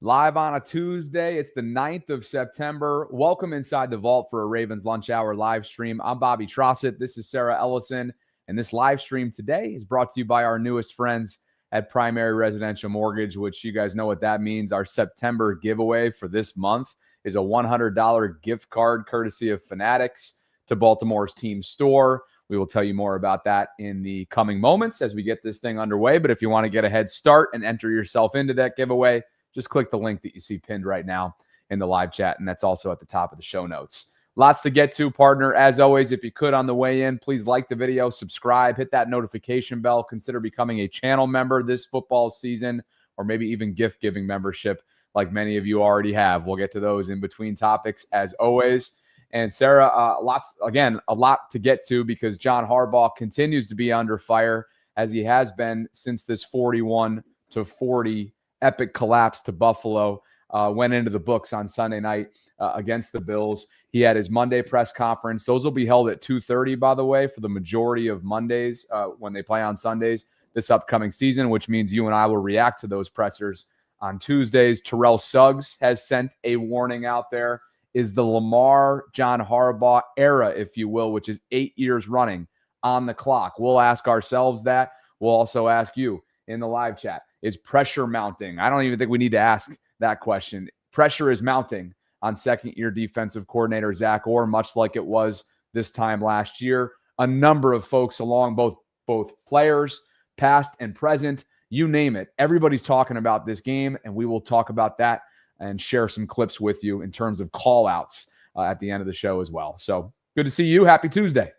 Live on a Tuesday. It's the 9th of September. Welcome inside the vault for a Ravens Lunch Hour live stream. I'm Bobby Trossett. This is Sarah Ellison. And this live stream today is brought to you by our newest friends at Primary Residential Mortgage, which you guys know what that means. Our September giveaway for this month is a $100 gift card courtesy of Fanatics to Baltimore's team store. We will tell you more about that in the coming moments as we get this thing underway. But if you want to get a head start and enter yourself into that giveaway, just click the link that you see pinned right now in the live chat, and that's also at the top of the show notes. Lots to get to, partner. As always, if you could on the way in, please like the video, subscribe, hit that notification bell, consider becoming a channel member this football season, or maybe even gift-giving membership like many of you already have. We'll get to those in between topics as always. And Sarah, a lot to get to because John Harbaugh continues to be under fire as he has been since this 41-40 epic collapse to Buffalo went into the books on Sunday night against the Bills. He had his Monday press conference. Those will be held at 2:30, by the way, for the majority of Mondays when they play on Sundays this upcoming season, which means you and I will react to those pressers on Tuesdays. Terrell Suggs has sent a warning out there. Is the Lamar, John Harbaugh era, if you will, which is 8 years running on the clock. We'll ask ourselves that. We'll also ask you in the live chat. Is pressure mounting? I don't even think we need to ask that question. Pressure is mounting on second-year defensive coordinator Zach Orr, much like it was this time last year. A number of folks along both players, past and present, you name it. Everybody's talking about this game, and we will talk about that and share some clips with you in terms of call-outs at the end of the show as well. So good to see you. Happy Tuesday.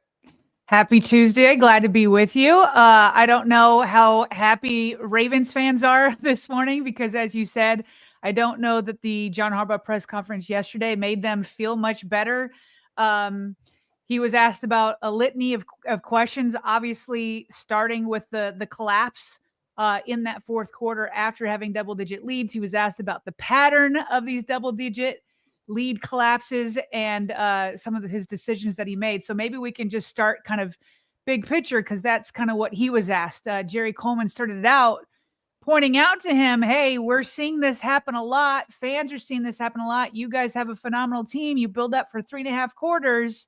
Happy Tuesday. Glad to be with you. I don't know how happy Ravens fans are this morning because, as you said, I don't know that the John Harbaugh press conference yesterday made them feel much better. He was asked about a litany of questions, obviously starting with the collapse in that fourth quarter after having double-digit leads. He was asked about the pattern of these double-digit lead collapses and some of his decisions that he made. So maybe we can just start kind of big picture because that's kind of what he was asked. Jerry Coleman started it out pointing out to him, hey, we're seeing this happen a lot. Fans are seeing this happen a lot. You guys have a phenomenal team. You build up for 3.5 quarters,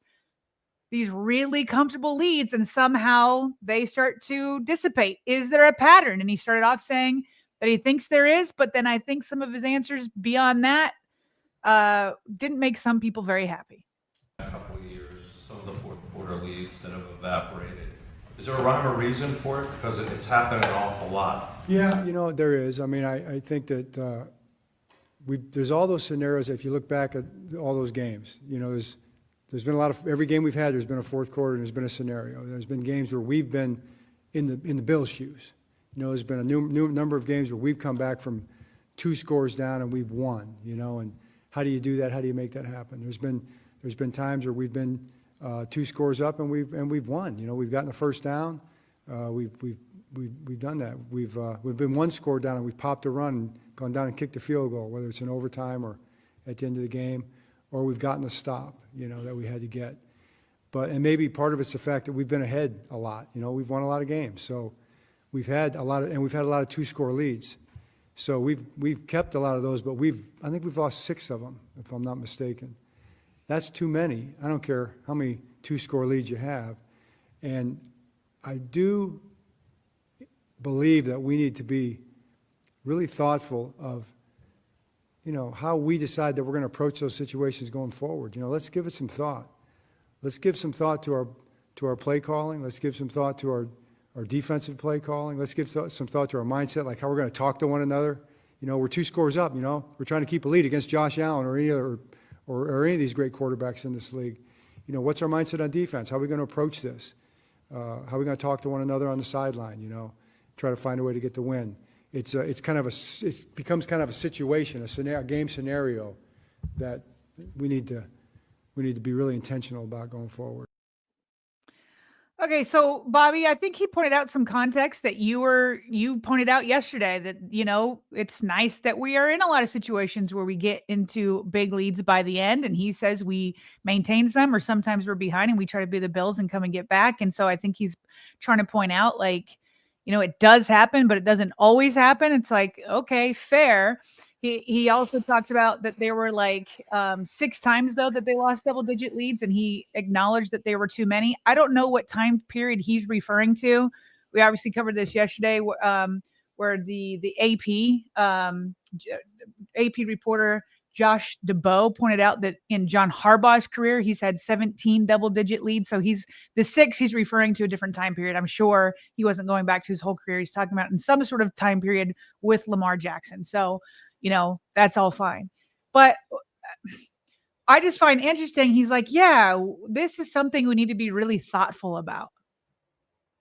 these really comfortable leads, and somehow they start to dissipate. Is there a pattern? And he started off saying that he thinks there is, but then I think some of his answers beyond that didn't make some people very happy. A couple of years, some of the fourth quarter leads that have evaporated. Is there a rhyme or reason for it? Because it's happened an awful lot. Yeah, there is. I mean, I think that there's all those scenarios. If you look back at all those games, there's been a lot of every game we've had. There's been a fourth quarter, and there's been a scenario. There's been games where we've been in the Bills' shoes. There's been a new number of games where we've come back from 2 scores down and we've won. And how do you do that? How do you make that happen? There's been times where we've been 2 scores up and we've won. We've gotten a first down. We've done that. We've been 1 score down and we've popped a run and gone down and kicked a field goal, whether it's in overtime or at the end of the game, or we've gotten a stop, that we had to get. And maybe part of it's the fact that we've been ahead a lot. We've won a lot of games, so we've had a lot of 2-score leads. So we've kept a lot of those, but I think we've lost 6 of them, if I'm not mistaken. That's too many. I don't care how many 2-score leads you have. And I do believe that we need to be really thoughtful of, how we decide that we're going to approach those situations going forward. Let's give it some thought. Let's give some thought to our play calling. Let's give some thought to our defensive play calling. Let's give some thought to our mindset, like how we're going to talk to one another. We're 2 scores up, we're trying to keep a lead against Josh Allen or any other or any of these great quarterbacks in this league. What's our mindset on defense? How are we going to approach this? How are we going to talk to one another on the sideline, try to find a way to get the win? It becomes kind of a situation, a game scenario that we need to be really intentional about going forward. Okay, so Bobby, I think he pointed out some context that you pointed out yesterday that, it's nice that we are in a lot of situations where we get into big leads by the end. And he says we maintain some, or sometimes we're behind and we try to be the Bills and come and get back. And so I think he's trying to point out, it does happen, but it doesn't always happen. It's like, okay, fair. He also talked about that there were like 6 times though that they lost double-digit leads, and he acknowledged that there were too many. I don't know what time period he's referring to. We obviously covered this yesterday, where the AP reporter Josh DeBow pointed out that in John Harbaugh's career, he's had 17 double-digit leads. So the 6 he's referring to a different time period. I'm sure he wasn't going back to his whole career. He's talking about in some sort of time period with Lamar Jackson. So, that's all fine. But I just find interesting. He's like, yeah, this is something we need to be really thoughtful about.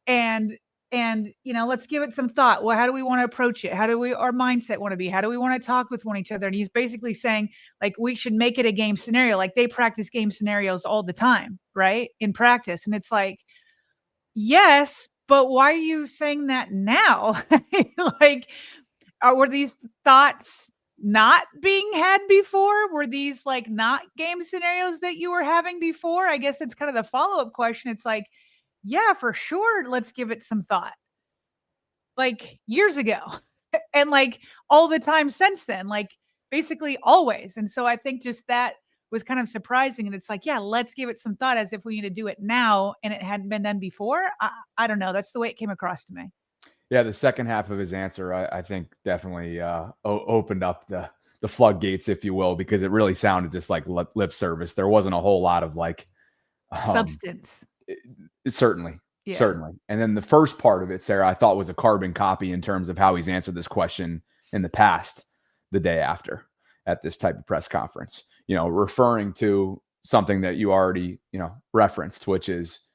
And let's give it some thought. Well, how do we want to approach it? How do our mindset want to be? How do we want to talk with one each other? And he's basically saying, like, we should make it a game scenario. Like, they practice game scenarios all the time, right? In practice. And it's like, yes, but why are you saying that now? Like, were these thoughts not being had before? Were these like not game scenarios that you were having before? I guess it's kind of the follow-up question. It's like, yeah, for sure. Let's give it some thought. Like years ago and like all the time since then, like basically always. And so I think just that was kind of surprising. And it's like, yeah, let's give it some thought as if we need to do it now and it hadn't been done before. I don't know. That's the way it came across to me. Yeah, the second half of his answer, I think definitely opened up the floodgates, if you will, because it really sounded just like lip service. There wasn't a whole lot of like substance. Certainly. And then the first part of it, Sarah, I thought was a carbon copy in terms of how he's answered this question in the past, the day after at this type of press conference, referring to something that you already, referenced, which is,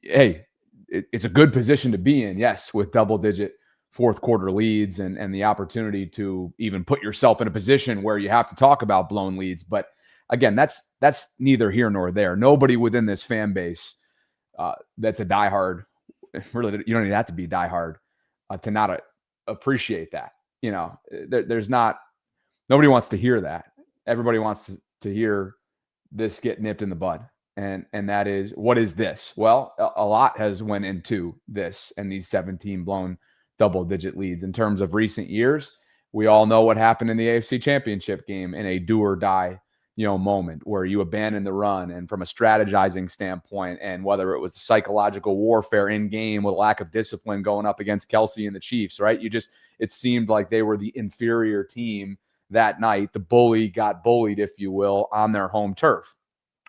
hey, it's a good position to be in. Yes. With double-digit fourth quarter leads and the opportunity to even put yourself in a position where you have to talk about blown leads. But again, that's neither here nor there. Nobody within this fan base that's a diehard, really, you don't even have to be diehard to not appreciate that. There's not, nobody wants to hear that. Everybody wants to hear this get nipped in the bud. And that is, what is this? Well, a lot has went into this and these 17 blown double-digit leads. In terms of recent years, we all know what happened in the AFC Championship game in a do or die, moment where you abandon the run, and from a strategizing standpoint, and whether it was the psychological warfare in game with lack of discipline going up against Kelsey and the Chiefs, right? It seemed like they were the inferior team that night. The bully got bullied, if you will, on their home turf.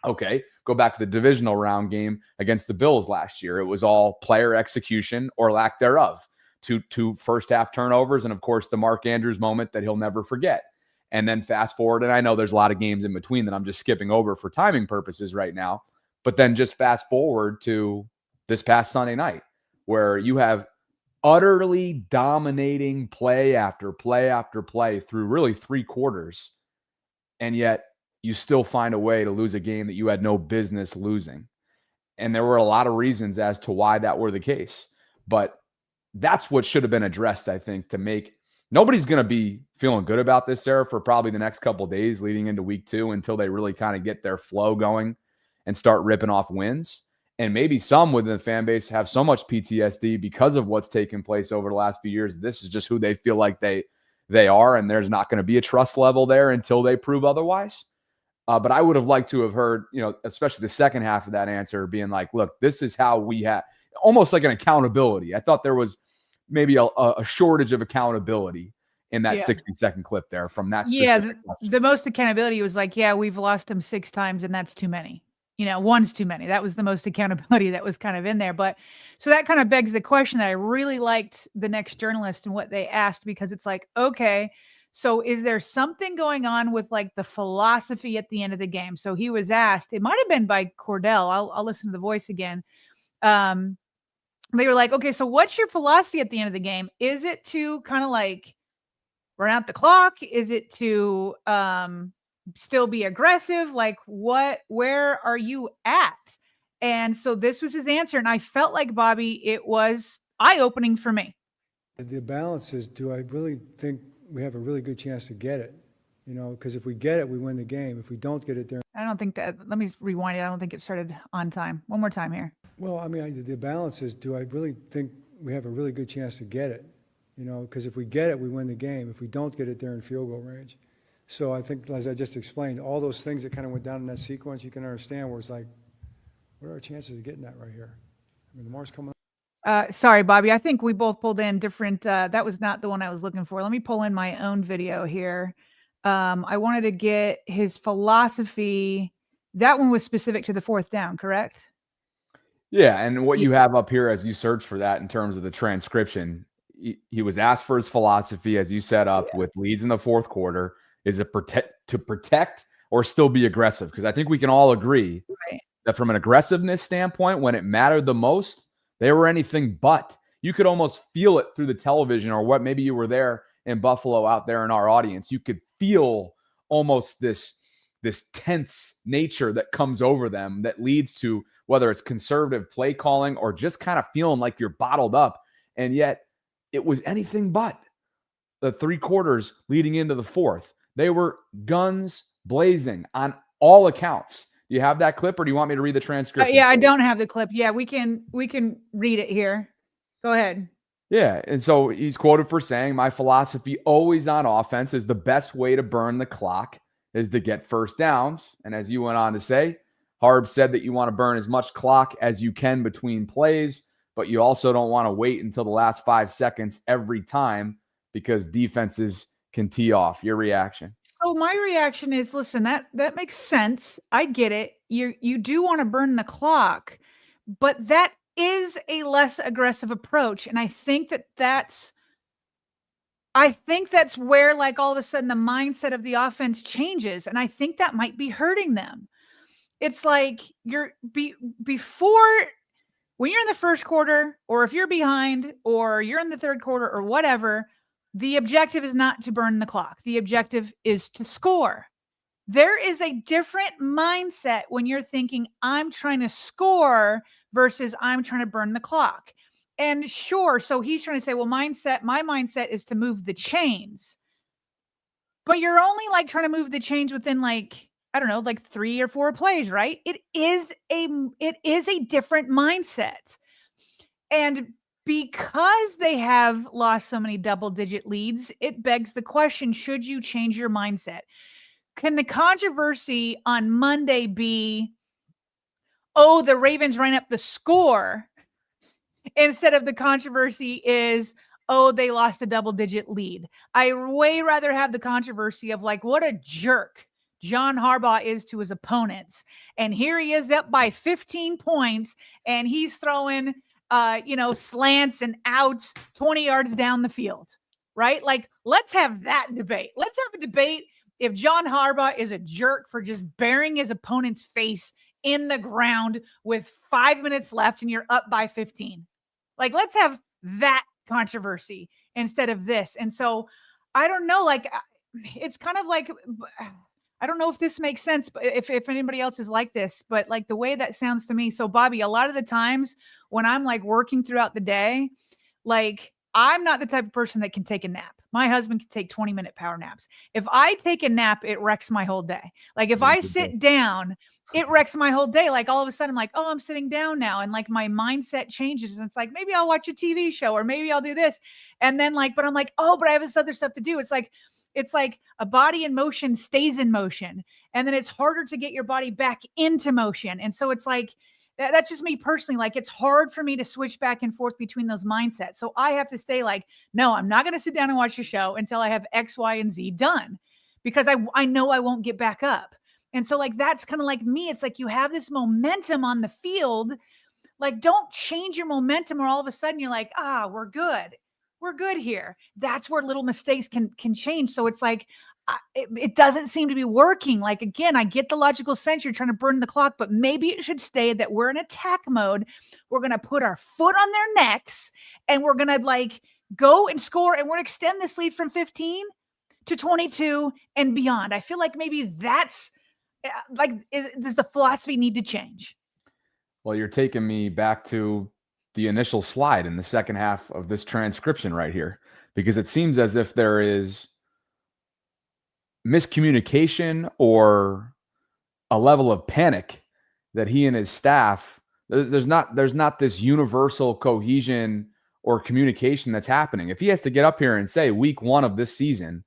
Okay, go back to the divisional round game against the Bills last year. It was all player execution or lack thereof. Two first half turnovers, and of course the Mark Andrews moment that he'll never forget. And then fast forward, and I know there's a lot of games in between that I'm just skipping over for timing purposes right now, but then just fast forward to this past Sunday night, where you have utterly dominating play after play after play through really 3 quarters, and yet you still find a way to lose a game that you had no business losing. And there were a lot of reasons as to why that were the case. But that's what should have been addressed, I think, to make – nobody's going to be feeling good about this, Sarah, for probably the next couple of days leading into week 2 until they really kind of get their flow going and start ripping off wins. And maybe some within the fan base have so much PTSD because of what's taken place over the last few years. This is just who they feel like they are, and there's not going to be a trust level there until they prove otherwise. But I would have liked to have heard, especially the second half of that answer being like, look, this is how we have almost like an accountability. I thought there was maybe a shortage of accountability in that 60-second clip there from that specific question. The most accountability was like, yeah, we've lost them 6 times and that's too many. One's too many. That was the most accountability that was kind of in there. But so that kind of begs the question that I really liked the next journalist and what they asked, because it's like, okay, so is there something going on with like the philosophy at the end of the game? So he was asked, it might've been by Cordell. I'll listen to the voice again. They were like, okay, so what's your philosophy at the end of the game? Is it to kind of like run out the clock? Is it to still be aggressive? Like where are you at? And so this was his answer. And I felt like, Bobby, it was eye-opening for me. The balance is, do I really think we have a really good chance to get it? Because if we get it, we win the game. If we don't get it there. I don't think that, let me rewind it. I don't think it started on time. One more time here. Well, I mean, the balance is, do I really think we have a really good chance to get it, because if we get it, we win the game. If we don't get it, they're in field goal range. So I think, as I just explained, all those things that kind of went down in that sequence, you can understand where it's like, what are our chances of getting that right here? I mean, Lamar's coming up. Sorry, Bobby. I think we both pulled in different. That was not the one I was looking for. Let me pull in my own video here. I wanted to get his philosophy. That one was specific to the fourth down, correct? Yeah, and what you have up here as you search for that in terms of the transcription, he was asked for his philosophy as you set up with leads in the fourth quarter. Is it to protect or still be aggressive? Because I think we can all agree that from an aggressiveness standpoint, when it mattered the most, they were anything but. You could almost feel it through the television, or what, maybe you were there in Buffalo out there in our audience. You could feel almost this tense nature that comes over them that leads to whether it's conservative play calling or just kind of feeling like you're bottled up. And yet it was anything but. The 3 quarters leading into the fourth, they were guns blazing on all accounts. Do you have that clip, or do you want me to read the transcription? Yeah, I don't have the clip. Yeah, we can read it here. Go ahead. Yeah, and so he's quoted for saying, "My philosophy always on offense is the best way to burn the clock is to get first downs." And as you went on to say, Harb said that you want to burn as much clock as you can between plays, but you also don't want to wait until the last 5 seconds every time because defenses can tee off. Your reaction? So my reaction is, listen, that makes sense. I get it. You do want to burn the clock, but that is a less aggressive approach. And I think that's where, like, all of a sudden the mindset of the offense changes. And I think that might be hurting them. It's like before, when you're in the first quarter, or if you're behind, or you're in the third quarter, or whatever, the objective is not to burn the clock. The objective is to score. There is a different mindset when you're thinking, I'm trying to score versus I'm trying to burn the clock. And sure, so he's trying to say, well, my mindset is to move the chains. But you're only like trying to move the chains within, like, I don't know, like 3 or 4 plays, right? It is a different mindset. And because they have lost so many double-digit leads, it begs the question, should you change your mindset? Can the controversy on Monday be, oh, the Ravens ran up the score, instead of the controversy is, oh, they lost a double-digit lead? I way rather have the controversy of, like, what a jerk John Harbaugh is to his opponents. And here he is up by 15 points, and he's throwing slants and outs 20 yards down the field, right? Like, let's have that debate. Let's have a debate if John Harbaugh is a jerk for just burying his opponent's face in the ground with 5 minutes left and you're up by 15. Like, let's have that controversy instead of this. And so I don't know, like, it's kind of like, I don't know if this makes sense, but if anybody else is like this, but like the way that sounds to me. So Bobby, a lot of the times when I'm like working throughout the day, like, I'm not the type of person that can take a nap. My husband can take 20-minute power naps. If I take a nap, it wrecks my whole day. Like, if I sit down, it wrecks my whole day. Like, all of a sudden I'm like, oh, I'm sitting down now. And like my mindset changes. And it's like, maybe I'll watch a TV show, or maybe I'll do this. And then like, but I'm like, oh, but I have this other stuff to do. It's like a body in motion stays in motion. And then it's harder to get your body back into motion. And so it's like, that's just me personally. Like, it's hard for me to switch back and forth between those mindsets. So I have to stay like, no, I'm not going to sit down and watch a show until I have X, Y, and Z done, because I know I won't get back up. And so like, that's kind of like me. It's like, you have this momentum on the field. Like, don't change your momentum, or all of a sudden you're like, we're good. We're good here. That's where little mistakes can change. So it's like, it doesn't seem to be working. Like, again, I get the logical sense you're trying to burn the clock, but maybe it should stay that we're in attack mode. We're going to put our foot on their necks, and we're going to like go and score, and we're going to extend this lead from 15 to 22 and beyond. I feel like maybe that's like, does the philosophy need to change? Well, you're taking me back to the initial slide in the second half of this transcription right here, because it seems as if there is miscommunication or a level of panic that he and his staff, there's not this universal cohesion or communication that's happening. If he has to get up here and say week 1 of this season,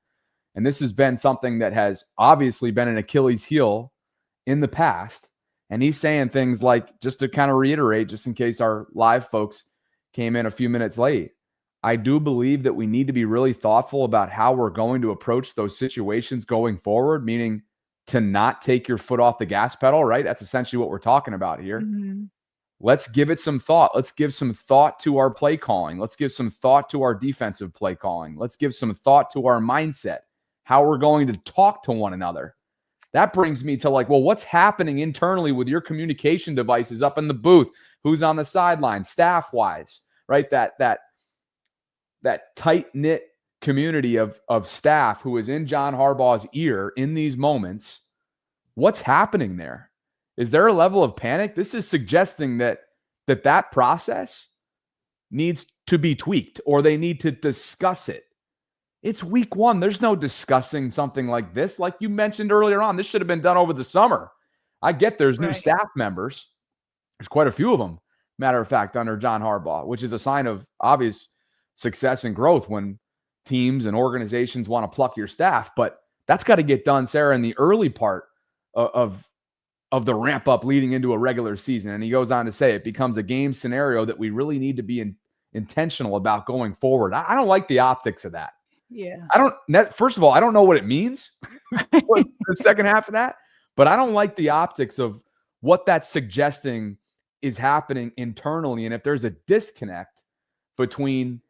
and this has been something that has obviously been an Achilles heel in the past, and he's saying things like, just to kind of reiterate, just in case our live folks came in a few minutes late, I do believe that we need to be really thoughtful about how we're going to approach those situations going forward, meaning to not take your foot off the gas pedal, right? That's essentially what we're talking about here. Mm-hmm. Let's give it some thought. Let's give some thought to our play calling. Let's give some thought to our defensive play calling. Let's give some thought to our mindset, how we're going to talk to one another. That brings me to like, well, what's happening internally with your communication devices up in the booth? Who's on the sideline, staff-wise, right? That tight-knit community of staff who is in John Harbaugh's ear in these moments. What's happening there? Is there a level of panic? This is suggesting that process needs to be tweaked, or they need to discuss it. It's week 1. There's no discussing something like this. Like you mentioned earlier on, this should have been done over the summer. I get there's new staff members. There's quite a few of them, matter of fact, under John Harbaugh, which is a sign of obvious success and growth when teams and organizations want to pluck your staff. But that's got to get done, Sarah, in the early part of the ramp up leading into a regular season. And he goes on to say it becomes a game scenario that we really need to be intentional about going forward. I don't like the optics of that. Yeah. First of all, I don't know what it means, the second half of that, but I don't like the optics of what that's suggesting is happening internally. And if there's a disconnect between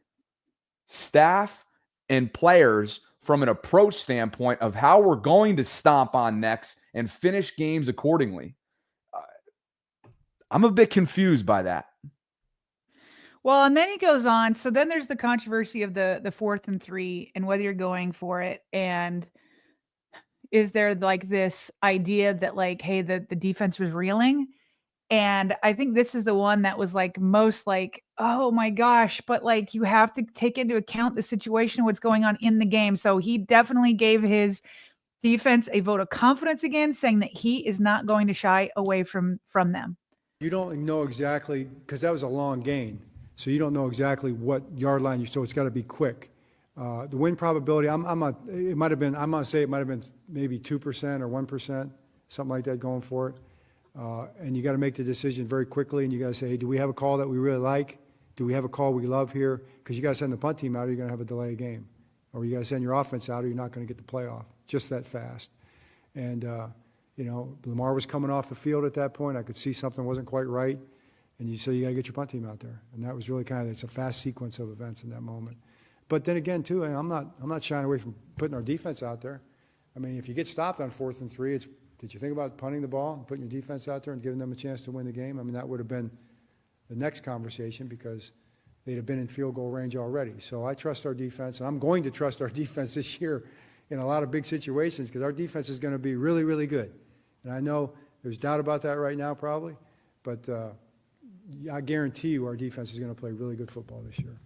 staff and players from an approach standpoint of how we're going to stomp on next and finish games accordingly, I'm a bit confused by that. Well, and then he goes on. So then there's the controversy of the 4th and 3 and whether you're going for it. And is there like this idea that like, hey, the defense was reeling? And I think this is the one that was like most like, oh my gosh, but like you have to take into account the situation, what's going on in the game. So he definitely gave his defense a vote of confidence again, saying that he is not going to shy away from them. You don't know exactly, because that was a long gain. So you don't know exactly what yard line so it's got to be quick. The win probability, I'm going to say it might have been maybe 2% or 1%, something like that going for it. And you got to make the decision very quickly, and you got to say, hey, do we have a call that we really like? Do we have a call we love here? Because you got to send the punt team out, or you're going to have a delay game. Or you got to send your offense out, or you're not going to get the playoff just that fast. And, Lamar was coming off the field at that point. I could see something wasn't quite right. And you say you got to get your punt team out there. And that was really it's a fast sequence of events in that moment. But then again, too, I'm not shying away from putting our defense out there. I mean, if you get stopped on 4th and 3, did you think about punting the ball and putting your defense out there and giving them a chance to win the game? I mean, that would have been the next conversation because they'd have been in field goal range already. So I trust our defense, and I'm going to trust our defense this year in a lot of big situations because our defense is going to be really, really good. And I know there's doubt about that right now probably, but I guarantee you our defense is going to play really good football this year.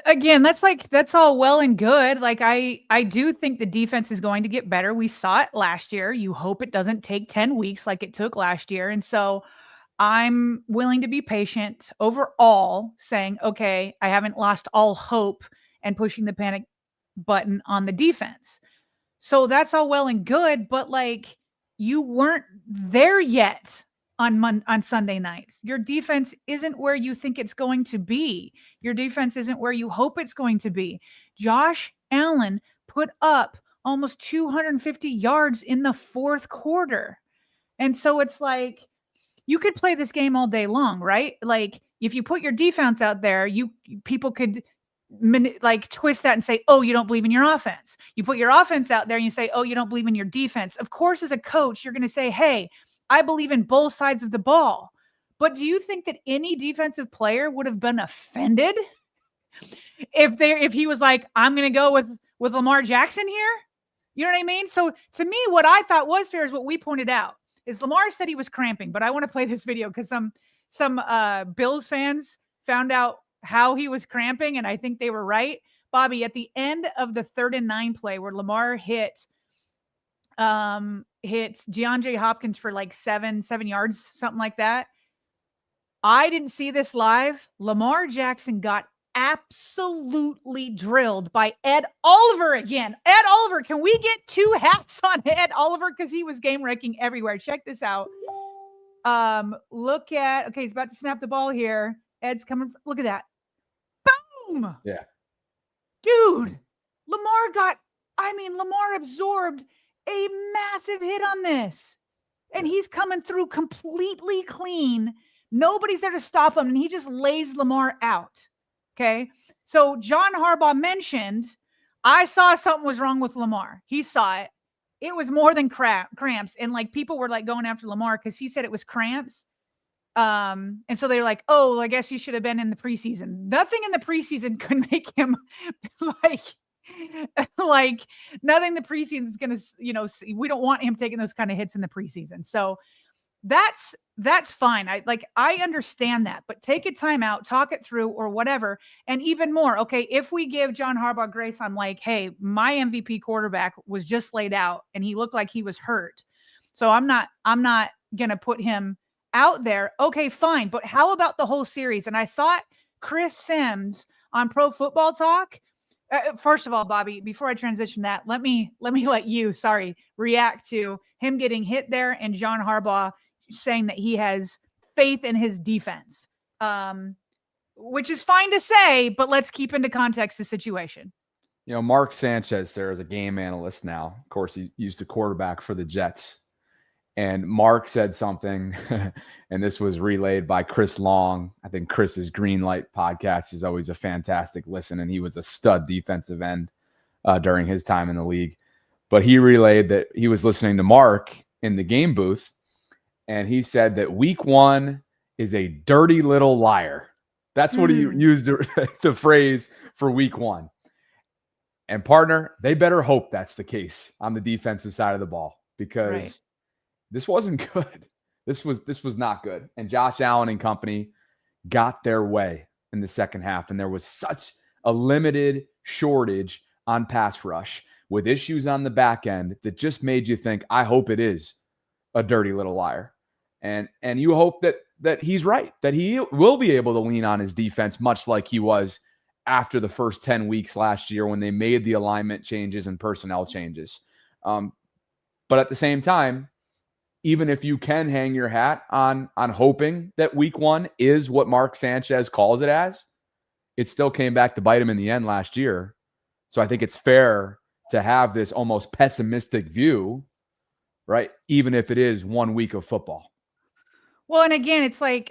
Again, that's all well and good. Like I do think the defense is going to get better. We saw it last year. You hope it doesn't take 10 weeks like it took last year. And so I'm willing to be patient overall, saying, okay, I haven't lost all hope and pushing the panic button on the defense. So that's all well and good, but like you weren't there yet on Sunday nights. Your defense isn't where you think it's going to be. Your defense isn't where you hope it's going to be. Josh Allen put up almost 250 yards in the 4th quarter. And so it's like, you could play this game all day long, right? Like if you put your defense out there, people could like twist that and say, oh, you don't believe in your offense. You put your offense out there and you say, oh, you don't believe in your defense. Of course, as a coach, you're going to say, hey, I believe in both sides of the ball. But do you think that any defensive player would have been offended if he was like, I'm going to go with Lamar Jackson here? You know what I mean? So to me, what I thought was fair is what we pointed out is Lamar said he was cramping, but I want to play this video because some Bills fans found out how he was cramping, and I think they were right. Bobby, at the end of the 3rd and 9 play where Lamar hit DeAndre Hopkins for like seven yards, something like that. I didn't see this live. Lamar Jackson got absolutely drilled by Ed Oliver again. Ed Oliver, can we get 2 hats on Ed Oliver? Because he was game wrecking everywhere. Check this out. Look at, okay, he's about to snap the ball here. Ed's coming. Look at that. Boom. Yeah. Dude, Lamar absorbed a massive hit on this. And he's coming through completely clean. Nobody's there to stop him. And he just lays Lamar out. Okay. So John Harbaugh mentioned, I saw something was wrong with Lamar. He saw it. It was more than cramps. And like people were like going after Lamar because he said it was cramps. And so they're like, oh, I guess he should have been in the preseason. Nothing in the preseason could make him like nothing the preseason is going to, we don't want him taking those kind of hits in the preseason. So that's fine. I understand that, but take a time out, talk it through or whatever. And even more, okay, if we give John Harbaugh grace on like, hey, my MVP quarterback was just laid out and he looked like he was hurt. So I'm not going to put him out there. Okay, fine. But how about the whole series? And I thought Chris Sims on Pro Football Talk, first of all, Bobby, before I transition that, let me let you, react to him getting hit there and John Harbaugh saying that he has faith in his defense, which is fine to say, but let's keep into context the situation. Mark Sanchez, Sarah, is a game analyst now. Of course, he used to quarterback for the Jets. And Mark said something, and this was relayed by Chris Long. I think Chris's Greenlight podcast is always a fantastic listen, and he was a stud defensive end during his time in the league. But he relayed that he was listening to Mark in the game booth, and he said that week 1 is a dirty little liar. That's what he used the phrase for week 1. And partner, they better hope that's the case on the defensive side of the ball because this wasn't good. This was not good. And Josh Allen and company got their way in the second half. And there was such a limited shortage on pass rush with issues on the back end that just made you think, I hope it is a dirty little liar. And you hope that he's right, that he will be able to lean on his defense, much like he was after the first 10 weeks last year when they made the alignment changes and personnel changes. But at the same time, even if you can hang your hat on hoping that week 1 is what Mark Sanchez calls it as, it still came back to bite him in the end last year. So I think it's fair to have this almost pessimistic view, right? Even if it is 1 week of football. Well, and again, it's like,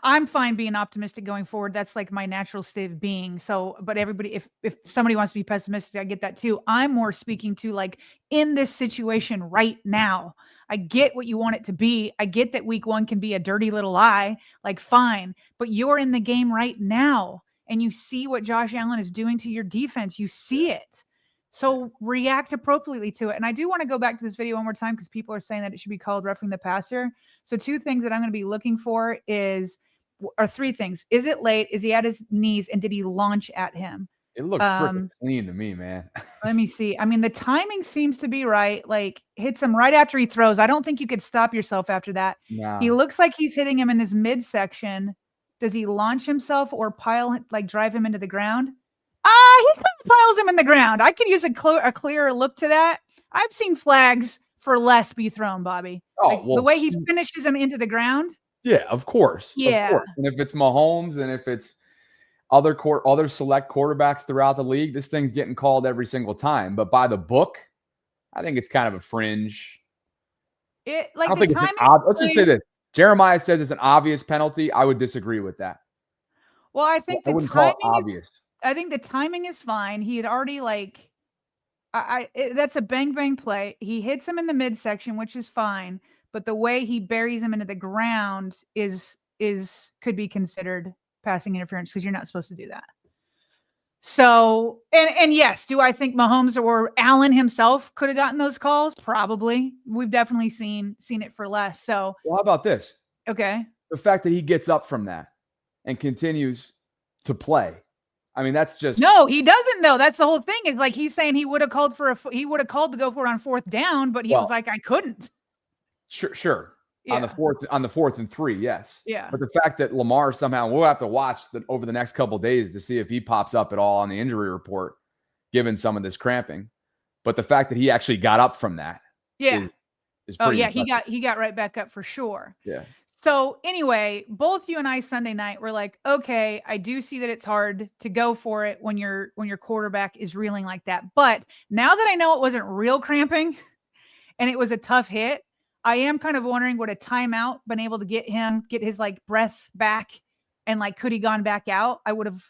I'm fine being optimistic going forward. That's like my natural state of being. So, but everybody, if somebody wants to be pessimistic, I get that too. I'm more speaking to like in this situation right now. I get what you want it to be. I get that week 1 can be a dirty little lie, like fine, but you're in the game right now and you see what Josh Allen is doing to your defense. You see it. So react appropriately to it. And I do want to go back to this video one more time because people are saying that it should be called roughing the passer. So 2 things that I'm going to be looking for are 3 things. Is it late? Is he at his knees? And did he launch at him? It looks freaking clean to me, man. Let me see. I mean, the timing seems to be right. Like hits him right after he throws. I don't think you could stop yourself after that. No. He looks like he's hitting him in his midsection. Does he launch himself or drive him into the ground? He piles him in the ground. I could use a clearer look to that. I've seen flags for less be thrown, Bobby. The way he finishes him into the ground. Yeah, of course. Yeah. Of course. And if it's Mahomes and if it's other select quarterbacks throughout the league, this thing's getting called every single time. But by the book, I think it's kind of a fringe. Let's just say this. Jeremiah says it's an obvious penalty. I would disagree with that. Well, I think I wouldn't call it obvious. I think the timing is fine. He had already that's a bang bang play. He hits him in the midsection, which is fine. But the way he buries him into the ground could be considered passing interference because you're not supposed to do that. So, and yes, do I think Mahomes or Allen himself could have gotten those calls? Probably. We've definitely seen it for less. So, well, how about this? Okay. The fact that he gets up from that and continues to play. I mean, that's just no. He doesn't know. That's the whole thing. Is like he's saying he would have called to go for it on 4th down, but he was like, I couldn't. Sure. On the fourth and 3, yes. Yeah. But the fact that Lamar somehow, we'll have to watch over the next couple of days to see if he pops up at all on the injury report, given some of this cramping. But the fact that he actually got up from that is pretty impressive. he got right back up for sure. Yeah. So anyway, both you and I Sunday night were like, okay, I do see that it's hard to go for it when your quarterback is reeling like that. But now that I know it wasn't real cramping and it was a tough hit, I am kind of wondering, would a timeout been able to get his like breath back, and like, could he gone back out? I would have.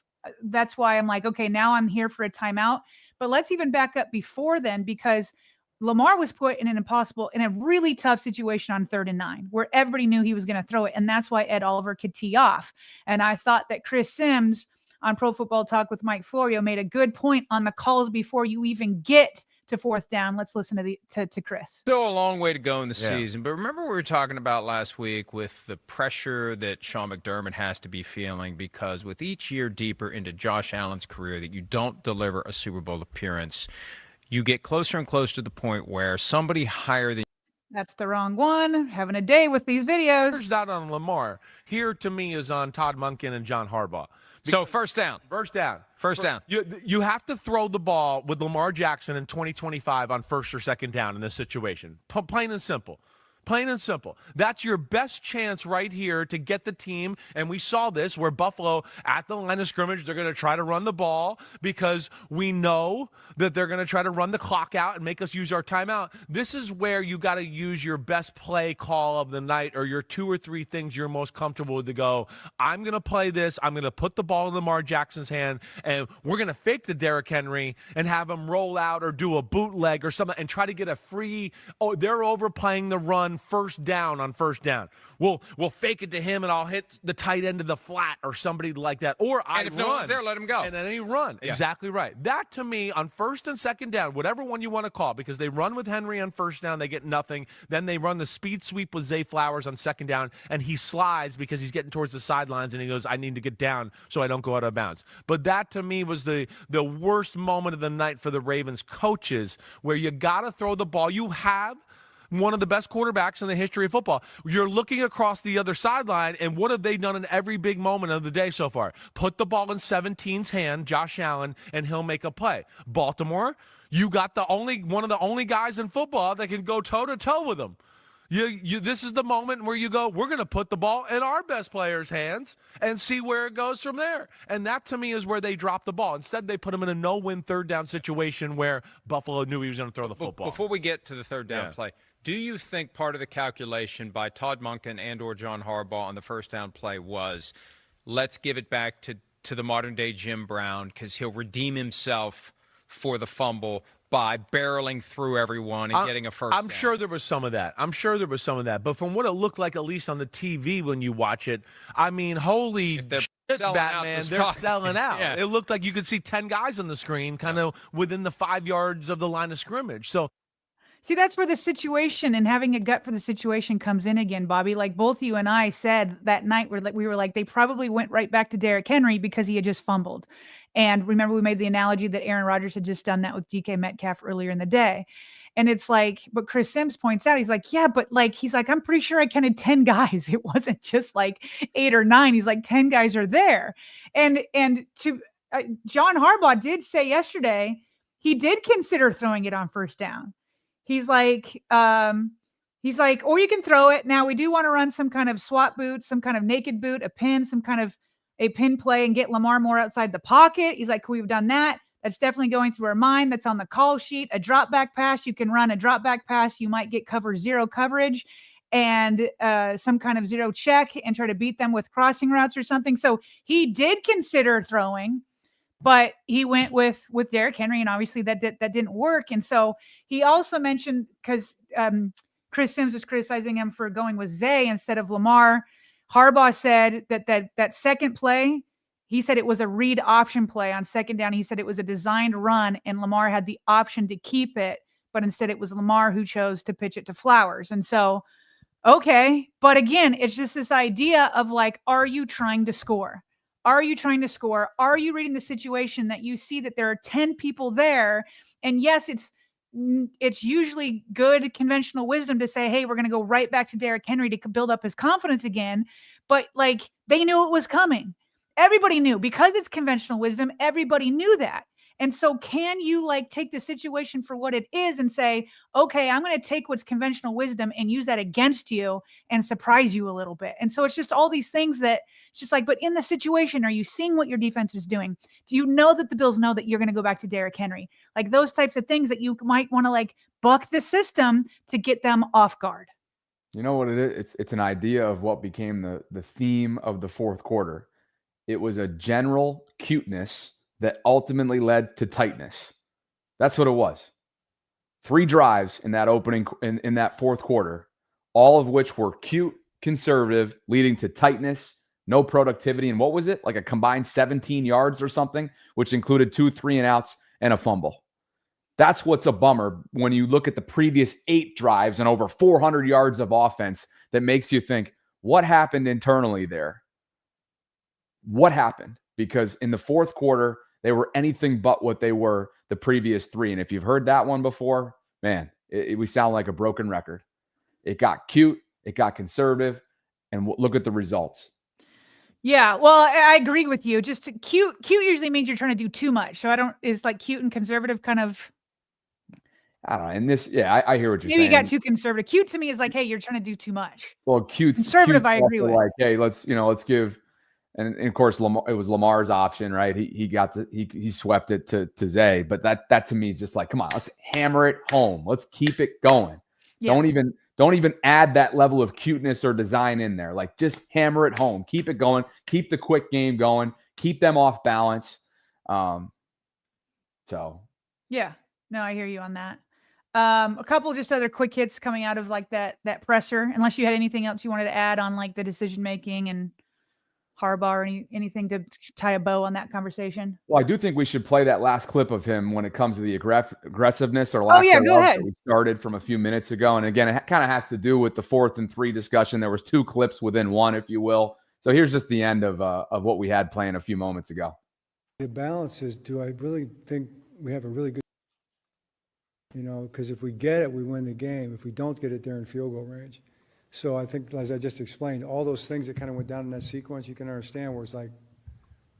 That's why I'm like, okay, now I'm here for a timeout. But let's even back up before then, because Lamar was put in a really tough situation on 3rd and 9, where everybody knew he was going to throw it. And that's why Ed Oliver could tee off. And I thought that Chris Sims on Pro Football Talk with Mike Florio made a good point on the calls before you even get to 4th down. Let's listen to Chris. Still a long way to go in the season, but remember we were talking about last week with the pressure that Sean McDermott has to be feeling, because with each year deeper into Josh Allen's career that you don't deliver a Super Bowl appearance, you get closer and closer to the point where somebody higher than That's the wrong one. Having a day with these videos. Here's that on Lamar. Here to me is on Todd Monken and John Harbaugh. So first down. First down. First down. You have to throw the ball with Lamar Jackson in 2025 on 1st or 2nd down in this situation. Plain and simple. Plain and simple. That's your best chance right here to get the team. And we saw this where Buffalo, at the line of scrimmage, they're going to try to run the ball because we know that they're going to try to run the clock out and make us use our timeout. This is where you got to use your best play call of the night, or your 2 or 3 things you're most comfortable with to go, I'm going to play this. I'm going to put the ball in Lamar Jackson's hand, and we're going to fake the Derrick Henry and have him roll out or do a bootleg or something and try to get a free, they're overplaying the run, 1st down on 1st down. We'll fake it to him, and I'll hit the tight end of the flat or somebody like that. Or I if run. no one's there, let him go. And then he run. Yeah. Exactly right. That to me on 1st and 2nd down, whatever one you want to call, because they run with Henry on 1st down, they get nothing. Then they run the speed sweep with Zay Flowers on 2nd down, and he slides because he's getting towards the sidelines, and he goes, I need to get down so I don't go out of bounds. But that to me was the worst moment of the night for the Ravens coaches, where you got to throw the ball. You have one of the best quarterbacks in the history of football. You're looking across the other sideline, and what have they done in every big moment of the day so far? Put the ball in 17's hand, Josh Allen, and he'll make a play. Baltimore, you got one of the only guys in football that can go toe-to-toe with him. This is the moment where you go, we're going to put the ball in our best player's hands and see where it goes from there. And that, to me, is where they drop the ball. Instead, they put him in a no-win 3rd down situation where Buffalo knew he was going to throw the football. Before we get to the 3rd down play, do you think part of the calculation by Todd Monken and or John Harbaugh on the 1st down play was, let's give it back to the modern-day Jim Brown, because he'll redeem himself for the fumble by barreling through everyone and getting a 1st down? I'm sure there was some of that. But from what it looked like, at least on the TV when you watch it, I mean, holy shit, Batman, they're selling out. Yeah. It looked like you could see 10 guys on the screen kind of within the 5 yards of the line of scrimmage. So See, that's where the situation and having a gut for the situation comes in again, Bobby. Like both you and I said that night, we were like, they probably went right back to Derrick Henry because he had just fumbled. And remember, we made the analogy that Aaron Rodgers had just done that with DK Metcalf earlier in the day. And it's like, but Chris Sims points out, he's like, yeah, but like, he's like, I'm pretty sure I counted 10 guys. It wasn't just like 8 or 9. He's like, 10 guys are there. And John Harbaugh did say yesterday, he did consider throwing it on 1st down. He's like, or you can throw it. Now we do want to run some kind of swat boot, some kind of naked boot, a pin, some kind of a pin play and get Lamar more outside the pocket. He's like, we've done that. That's definitely going through our mind. That's on the call sheet. A drop back pass. You can run a drop back pass. You might get zero coverage and some kind of zero check and try to beat them with crossing routes or something. So he did consider throwing, but he went with Derrick Henry, and obviously that didn't work. And so he also mentioned, because Chris Sims was criticizing him for going with Zay instead of Lamar. Harbaugh said that second play, he said it was a read option play on 2nd down. He said it was a designed run, and Lamar had the option to keep it, but instead it was Lamar who chose to pitch it to Flowers. And so, okay. But again, it's just this idea of like, are you trying to score? Are you trying to score? Are you reading the situation that you see that there are 10 people there? And yes, it's usually good conventional wisdom to say, hey, we're going to go right back to Derrick Henry to build up his confidence again. But like, they knew it was coming. Everybody knew, because it's conventional wisdom. Everybody knew that. And so can you like take the situation for what it is and say, okay, I'm going to take what's conventional wisdom and use that against you and surprise you a little bit. And so it's just all these things that it's just like, but in the situation, are you seeing what your defense is doing? Do you know that the Bills know that you're going to go back to Derrick Henry? Like those types of things that you might want to like buck the system to get them off guard. You know what it is? It's an idea of what became the theme of the fourth quarter. It was a general cuteness that ultimately led to tightness. That's what it was. 3 drives in that opening, in that fourth quarter, all of which were cute, conservative, leading to tightness, no productivity. And what was it? Like a combined 17 yards or something, which included 2 3-and-outs and a fumble. That's what's a bummer when you look at the previous 8 drives and over 400 yards of offense that makes you think, what happened internally there? What happened? Because in the fourth quarter, they were anything but what they were the previous 3. And if you've heard that one before, man, we sound like a broken record. It got cute, it got conservative, and look at the results. Yeah, well, I agree with you. Just cute usually means you're trying to do too much. So is like cute and conservative kind of. I don't know. And this, yeah, I hear what you're saying. Maybe you got too conservative. Cute to me is like, hey, you're trying to do too much. Well, conservative, I agree with. Like, hey, let's give. And of course, it was Lamar's option, right? He swept it to Zay, but that to me is just like, come on, let's hammer it home. Let's keep it going. Yeah. Don't even add that level of cuteness or design in there. Like, just hammer it home. Keep it going. Keep the quick game going. Keep them off balance. So. Yeah, no, I hear you on that. A couple just other quick hits coming out of like that presser. Unless you had anything else you wanted to add on like the decision making and Harbaugh or anything to tie a bow on that conversation? Well, I do think we should play that last clip of him when it comes to the aggressiveness or lack go ahead. That we started from a few minutes ago. And again, it kind of has to do with the 4th and 3 discussion. There was 2 clips within one, if you will. So here's just the end of what we had playing a few moments ago. The balance is, do I really think we have a really good, because if we get it, we win the game. If we don't get it, they're in field goal range. So I think, as I just explained, all those things that kind of went down in that sequence, you can understand where it's like,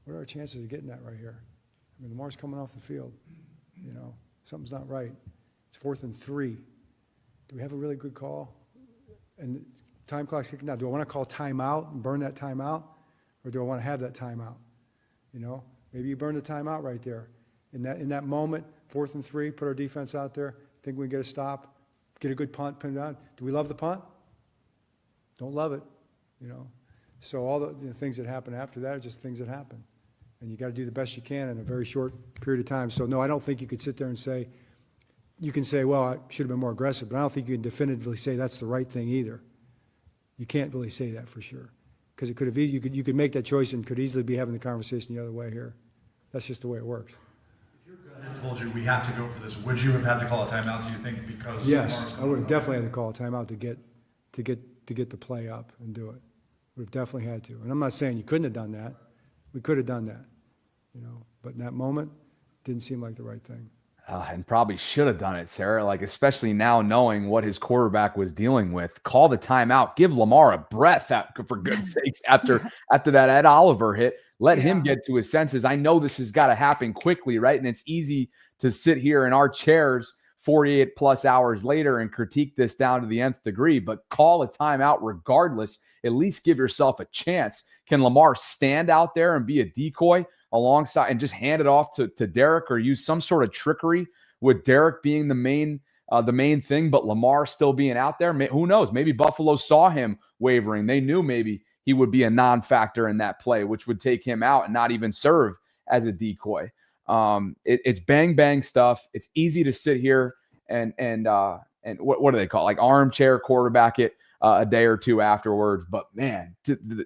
what are our chances of getting that right here? I mean, Lamar's coming off the field. Something's not right. It's 4th and 3. Do we have a really good call? And time clock's kicking down. Do I want to call timeout and burn that timeout? Or do I want to have that timeout? Maybe you burn the timeout right there. In that moment, 4th and 3, put our defense out there, think we can get a stop, get a good punt, pin it down. Do we love the punt? Don't love it, So all the things that happen after that are just things that happen. And you got to do the best you can in a very short period of time. So, no, I don't think you could sit there and say, you can say, well, I should have been more aggressive, but I don't think you can definitively say that's the right thing either. You can't really say that for sure. Because it could have you could make that choice and could easily be having the conversation the other way here. That's just the way it works. If your gut had told you we have to go for this, would you have had to call a timeout, do you think, because yes, I would have definitely had to call a timeout to get the play up and do it. Would have definitely had to. And I'm not saying you couldn't have done that. We could have done that, But in that moment, didn't seem like the right thing. And probably should have done it, Sarah. Like, especially now knowing what his quarterback was dealing with. Call the timeout. Give Lamar a breath, for goodness sakes, after that Ed Oliver hit. Let him get to his senses. I know this has got to happen quickly, right? And it's easy to sit here in our chairs 48 plus hours later and critique this down to the nth degree, but call a timeout regardless. At least give yourself a chance. Can Lamar stand out there and be a decoy alongside and just hand it off to Derrick, or use some sort of trickery with Derrick being the main thing, but Lamar still being out there? Who knows? Maybe Buffalo saw him wavering. They knew maybe he would be a non-factor in that play, which would take him out and not even serve as a decoy. It's bang bang stuff. It's easy to sit here and what do they call it? Like armchair quarterback it a day or two afterwards. But man,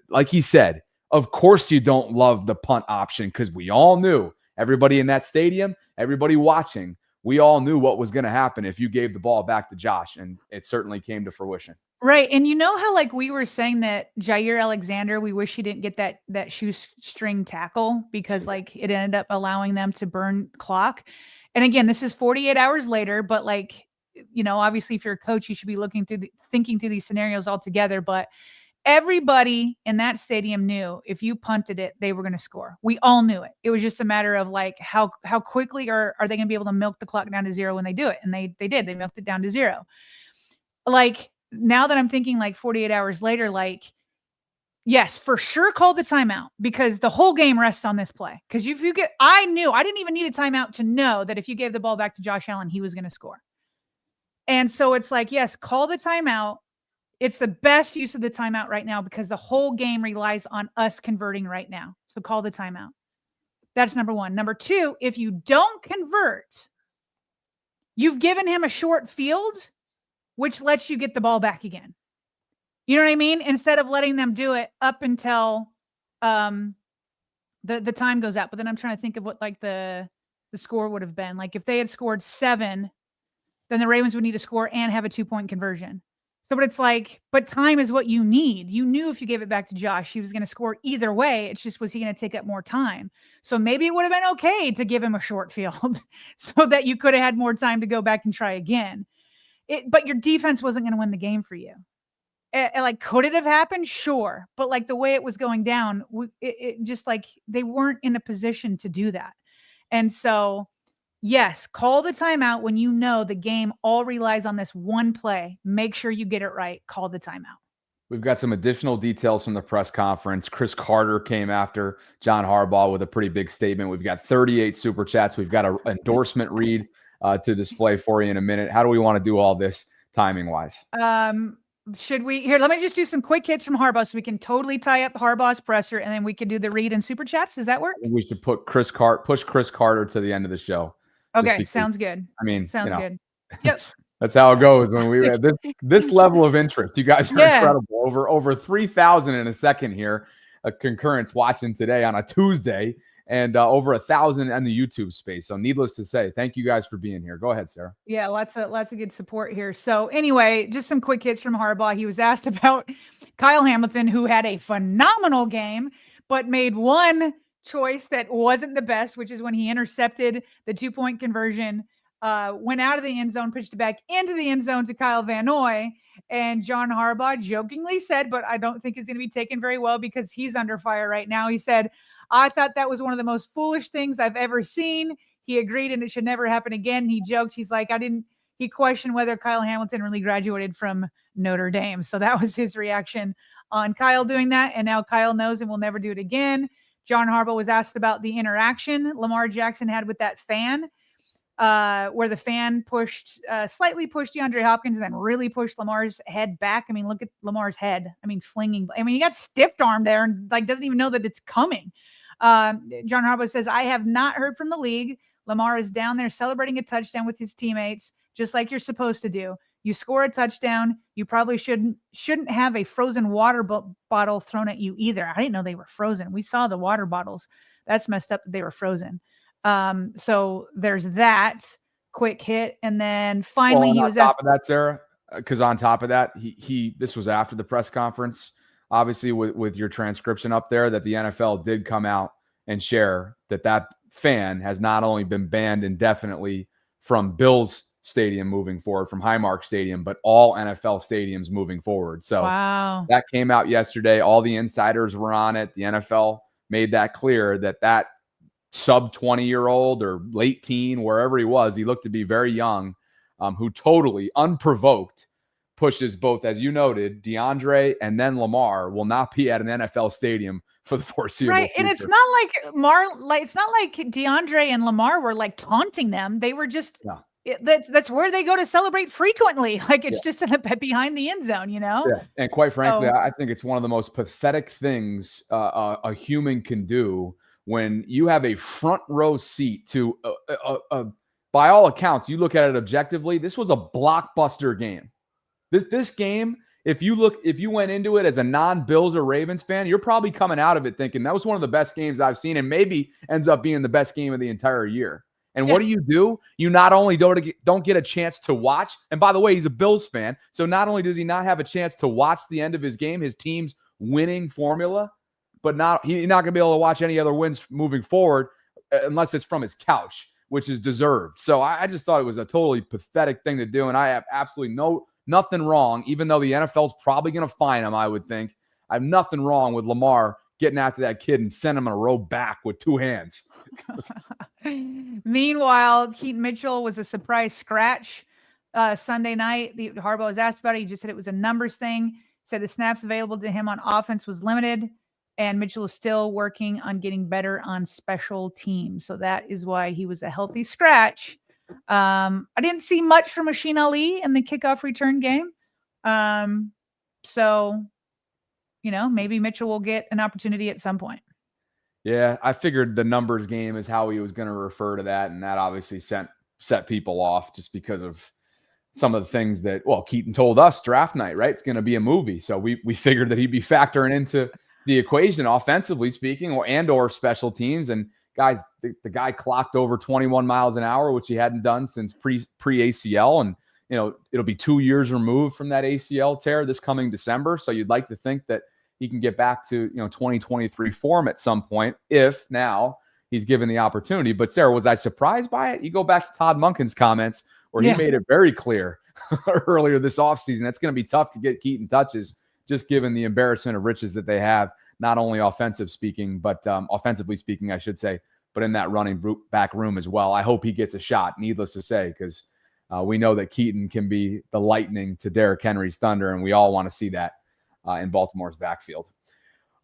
like he said, of course you don't love the punt option, because we all knew, everybody in that stadium, everybody watching, we all knew what was going to happen if you gave the ball back to Josh, and it certainly came to fruition. Right. And how like we were saying that Jair Alexander, we wish he didn't get that shoestring tackle because like it ended up allowing them to burn clock. And again, this is 48 hours later, but like, obviously if you're a coach, you should be thinking through these scenarios all together. But everybody in that stadium knew if you punted it, they were going to score. We all knew it. It was just a matter of like, how quickly are they going to be able to milk the clock down to 0 when they do it? And they did. They milked it down to 0. Like, now that I'm thinking like 48 hours later, like, yes, for sure, call the timeout, because the whole game rests on this play. Because I didn't even need a timeout to know that if you gave the ball back to Josh Allen, he was going to score. And so it's like, yes, call the timeout. It's the best use of the timeout right now because the whole game relies on us converting right now. So call the timeout. That's number one. Number two, if you don't convert, you've given him a short field, which lets you get the ball back again. You know what I mean? Instead of letting them do it up until the time goes out. But then I'm trying to think of what like the score would have been. Like if they had scored 7, then the Ravens would need to score and have a 2-point conversion. So, but it's like, but time is what you need. You knew if you gave it back to Josh, he was going to score either way. It's just, was he going to take up more time? So maybe it would have been okay to give him a short field so that you could have had more time to go back and try again. But your defense wasn't going to win the game for you. Like, could it have happened? Sure. But like the way it was going down, it just like they weren't in a position to do that. And so, yes, call the timeout when you know the game all relies on this one play. Make sure you get it right. Call the timeout. We've got some additional details from the press conference. Chris Carter came after John Harbaugh with a pretty big statement. We've got 38 super chats. We've got an endorsement read to display for you in a minute. How do we want to do all this timing-wise? Should we here? Let me just do some quick hits from Harbaugh so we can totally tie up Harbaugh's presser, and then we can do the read and super chats. Does that work? We should push Chris Carter to the end of the show. Okay, sounds good. I mean, sounds good. Yep. That's how it goes when we have this level of interest. You guys are incredible. Over 3,000 in a second here, a concurrence watching today on a Tuesday, and over 1,000 in the YouTube space. So needless to say, thank you guys for being here. Go ahead, Sarah. Yeah, lots of good support here. So anyway, just some quick hits from Harbaugh. He was asked about Kyle Hamilton, who had a phenomenal game, but made one choice that wasn't the best, which is when he intercepted the 2-point conversion, went out of the end zone, pitched it back into the end zone to Kyle Van Noy. And John Harbaugh jokingly said, but I don't think it's going to be taken very well because he's under fire right now. He said, I thought that was one of the most foolish things I've ever seen. He agreed, and it should never happen again. He joked. He's like, he questioned whether Kyle Hamilton really graduated from Notre Dame. So that was his reaction on Kyle doing that. And now Kyle knows and will never do it again. John Harbaugh was asked about the interaction Lamar Jackson had with that fan, where the fan slightly pushed DeAndre Hopkins and then really pushed Lamar's head back. I mean, look at Lamar's head. I mean, flinging. I mean, he got stiffed arm there and like doesn't even know that it's coming. John Harbaugh says, I have not heard from the league. Lamar is down there celebrating a touchdown with his teammates, just like you're supposed to do. You score a touchdown, you probably shouldn't have a frozen water bottle thrown at you either. I didn't know they were frozen. We saw the water bottles. That's messed up that they were frozen. So there's that quick hit. And then finally he was on top of that, Sarah, because on top of that, this was after the press conference, obviously with your transcription up there, that the NFL did come out and share that fan has not only been banned indefinitely from Bills Stadium moving forward, from Highmark Stadium, but all NFL stadiums moving forward. So wow. That came out yesterday. All the insiders were on it. The NFL made that clear that sub 20-year-old or late teen, wherever he was, he looked to be very young, who totally unprovoked pushes both, as you noted, DeAndre and then Lamar will not be at an NFL stadium for the foreseeable future. And it's not like DeAndre and Lamar were like taunting them. They were just that's where they go to celebrate frequently. Like it's just behind the end zone, you know? Yeah. And quite frankly, I think it's one of the most pathetic things a human can do when you have a front row seat to, by all accounts, you look at it objectively, this was a blockbuster game. This game, if you went into it as a non-Bills or Ravens fan, you're probably coming out of it thinking that was one of the best games I've seen and maybe ends up being the best game of the entire year. And what do? You not only don't get a chance to watch, and by the way, he's a Bills fan, so not only does he not have a chance to watch the end of his game, his team's winning formula, but he's not going to be able to watch any other wins moving forward unless it's from his couch. which is deserved. So I just thought it was a totally pathetic thing to do. And I have absolutely nothing wrong, even though the NFL's probably going to fine him, I would think. I have nothing wrong with Lamar getting after that kid and send him in a row back with 2 hands. Meanwhile, Keaton Mitchell was a surprise scratch Sunday night. Harbaugh was asked about it. He just said it was a numbers thing. Said the snaps available to him on offense was limited, and Mitchell is still working on getting better on special teams. So that is why he was a healthy scratch. I didn't see much from Machine Ali in the kickoff return game. So, maybe Mitchell will get an opportunity at some point. Yeah, I figured the numbers game is how he was going to refer to that, and that obviously set people off just because of some of the things that, Keaton told us draft night, right? It's going to be a movie. So we figured that he'd be factoring into the equation, offensively speaking, or special teams. And guys, the guy clocked over 21 miles an hour, which he hadn't done since pre-ACL. And, it'll be 2 years removed from that ACL tear this coming December. So you'd like to think that he can get back to, 2023 form at some point if now he's given the opportunity. But Sarah, was I surprised by it? You go back to Todd Monken's comments where he made it very clear earlier this offseason. That's going to be tough to get Keaton touches, just given the embarrassment of riches that they have, not only offensively speaking, I should say, but in that running back room as well. I hope he gets a shot, needless to say, because we know that Keaton can be the lightning to Derrick Henry's thunder, and we all want to see that in Baltimore's backfield.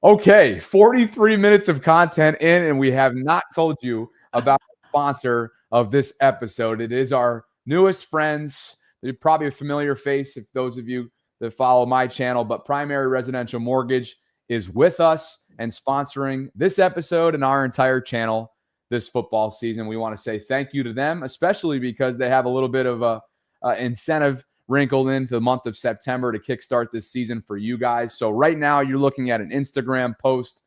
Okay, 43 minutes of content in, and we have not told you about the sponsor of this episode. It is our newest friends. They're probably a familiar face if those of you that follow my channel, but Primary Residential Mortgage is with us and sponsoring this episode and our entire channel this football season. We want to say thank you to them, especially because they have a little bit of a incentive wrinkled into the month of September to kickstart this season for you guys. So right now you're looking at an Instagram post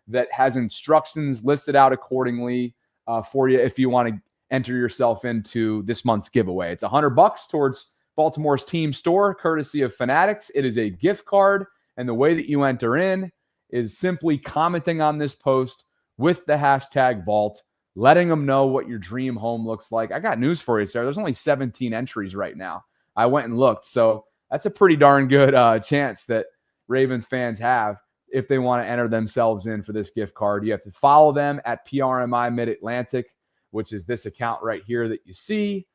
that has instructions listed out accordingly for you if you want to enter yourself into this month's giveaway. It's $100 towards Baltimore's team store, courtesy of Fanatics. It is a gift card, and the way that you enter in is simply commenting on this post with the hashtag Vault, letting them know what your dream home looks like. I got news for you, Sarah. There's only 17 entries right now. I went and looked. So that's a pretty darn good chance that Ravens fans have if they want to enter themselves in for this gift card. You have to follow them at PRMI Mid-Atlantic, which is this account right here that you see.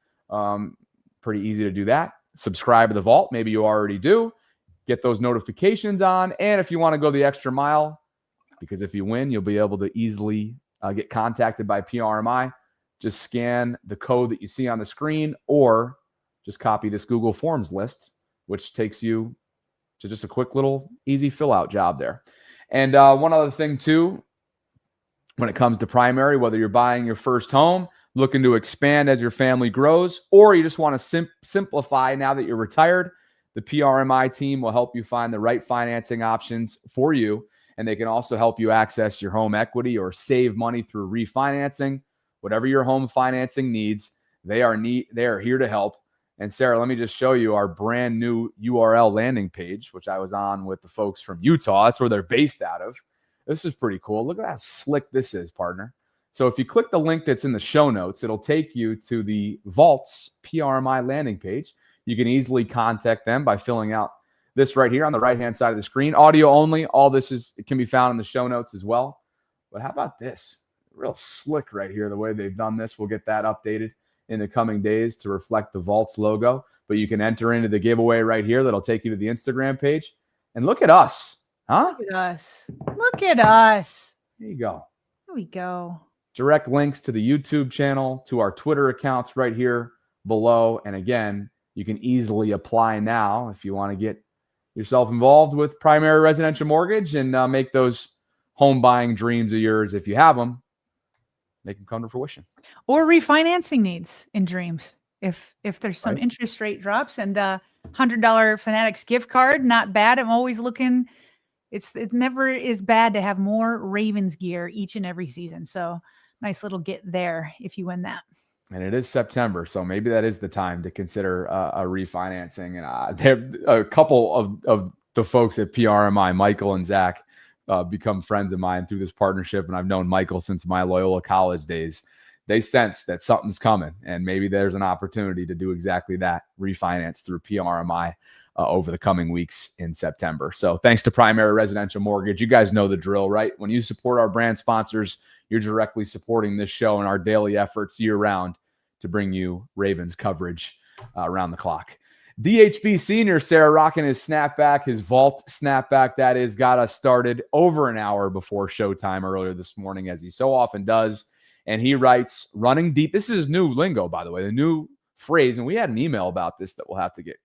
Pretty easy to do that. Subscribe to the Vault. Maybe you already do. Get those notifications on. And if you want to go the extra mile, because if you win, you'll be able to easily get contacted by PRMI. Just scan the code that you see on the screen, or just copy this Google Forms list, which takes you to just a quick little easy fill out job there. And one other thing too, when it comes to primary, whether you're buying your first home, looking to expand as your family grows, or you just want to simplify now that you're retired, the PRMI team will help you find the right financing options for you. And they can also help you access your home equity or save money through refinancing. Whatever your home financing needs, they are here to help. And Sarah, let me just show you our brand new URL landing page, which I was on with the folks from Utah. That's where they're based out of. This is pretty cool. Look at how slick this is, partner. So if you click the link that's in the show notes, it'll take you to the Vault's PRMI landing page. You can easily contact them by filling out this right here on the right-hand side of the screen. Audio only. All this can be found in the show notes as well. But how about this? Real slick right here, the way they've done this. We'll get that updated in the coming days to reflect the Vault's logo. But you can enter into the giveaway right here. That'll take you to the Instagram page. And look at us. Huh? Look at us. Look at us. There you go. Here we go. Direct links to the YouTube channel, to our Twitter accounts right here below. And again, you can easily apply now if you want to get yourself involved with Primary Residential Mortgage and make those home buying dreams of yours, if you have them, make them come to fruition. Or refinancing needs and dreams. If there's some interest rate drops, and $100 Fanatics gift card, not bad. I'm always looking. It never is bad to have more Ravens gear each and every season. So nice little get there if you win that. And it is September, so maybe that is the time to consider a refinancing. And there a couple of the folks at PRMI, Michael and Zach, become friends of mine through this partnership, and I've known Michael since my Loyola college days. they sense that something's coming, and maybe there's an opportunity to do exactly that, refinance through PRMI over the coming weeks in September. So thanks to Primary Residential Mortgage. You guys know the drill, right? When you support our brand sponsors, you're directly supporting this show and our daily efforts year-round to bring you Ravens coverage around the clock. DHB Senior, Sarah, rocking his snapback, his vault snapback, that is, got us started over an hour before showtime earlier this morning, as he so often does. And he writes, running deep. This is his new lingo, by the way, the new phrase. And we had an email about this that we'll have to get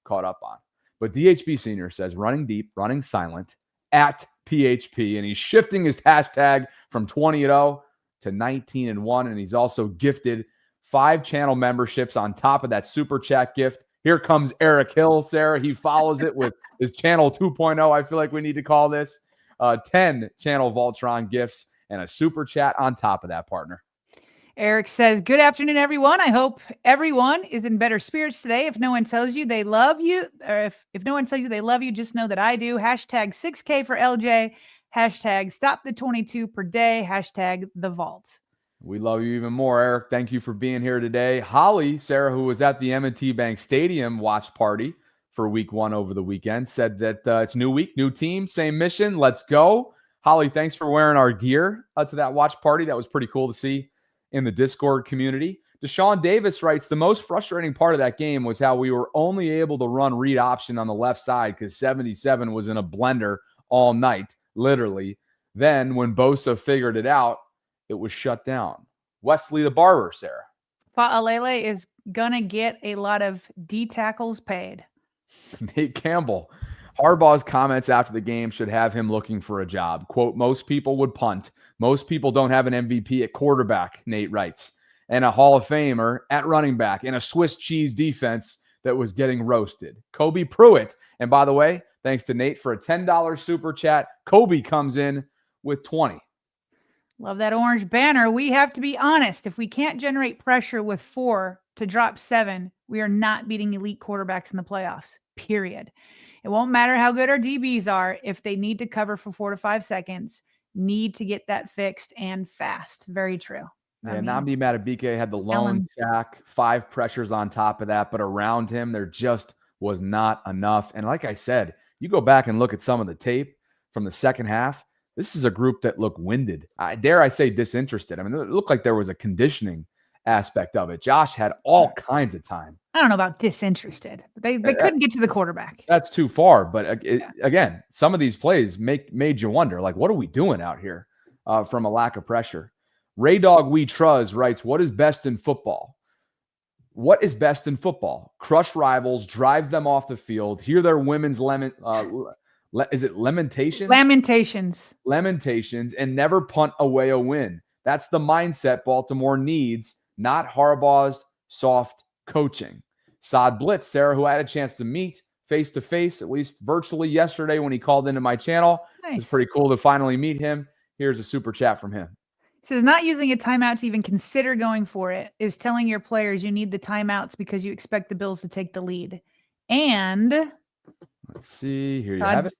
caught up on. But DHB Senior says, running deep, running silent, at PHP. And he's shifting his hashtag from 20-0 to 19-1. And he's also gifted 5 channel memberships on top of that super chat gift. Here comes Eric Hill, Sarah. He follows it with his channel 2.0. I feel like we need to call this 10 channel VAULTRON gifts and a super chat on top of that, partner. Eric says, good afternoon, everyone. I hope everyone is in better spirits today. If no one tells you they love you, or if no one tells you they love you, just know that I do. Hashtag 6K for LJ. Hashtag stop the 22 per day. Hashtag the vault. We love you even more, Eric. Thank you for being here today. Holly, Sarah, who was at the M&T Bank Stadium watch party for week 1 over the weekend, said that it's new week, new team, same mission. Let's go. Holly, thanks for wearing our gear to that watch party. That was pretty cool to see in the Discord community. Deshaun Davis writes, the most frustrating part of that game was how we were only able to run read option on the left side because 77 was in a blender all night, literally. Then when Bosa figured it out, it was shut down. Wesley the Barber, Sarah. Faalele is going to get a lot of D tackles paid. Nate Campbell. Harbaugh's comments after the game should have him looking for a job. Quote, most people would punt. Most people don't have an MVP at quarterback, Nate writes, and a Hall of Famer at running back, and a Swiss cheese defense that was getting roasted. Kobe Pruitt. And by the way, thanks to Nate for a $10 super chat. Kobe comes in with 20. Love that orange banner. We have to be honest. If we can't generate pressure with 4 to drop 7, we are not beating elite quarterbacks in the playoffs, period. It won't matter how good our DBs are. If they need to cover for 4 to 5 seconds, need to get that fixed and fast. Very true. Yeah, Nnamdi Madubuike had the lone sack, 5 pressures on top of that, but around him, there just was not enough. And like I said, you go back and look at some of the tape from the second half, this is a group that looked winded. Dare I say disinterested. I mean, it looked like there was a conditioning aspect of it. Josh had all kinds of time. I don't know about disinterested. They couldn't get to the quarterback. That's too far. But again, some of these plays made you wonder, like, what are we doing out here from a lack of pressure? Ray Dog We Truz writes, what is best in football? What is best in football? Crush rivals, drive them off the field, hear their women's is it lamentations? Lamentations, and never punt away a win. That's the mindset Baltimore needs, not Harbaugh's soft coaching. Saad Blitz, Sarah, who I had a chance to meet face-to-face, at least virtually yesterday when he called into my channel. Nice. It was pretty cool to finally meet him. Here's a super chat from him. It says, not using a timeout to even consider going for it is telling your players you need the timeouts because you expect the Bills to take the lead. And let's see, here you have it.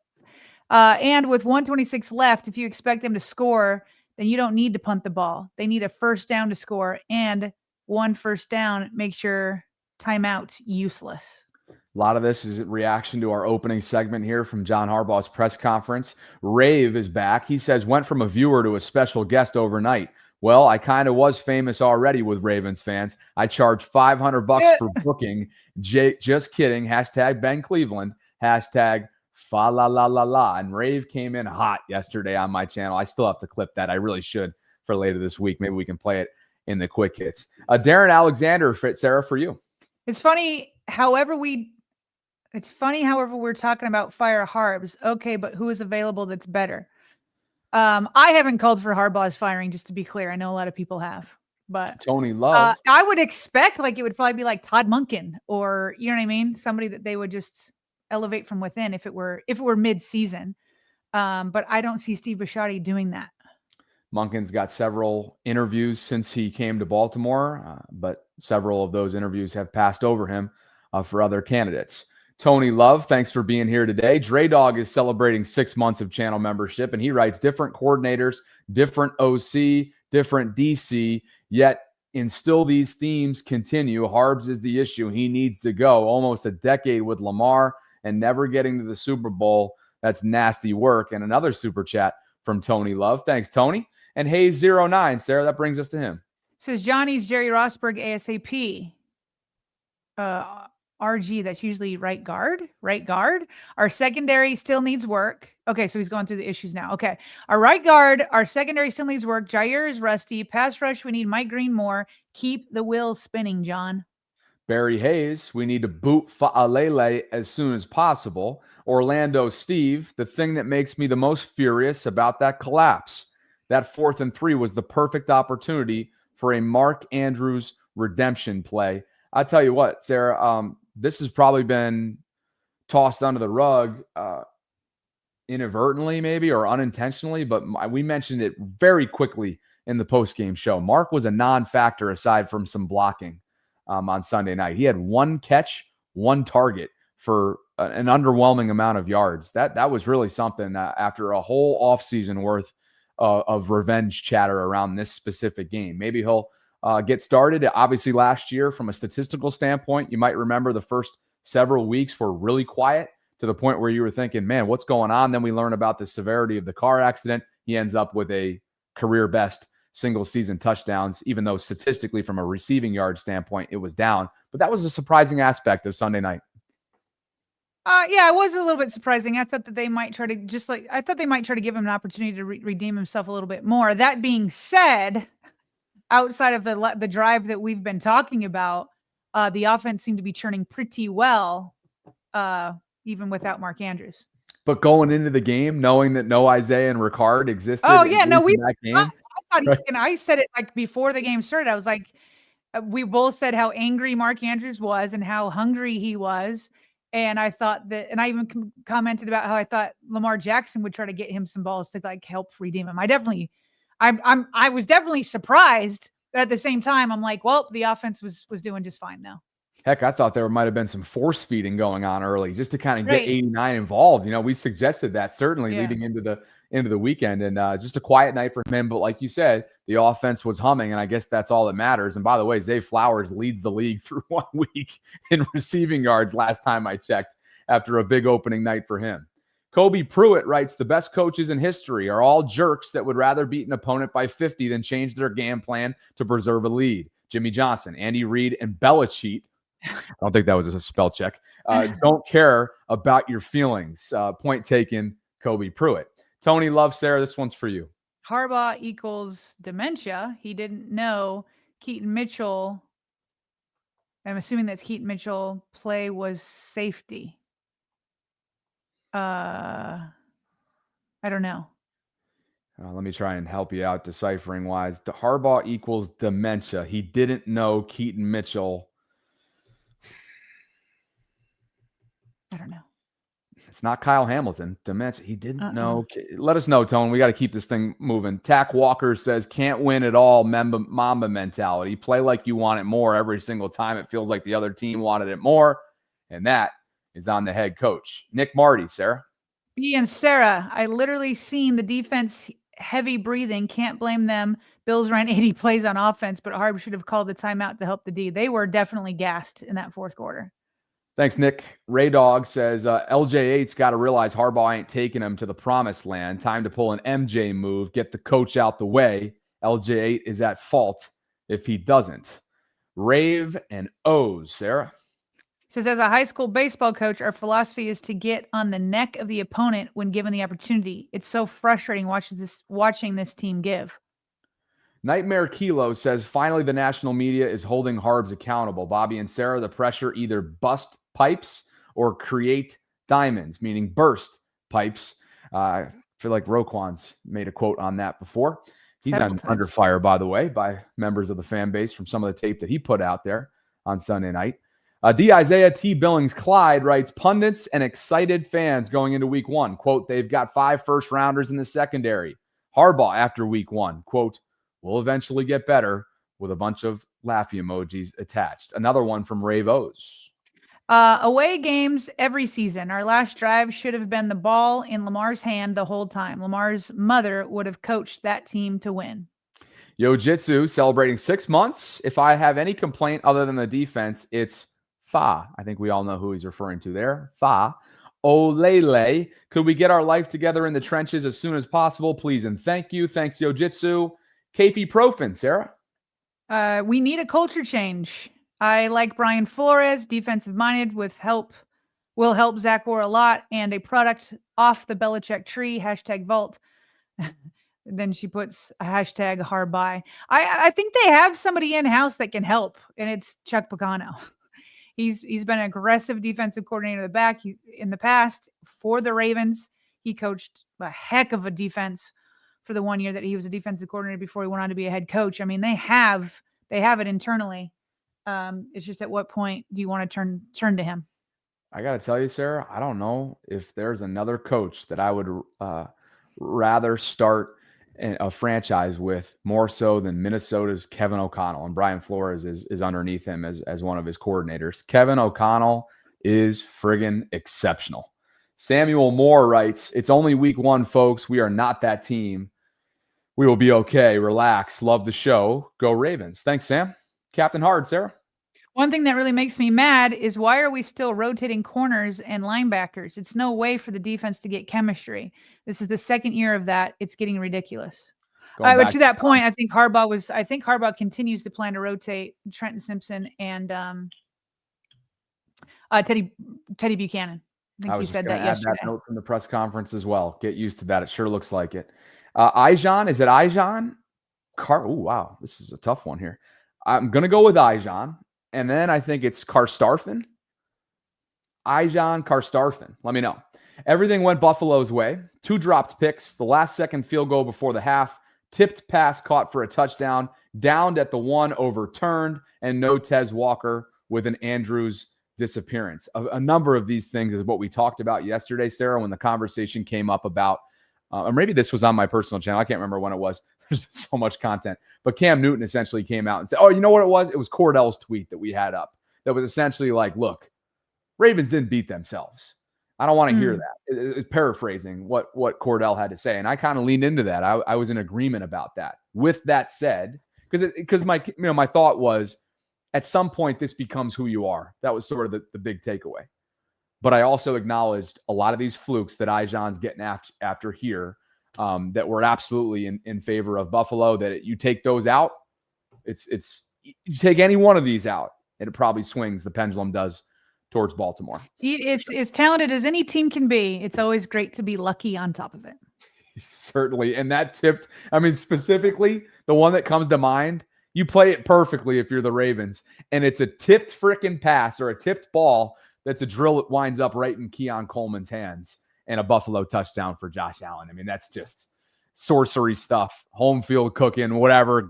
And with 1:26 left, if you expect them to score, then you don't need to punt the ball. They need a first down to score, and 1 first down makes your timeout useless. A lot of this is a reaction to our opening segment here from John Harbaugh's press conference. Rave is back. He says, went from a viewer to a special guest overnight. Well, I kind of was famous already with Ravens fans. I charge $500 for booking. Just kidding. Hashtag Ben Cleveland. Hashtag Faalele. And Rave came in hot yesterday on my channel. I still have to clip that. I really should for later this week. Maybe we can play it in the quick hits. Darren Alexander, Sarah, for you. It's funny, however we're talking about fire Harbs. Okay, but who is available that's better? I haven't called for Harbaugh's firing, just to be clear. I know a lot of people have. But Tony Love. I would expect it would probably be like Todd Monken, or you know what I mean? Somebody that they would just elevate from within if it were mid-season. But I don't see Steve Bisciotti doing that. Monken's got several interviews since he came to Baltimore, but several of those interviews have passed over him for other candidates. Tony Love, thanks for being here today. Dre Dog is celebrating 6 months of channel membership, and he writes, different coordinators, different OC, different DC, yet Until these themes continue, Harbs is the issue. He needs to go. Almost a decade with Lamar and never getting to the Super Bowl. That's nasty work. And another super chat from Tony Love. Thanks, Tony. And Hayes09, Sarah, that brings us to him. Says Johnny's Jerry Rosberg ASAP. RG, that's usually right guard. Our secondary still needs work. Okay, so he's going through the issues now. Okay, our right guard, our secondary still needs work. Jair is rusty. Pass rush, we need Mike Green more. Keep the wheels spinning, John. Barry Hayes, we need to boot Faalele as soon as possible. Orlando Steve, the thing that makes me the most furious about that collapse. That 4th and 3 was the perfect opportunity for a Mark Andrews redemption play. I tell you what, Sarah, this has probably been tossed under the rug inadvertently maybe or unintentionally, but we mentioned it very quickly in the postgame show. Mark was a non-factor aside from some blocking on Sunday night. He had 1 catch, 1 target for an underwhelming amount of yards. That was really something after a whole offseason worth of revenge chatter around this specific game. Maybe he'll get started. Obviously, last year, from a statistical standpoint, you might remember the first several weeks were really quiet to the point where you were thinking, man, what's going on? Then we learn about the severity of the car accident. He ends up with a career best single season touchdowns, even though statistically from a receiving yard standpoint, it was down. But that was a surprising aspect of Sunday night. Yeah, it was a little bit surprising. I thought that they might try to give him an opportunity to redeem himself a little bit more. That being said, outside of the drive that we've been talking about, the offense seemed to be churning pretty well, even without Mark Andrews. But going into the game, knowing that no Isaiah and Ricard existed. Oh yeah, no, in that game. I said it like before the game started. I was like, we both said how angry Mark Andrews was and how hungry he was. And I thought that, and I even commented about how I thought Lamar Jackson would try to get him some balls to like help redeem him. I was definitely surprised, but at the same time, I'm like, well, the offense was doing just fine now. Heck, I thought there might have been some force feeding going on early just to kind of get 89 involved. You know, we suggested that certainly leading into the weekend, and just a quiet night for him. But like you said, the offense was humming, and I guess that's all that matters. And by the way, Zay Flowers leads the league through 1 week in receiving yards last time I checked after a big opening night for him. Kobe Pruitt writes, the best coaches in history are all jerks that would rather beat an opponent by 50 than change their game plan to preserve a lead. Jimmy Johnson, Andy Reid, and Belichick. I don't think that was a spell check. Don't care about your feelings. Point taken, Kobe Pruitt. Tony Love, Sarah, this one's for you. Harbaugh equals dementia. He didn't know Keaton Mitchell. I'm assuming that's Keaton Mitchell play was safety. I don't know. Let me try and help you out deciphering wise. Harbaugh equals dementia. He didn't know Keaton Mitchell. I don't know. It's not Kyle Hamilton. Dementia. He didn't know. Let us know, Tone. We got to keep this thing moving. Tack Walker says, can't win at all. Mamba mentality. Play like you want it more every single time. It feels like the other team wanted it more. And that is on the head coach. Nick Marty, Sarah. B and Sarah, I literally seen the defense heavy breathing. Can't blame them. Bills ran 80 plays on offense, but Harb should have called the timeout to help the D. They were definitely gassed in that fourth quarter. Thanks, Nick. Ray Dog says, LJ8's got to realize Harbaugh ain't taking him to the promised land. Time to pull an MJ move, get the coach out the way. LJ8 is at fault if he doesn't. Rave and O's, Sarah. Says, as a high school baseball coach, our philosophy is to get on the neck of the opponent when given the opportunity. It's so frustrating watching this team give. Nightmare Kilo says, finally, the national media is holding Harbs accountable. Bobby and Sarah, the pressure either bust pipes or create diamonds, meaning burst pipes. I feel like Roquan's made a quote on that before. He's under fire, by the way, by members of the fan base from some of the tape that he put out there on Sunday night. D. Isaiah T. Billings Clyde writes, pundits and excited fans going into week one. Quote, they've got 5 first-rounders in the secondary. Harbaugh after week one. Quote, we'll eventually get better, with a bunch of laughy emojis attached. Another one from Rave O's. Away games every season. Our last drive should have been the ball in Lamar's hand the whole time. Lamar's mother would have coached that team to win. Yo-Jitsu celebrating 6 months. If I have any complaint other than the defense, it's Fa. I think we all know who he's referring to there. Fa. Olele. Could we get our life together in the trenches as soon as possible, please and thank you. Thanks, Yo-Jitsu. Kefi Profin, Sarah. We need a culture change. I like Brian Flores, defensive-minded will help Zach Orr a lot, and a product off the Belichick tree, #Vault. Then she puts a #Harbaugh. I think they have somebody in-house that can help, and it's Chuck Pagano. He's been an aggressive defensive coordinator in the past for the Ravens. He coached a heck of a defense for the 1 year that he was a defensive coordinator before he went on to be a head coach. I mean, they have it internally. It's just at what point do you want to turn to him? I got to tell you, Sarah, I don't know if there's another coach that I would rather start a franchise with more so than Minnesota's Kevin O'Connell, and Brian Flores is underneath him as one of his coordinators. Kevin O'Connell is friggin' exceptional. Samuel Moore writes, it's only week 1, folks. We are not that team. We will be okay. Relax. Love the show. Go Ravens. Thanks, Sam. Captain Hard, Sarah. One thing that really makes me mad is why are we still rotating corners and linebackers? It's no way for the defense to get chemistry. This is the second year of that. It's getting ridiculous. But to that point, I think Harbaugh continues to plan to rotate Trenton Simpson and Teddy Buchanan. I think you said that yesterday. That note from the press conference as well. Get used to that. It sure looks like it. Ijan, is it Ijan? Oh, wow. This is a tough one here. I'm going to go with Ijan. And then I think it's Karstarfin. Ijan Karstarfin. Let me know. Everything went Buffalo's way. 2 dropped picks. The last second field goal before the half. Tipped pass caught for a touchdown. Downed at the 1, overturned. And no Tez Walker with an Andrews disappearance. A number of these things is what we talked about yesterday, Sarah, when the conversation came up about, or maybe this was on my personal channel. I can't remember when it was. There's been so much content. But Cam Newton essentially came out and said, oh, you know what it was? It was Cordell's tweet that we had up that was essentially like, look, Ravens didn't beat themselves. I don't want to hear that. It's paraphrasing what Cordell had to say. And I kind of leaned into that. I was in agreement about that. With that said, because my thought was at some point this becomes who you are. That was sort of the big takeaway. But I also acknowledged a lot of these flukes that Ijan's getting after here that were absolutely in favor of Buffalo, that you take those out. You take any one of these out, and it probably swings. The pendulum does towards Baltimore. It's as talented as any team can be. It's always great to be lucky on top of it. Certainly. And that tipped, specifically the one that comes to mind, you play it perfectly if you're the Ravens, and it's a tipped freaking pass or a tipped ball that's a drill that winds up right in Keon Coleman's hands and a Buffalo touchdown for Josh Allen. That's just sorcery stuff, home field cooking, whatever.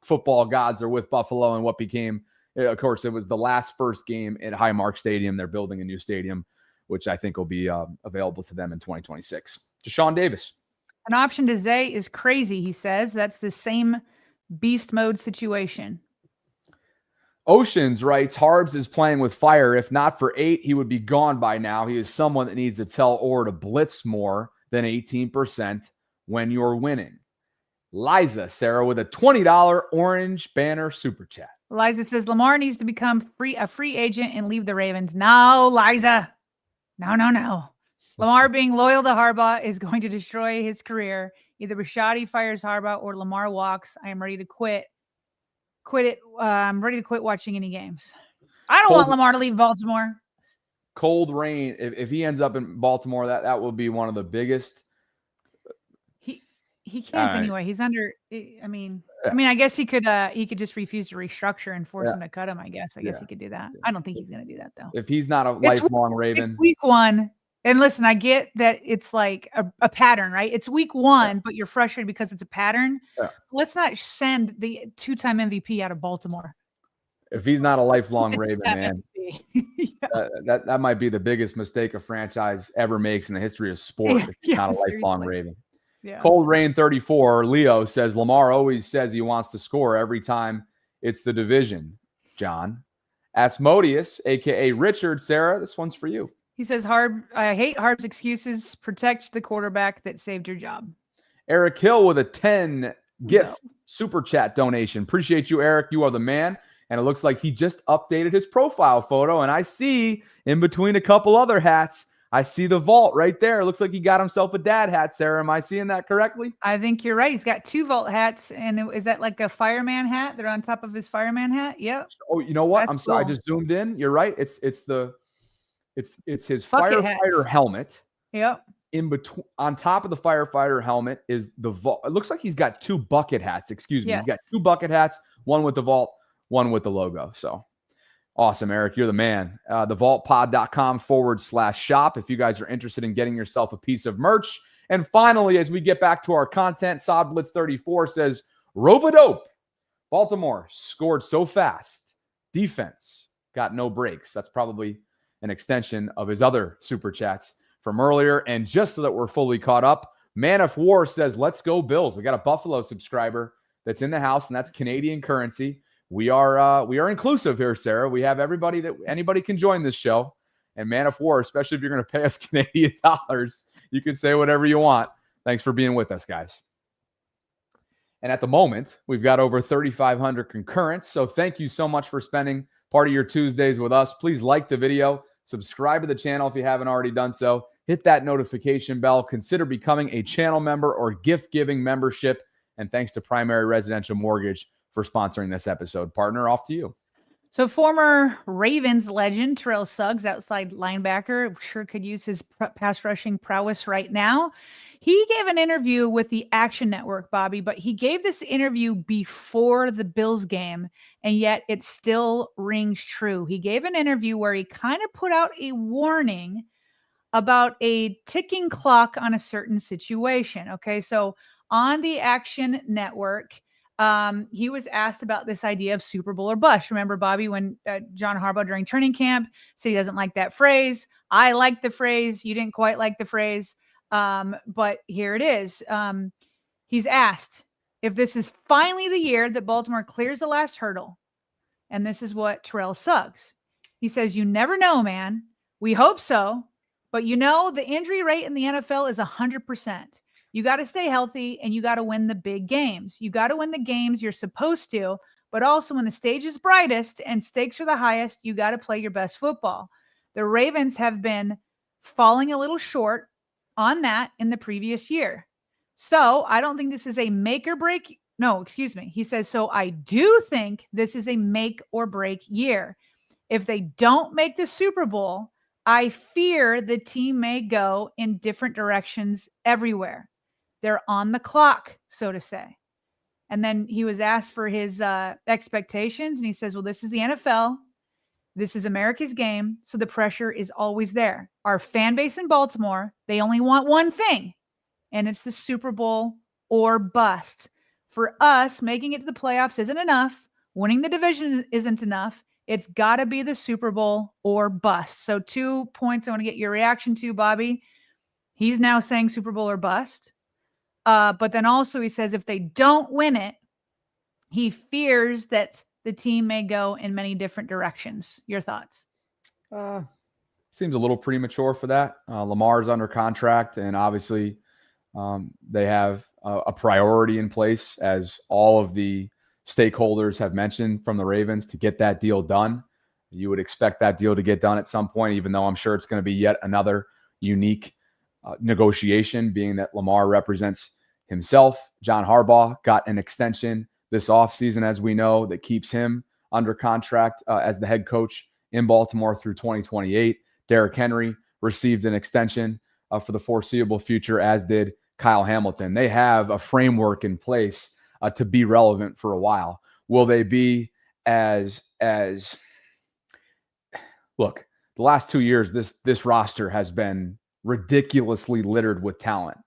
Football gods are with Buffalo, and what became, of course, it was the first game at Highmark Stadium. They're building a new stadium, which I think will be available to them in 2026. Deshaun Davis. An option to Zay is crazy, he says. That's the same beast mode situation. Oceans writes, Harbs is playing with fire. If not for 8, he would be gone by now. He is someone that needs to tell Orr to blitz more than 18% when you're winning. Liza, Sarah, with a $20 orange banner super chat. Liza says, Lamar needs to become a free agent and leave the Ravens. No, Liza. No. Lamar being loyal to Harbaugh is going to destroy his career. Either Rashadi fires Harbaugh or Lamar walks. I am ready to quit. I'm ready to quit watching any games. I don't want Lamar to leave Baltimore. Cold rain. If he ends up in Baltimore, that will be one of the biggest. He can't anyway. He's under. I guess he could just refuse to restructure and force him to cut him. I guess he could do that. I don't think he's going to do that though. If he's not a lifelong Raven. It's week 1. And listen, I get that it's like a pattern, right? It's week 1, but you're frustrated because it's a pattern. Yeah. Let's not send the 2-time MVP out of Baltimore. If he's not a lifelong Raven, man, that might be the biggest mistake a franchise ever makes in the history of sport. If he's not a lifelong Raven. Yeah. Cold Rain 34, Leo says, Lamar always says he wants to score every time it's the division, John. Asmodeus, a.k.a. Richard, Sarah, this one's for you. He says, I hate Harb's excuses. Protect the quarterback that saved your job. Eric Hill with a $10 gift super chat donation. Appreciate you, Eric. You are the man. And it looks like he just updated his profile photo. And I see in between a couple other hats, I see the vault right there. It looks like he got himself a dad hat, Sarah. Am I seeing that correctly? I think you're right. He's got 2 vault hats. And is that like a fireman hat? They're on top of his fireman hat? Yep. Oh, you know what? That's I'm sorry. I cool. just zoomed in. You're right. It's his Bucket firefighter hats. helmet. Yep. In between, on top of the firefighter helmet is the vault. It looks like he's got 2 bucket hats. Excuse me. Yes. He's got 2 bucket hats, one with the vault, one with the logo. So awesome, Eric. You're the man. Thevaultpod.com/shop if you guys are interested in getting yourself a piece of merch. And finally, as we get back to our content, Saad Blitz 34 says, Robodope. Baltimore scored so fast. Defense got no breaks. That's probably an extension of his other super chats from earlier. And just so that we're fully caught up, Man of War says, let's go Bills. We got a Buffalo subscriber that's in the house, and that's Canadian currency. We are inclusive here, Sarah. We have anybody can join this show. And Man of War, especially if you're going to pay us Canadian dollars, you can say whatever you want. Thanks for being with us, guys. And at the moment, we've got over 3,500 concurrents. So thank you so much for spending part of your Tuesdays with us. Please like the video. Subscribe to the channel if you haven't already done so. Hit that notification bell. Consider becoming a channel member or gift-giving membership. And thanks to Primary Residential Mortgage for sponsoring this episode. Partner, off to you. So former Ravens legend Terrell Suggs, outside linebacker, sure could use his pass rushing prowess right now. He gave an interview with the Action Network, Bobby, but he gave this interview before the Bills game, and yet it still rings true. He gave an interview where he kind of put out a warning about a ticking clock on a certain situation. Okay, so on the Action Network, he was asked about this idea of Super Bowl or bust. Remember, Bobby, when John Harbaugh during training camp said he doesn't like that phrase. I like the phrase. You didn't quite like the phrase. But here it is. He's asked if this is finally the year that Baltimore clears the last hurdle. And this is what Terrell Suggs. He says, you never know, man. We hope so. But the injury rate in the NFL is 100%. You got to stay healthy and you got to win the big games. You got to win the games you're supposed to, but also when the stage is brightest and stakes are the highest, you got to play your best football. The Ravens have been falling a little short on that in the previous year. So I don't think this is a make or break. No, excuse me. He says, so I do think this is a make or break year. If they don't make the Super Bowl, I fear the team may go in different directions everywhere. They're on the clock, so to say. And then he was asked for his expectations, and he says, well, this is the NFL. This is America's game, so the pressure is always there. Our fan base in Baltimore, they only want one thing, and it's the Super Bowl or bust. For us, making it to the playoffs isn't enough. Winning the division isn't enough. It's got to be the Super Bowl or bust. So 2 points I want to get your reaction to, Bobby. He's now saying Super Bowl or bust. But then also he says if they don't win it, he fears that the team may go in many different directions. Your thoughts? Seems a little premature for that. Lamar's under contract, and obviously they have a priority in place, as all of the stakeholders have mentioned from the Ravens, to get that deal done. You would expect that deal to get done at some point, even though I'm sure it's going to be yet another unique negotiation, being that Lamar represents himself. John Harbaugh got an extension this offseason, as we know, that keeps him under contract as the head coach in Baltimore through 2028. Derrick Henry received an extension for the foreseeable future, as did Kyle Hamilton. They have a framework in place to be relevant for a while. Will they be as look, the last 2 years, this roster has been ridiculously littered with talent.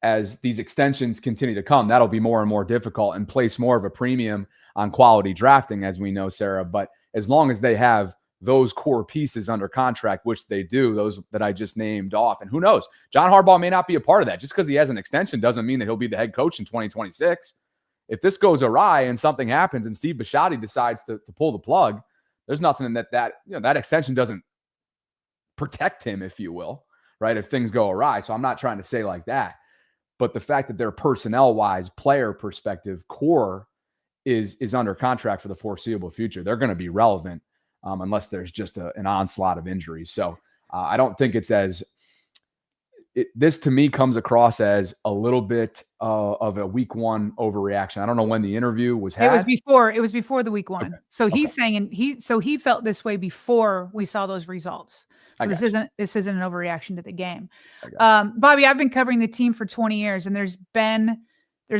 As these extensions continue to come, that'll be more and more difficult and place more of a premium on quality drafting, as we know, Sarah. But as long as they have those core pieces under contract, which they do, those that I just named off, and who knows, John Harbaugh may not be a part of that. Just because he has an extension doesn't mean that he'll be the head coach in 2026. If this goes awry and something happens and Steve Bisciotti decides to pull the plug, there's nothing that extension doesn't protect him, if you will, right? If things go awry. So I'm not trying to say like that. But the fact that their personnel-wise, player perspective, core is under contract for the foreseeable future, they're going to be relevant unless there's just an onslaught of injuries. So I don't think it's as this to me comes across as a little bit of a week one overreaction. I don't know when the interview was had. It was before the week one. Okay. So he's saying, he felt this way before we saw those results. So this isn't an overreaction to the game. Bobby, I've been covering the team for 20 years, and there's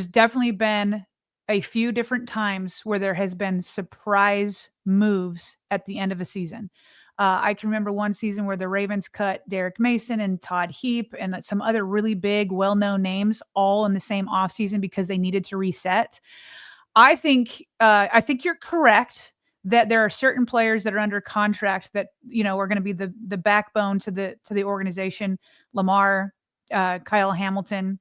definitely been a few different times where there has been surprise moves at the end of a season. I can remember one season where the Ravens cut Derek Mason and Todd Heap and some other really big, well-known names all in the same offseason because they needed to reset. I think you're correct that there are certain players that are under contract that, are going to be the backbone to the organization. Lamar, Kyle Hamilton.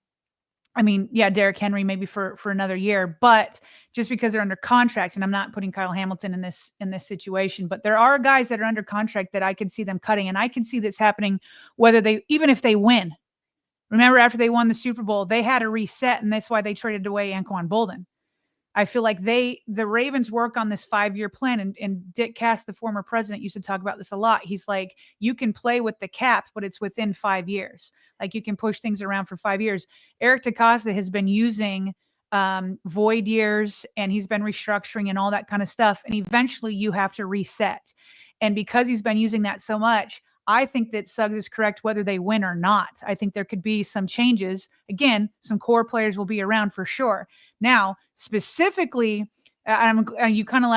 I mean, yeah, Derrick Henry maybe for another year, but just because they're under contract, and I'm not putting Kyle Hamilton in this situation, but there are guys that are under contract that I can see them cutting, and I can see this happening even if they win. Remember, after they won the Super Bowl, they had a reset, and that's why they traded away Anquan Boldin. I feel like the Ravens work on this 5-year plan, and Dick Cass, the former president, used to talk about this a lot. He's like, you can play with the cap, but it's within 5 years. Like, you can push things around for 5 years. Eric DeCosta has been using void years, and he's been restructuring and all that kind of stuff. And eventually you have to reset. And because he's been using that so much, I think that Suggs is correct whether they win or not. I think there could be some changes. Again, some core players will be around for sure. Now, specifically, you kind of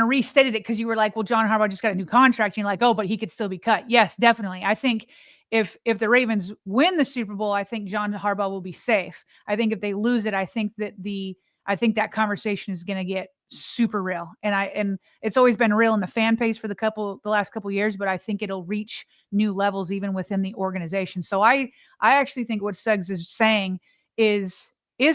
restated it because you were like, well, John Harbaugh just got a new contract. And you're like, oh, but he could still be cut. Yes, definitely. I think if the Ravens win the Super Bowl, I think John Harbaugh will be safe. I think if they lose it, I think that conversation is going to get super real. And it's always been real in the fan base for the last couple of years, but I think it'll reach new levels even within the organization. So I actually think what Suggs is saying is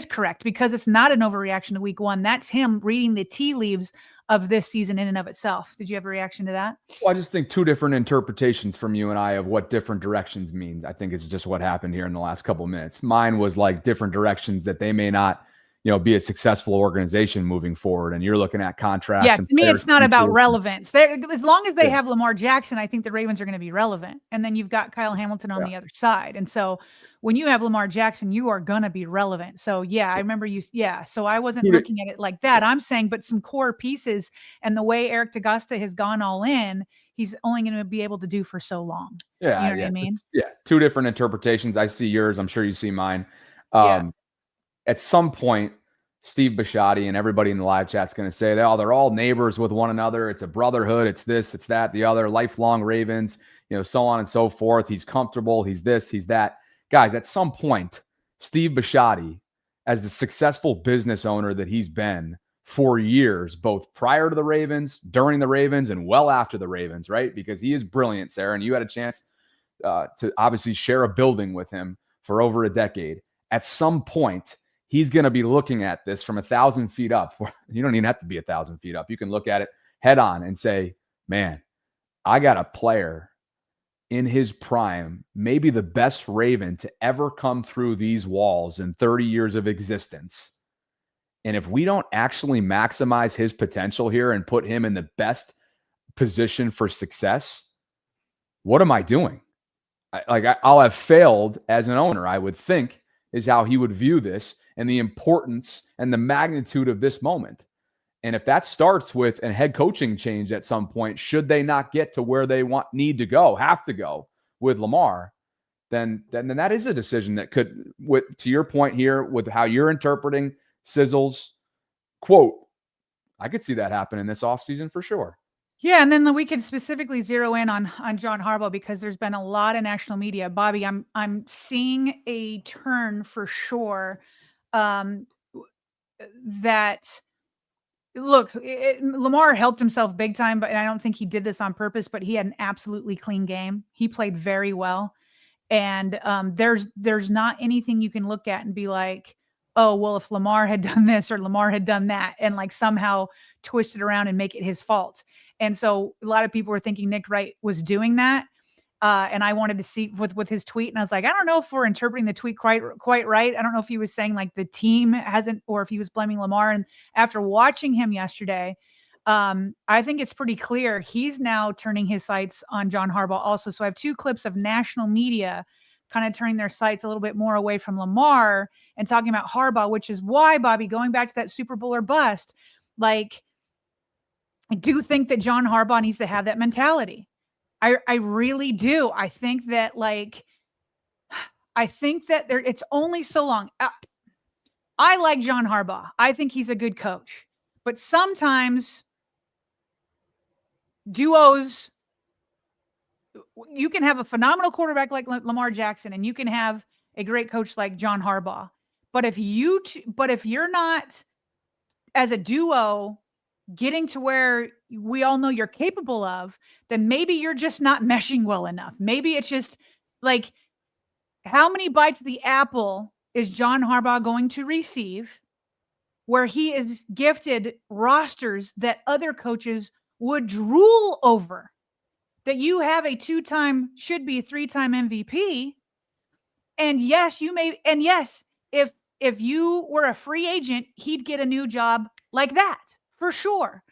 correct, because it's not an overreaction to week one. That's him reading the tea leaves of this season in and of itself. Did you have a reaction to that? Well, I just think two different interpretations from you and I of what different directions means. I think it's just what happened here in the last couple of minutes. Mine was like different directions that they may not, be a successful organization moving forward. And you're looking at contracts. Yeah, to me, it's not about relevance. As long as they have Lamar Jackson, I think the Ravens are going to be relevant. And then you've got Kyle Hamilton on the other side. And so when you have Lamar Jackson, you are going to be relevant. So yeah, I remember you. Yeah. So I wasn't looking at it like that. I'm saying, but some core pieces and the way Eric DeCosta has gone all in, he's only going to be able to do for so long. Yeah. You know what I mean? Yeah. Two different interpretations. I see yours. I'm sure you see mine. At some point, Steve Bisciotti and everybody in the live chat's going to say, they're all neighbors with one another. It's a brotherhood. It's this, it's that, the other, lifelong Ravens, so on and so forth. He's comfortable. He's this, he's that. Guys, at some point, Steve Bisciotti, as the successful business owner that he's been for years, both prior to the Ravens, during the Ravens, and well after the Ravens, right? Because he is brilliant, Sarah, and you had a chance to obviously share a building with him for over a decade. At some point, he's going to be looking at this from 1,000 feet up. You don't even have to be 1,000 feet up. You can look at it head on and say, man, I got a player in his prime, maybe the best Raven to ever come through these walls in 30 years of existence. And if we don't actually maximize his potential here and put him in the best position for success, what am I doing? I'll have failed as an owner, I would think, is how he would view this and the importance and the magnitude of this moment. And if that starts with a head coaching change at some point, should they not get to where they need to go, have to go with Lamar, then that is a decision that could, to your point here, with how you're interpreting Sizzle's quote, I could see that happen in this offseason for sure. Yeah, and then we could specifically zero in on John Harbaugh, because there's been a lot of national media. Bobby, I'm seeing a turn for sure. That look, Lamar helped himself big time, but I don't think he did this on purpose. But he had an absolutely clean game. He played very well, and there's not anything you can look at and be like, oh, well, if Lamar had done this or Lamar had done that, and like somehow twist it around and make it his fault. And so a lot of people were thinking Nick Wright was doing that. And I wanted to see with his tweet, and I was like, I don't know if we're interpreting the tweet quite right. I don't know if he was saying like the team hasn't, or if he was blaming Lamar. And after watching him yesterday, I think it's pretty clear he's now turning his sights on John Harbaugh also. So I have two clips of national media kind of turning their sights a little bit more away from Lamar and talking about Harbaugh, which is why, Bobby, going back to that Super Bowl or bust, like, I do think that John Harbaugh needs to have that mentality. I really do. I think that it's only so long. I like John Harbaugh. I think he's a good coach. But sometimes duos, you can have a phenomenal quarterback like Lamar Jackson, and you can have a great coach like John Harbaugh. But if you're not, as a duo, getting to where we all know you're capable of, then maybe you're just not meshing well enough. Maybe it's just like, how many bites of the apple is John Harbaugh going to receive where he is gifted rosters that other coaches would drool over? That you have a 2-time, should be 3-time MVP. And yes, if you were a free agent, he'd get a new job like that, for sure.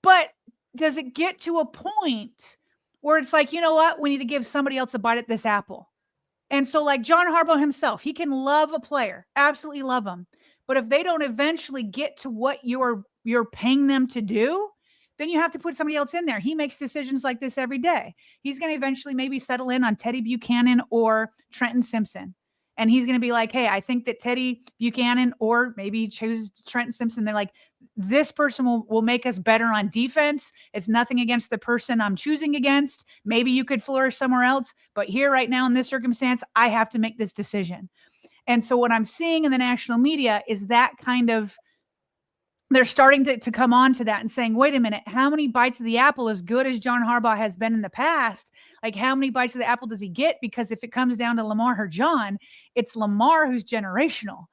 But does it get to a point where it's like, you know what? We need to give somebody else a bite at this apple. And so like John Harbaugh himself, he can love a player, absolutely love him. But if they don't eventually get to what you're paying them to do, then you have to put somebody else in there. He makes decisions like this every day. He's going to eventually maybe settle in on Teddy Buchanan or Trenton Simpson. And he's going to be like, hey, I think that Teddy Buchanan, or maybe choose Trenton Simpson. They're like, this person will make us better on defense. It's nothing against the person I'm choosing against. Maybe you could flourish somewhere else. But here right now in this circumstance, I have to make this decision. And so what I'm seeing in the national media is that kind of, they're starting to come on to that and saying, wait a minute, how many bites of the apple, as good as John Harbaugh has been in the past, like how many bites of the apple does he get? Because if it comes down to Lamar or John, it's Lamar who's generational.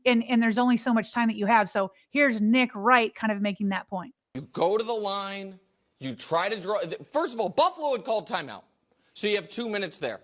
And there's only so much time that you have. So here's Nick Wright kind of making that point. You go to the line, you try to draw. First of all, Buffalo had called timeout. So you have 2 minutes there.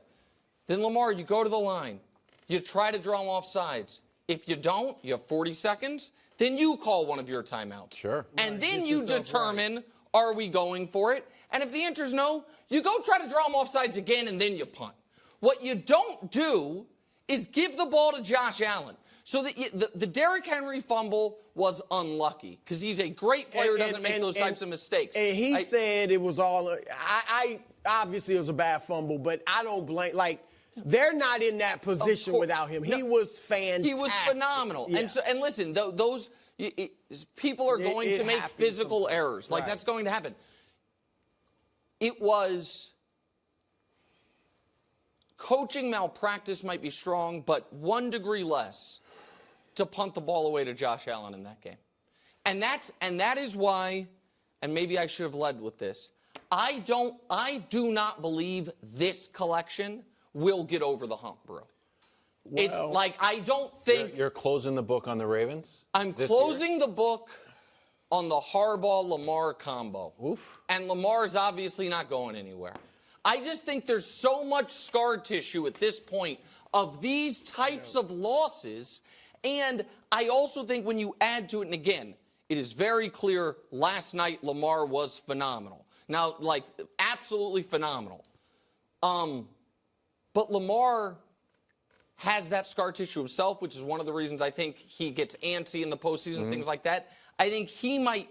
Then Lamar, you go to the line. You try to draw them off sides. If you don't, you have 40 seconds. Then you call one of your timeouts. Sure. And then you determine, are we going for it? And if the answer's no, you go try to draw them off sides again, and then you punt. What you don't do is give the ball to Josh Allen. So the Derrick Henry fumble was unlucky because he's a great player, doesn't make those types of mistakes. And he said it was all, I obviously it was a bad fumble, but I don't blame, like, they're not in that position without him. He was fantastic. He was phenomenal. Yeah. And listen, those people are going to make physical errors. Like, that's going to happen. It was coaching malpractice might be strong, but 1 degree less to punt the ball away to Josh Allen in that game. And that is why, and maybe I should have led with this, I do not believe this collection will get over the hump, bro. Well, it's like, I don't think... You're closing the book on the Ravens? I'm closing the book on the Harbaugh-Lamar combo. Oof. And Lamar's obviously not going anywhere. I just think there's so much scar tissue at this point of these types of losses. And I also think when you add to it, and again, it is very clear last night Lamar was phenomenal. Now, like, absolutely phenomenal. But Lamar has that scar tissue himself, which is one of the reasons I think he gets antsy in the postseason, things like that. I think he might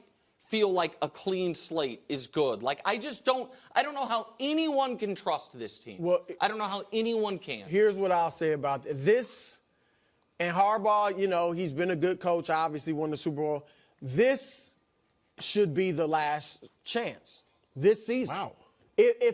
feel like a clean slate is good. Like, I don't know how anyone can trust this team. Well, I don't know how anyone can. Here's what I'll say about this. And Harbaugh, you know, he's been a good coach, obviously won the Super Bowl. This should be the last chance this season. Wow.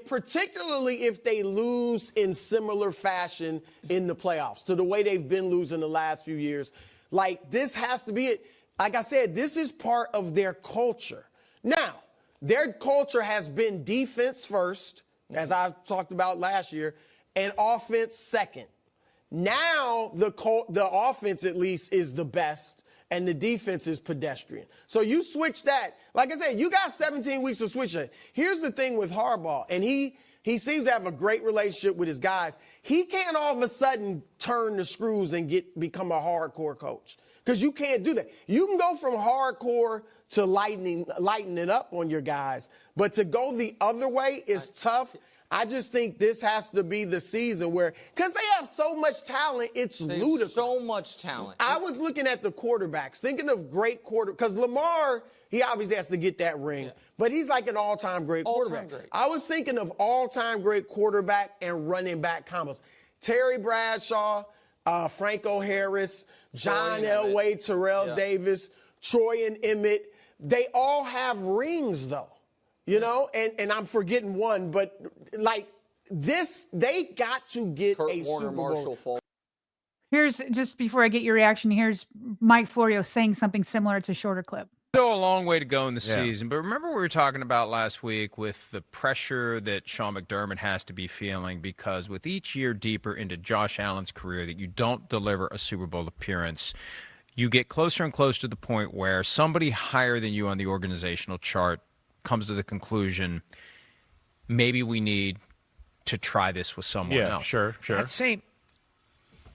Particularly if they lose in similar fashion in the playoffs, to the way they've been losing the last few years. Like, this has to be it. Like I said, this is part of their culture. Now, their culture has been defense first, as I talked about last year, and offense second. Now, the offense, at least, is the best, and the defense is pedestrian. So you switch that. Like I said, you got 17 weeks to switch it. Here's the thing with Harbaugh, and he He seems to have a great relationship with his guys. He can't all of a sudden turn the screws and become a hardcore coach, because you can't do that. You can go from hardcore to lighten it up on your guys, but to go the other way is tough. I just think this has to be the season where, because they have so much talent, it's ludicrous. So much talent. I was looking at the quarterbacks, thinking of great because Lamar, he obviously has to get that ring, but he's like an all-time great quarterback. I was thinking of all-time great quarterback and running back combos. Terry Bradshaw, Franco Harris, John Elway, Terrell Davis, Troy and Emmett. They all have rings, though. You know, and I'm forgetting one, but like this, they got to get a Super Bowl. Here's, just before I get your reaction, here's Mike Florio saying something similar. It's a shorter clip. Still a long way to go in the season, but remember what we were talking about last week with the pressure that Sean McDermott has to be feeling, because with each year deeper into Josh Allen's career that you don't deliver a Super Bowl appearance, you get closer and closer to the point where somebody higher than you on the organizational chart comes to the conclusion, maybe we need to try this with someone else. Sure.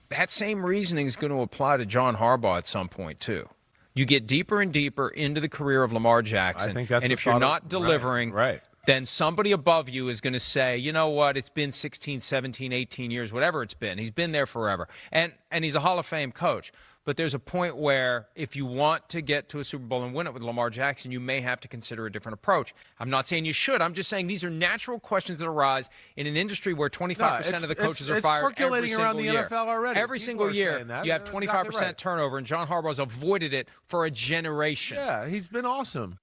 That same reasoning is going to apply to John Harbaugh at some point too. You get deeper and deeper into the career of Lamar Jackson, I think that's and if you're not delivering, then somebody above you is going to say, you know what, it's been 16, 17, 18 years, whatever it's been. He's been there forever. And he's a Hall of Fame coach. But there's a point where if you want to get to a Super Bowl and win it with Lamar Jackson, you may have to consider a different approach. I'm not saying you should. I'm just saying these are natural questions that arise in an industry where 25% of the coaches are fired every single year. NFL already. Every single year, you have 25% turnover, and John Harbaugh's avoided it for a generation. Yeah, he's been awesome.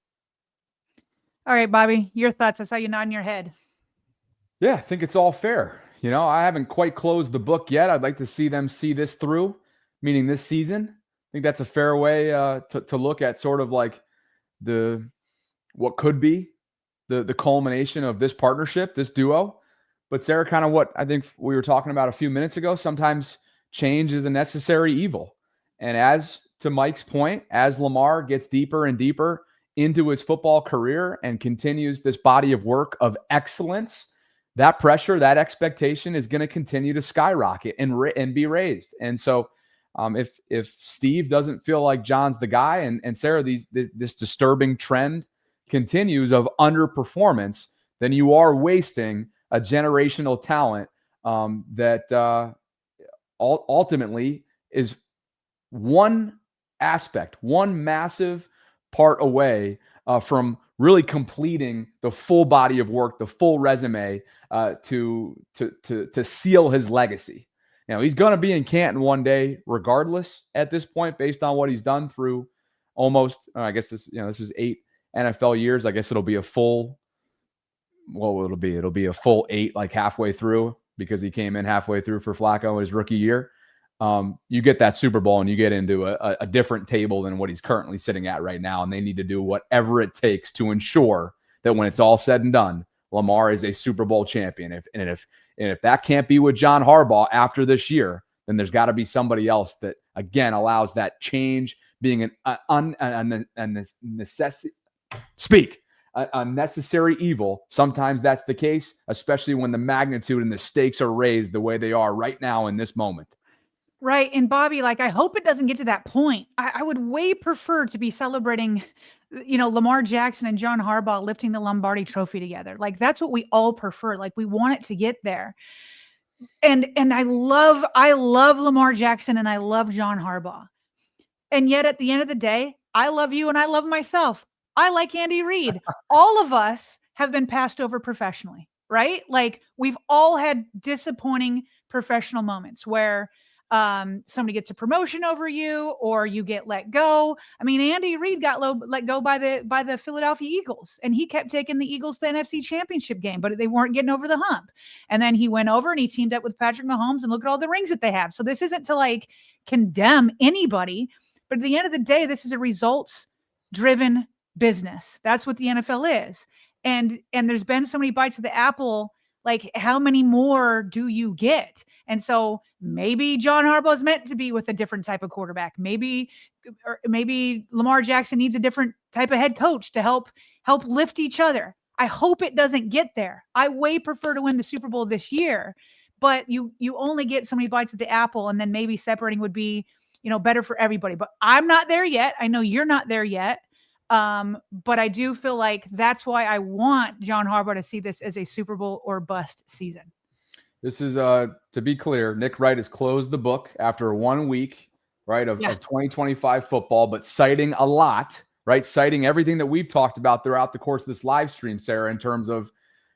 All right, Bobby, your thoughts. I saw you nodding your head. Yeah, I think it's all fair. You know, I haven't quite closed the book yet. I'd like to see them see this through, meaning this season. I think that's a fair way to look at sort of like what could be the culmination of this partnership, this duo. But Sarah, kind of what I think we were talking about a few minutes ago, sometimes change is a necessary evil. And as to Mike's point, as Lamar gets deeper and deeper into his football career and continues this body of work of excellence, that pressure, that expectation is going to continue to skyrocket and be raised. And so if Steve doesn't feel like John's the guy, and Sarah, this disturbing trend continues of underperformance, then you are wasting a generational talent that ultimately is one aspect, one massive part away from really completing the full body of work, the full resume to seal his legacy. You know, he's going to be in Canton one day, regardless. At this point, based on what he's done through almost, I guess this is 8 NFL years. I guess it'll be a full. Well, it'll be a full 8, like halfway through, because he came in halfway through for Flacco his rookie year. You get that Super Bowl and you get into a different table than what he's currently sitting at right now, and they need to do whatever it takes to ensure that when it's all said and done, Lamar is a Super Bowl champion. If that can't be with John Harbaugh after this year, then there's got to be somebody else that, again, allows that change being a necessity. A necessary evil. Sometimes that's the case, especially when the magnitude and the stakes are raised the way they are right now in this moment. Right. And Bobby, like, I hope it doesn't get to that point. I would way prefer to be celebrating, Lamar Jackson and John Harbaugh lifting the Lombardi trophy together. Like, that's what we all prefer. Like, we want it to get there. And I love Lamar Jackson and I love John Harbaugh. And yet at the end of the day, I love you and I love myself. I like Andy Reid. All of us have been passed over professionally, right? Like, we've all had disappointing professional moments where somebody gets a promotion over you or you get let go. I mean, Andy Reid got let go by the Philadelphia Eagles, and he kept taking the Eagles to the NFC Championship game, but they weren't getting over the hump. And then he went over and he teamed up with Patrick Mahomes, and look at all the rings that they have. So this isn't to like condemn anybody, but at the end of the day, this is a results-driven business. That's what the NFL is. And there's been so many bites of the apple. Like, how many more do you get? And so maybe John Harbaugh's meant to be with a different type of quarterback. Maybe Lamar Jackson needs a different type of head coach to help lift each other. I hope it doesn't get there. I way prefer to win the Super Bowl this year, but you only get so many bites at the apple, and then maybe separating would be, better for everybody. But I'm not there yet. I know you're not there yet. But I do feel like that's why I want John Harbaugh to see this as a Super Bowl or bust season. This is, to be clear, Nick Wright has closed the book after 1 week, right, of 2025 football, but citing a lot, right, citing everything that we've talked about throughout the course of this live stream, Sarah, in terms of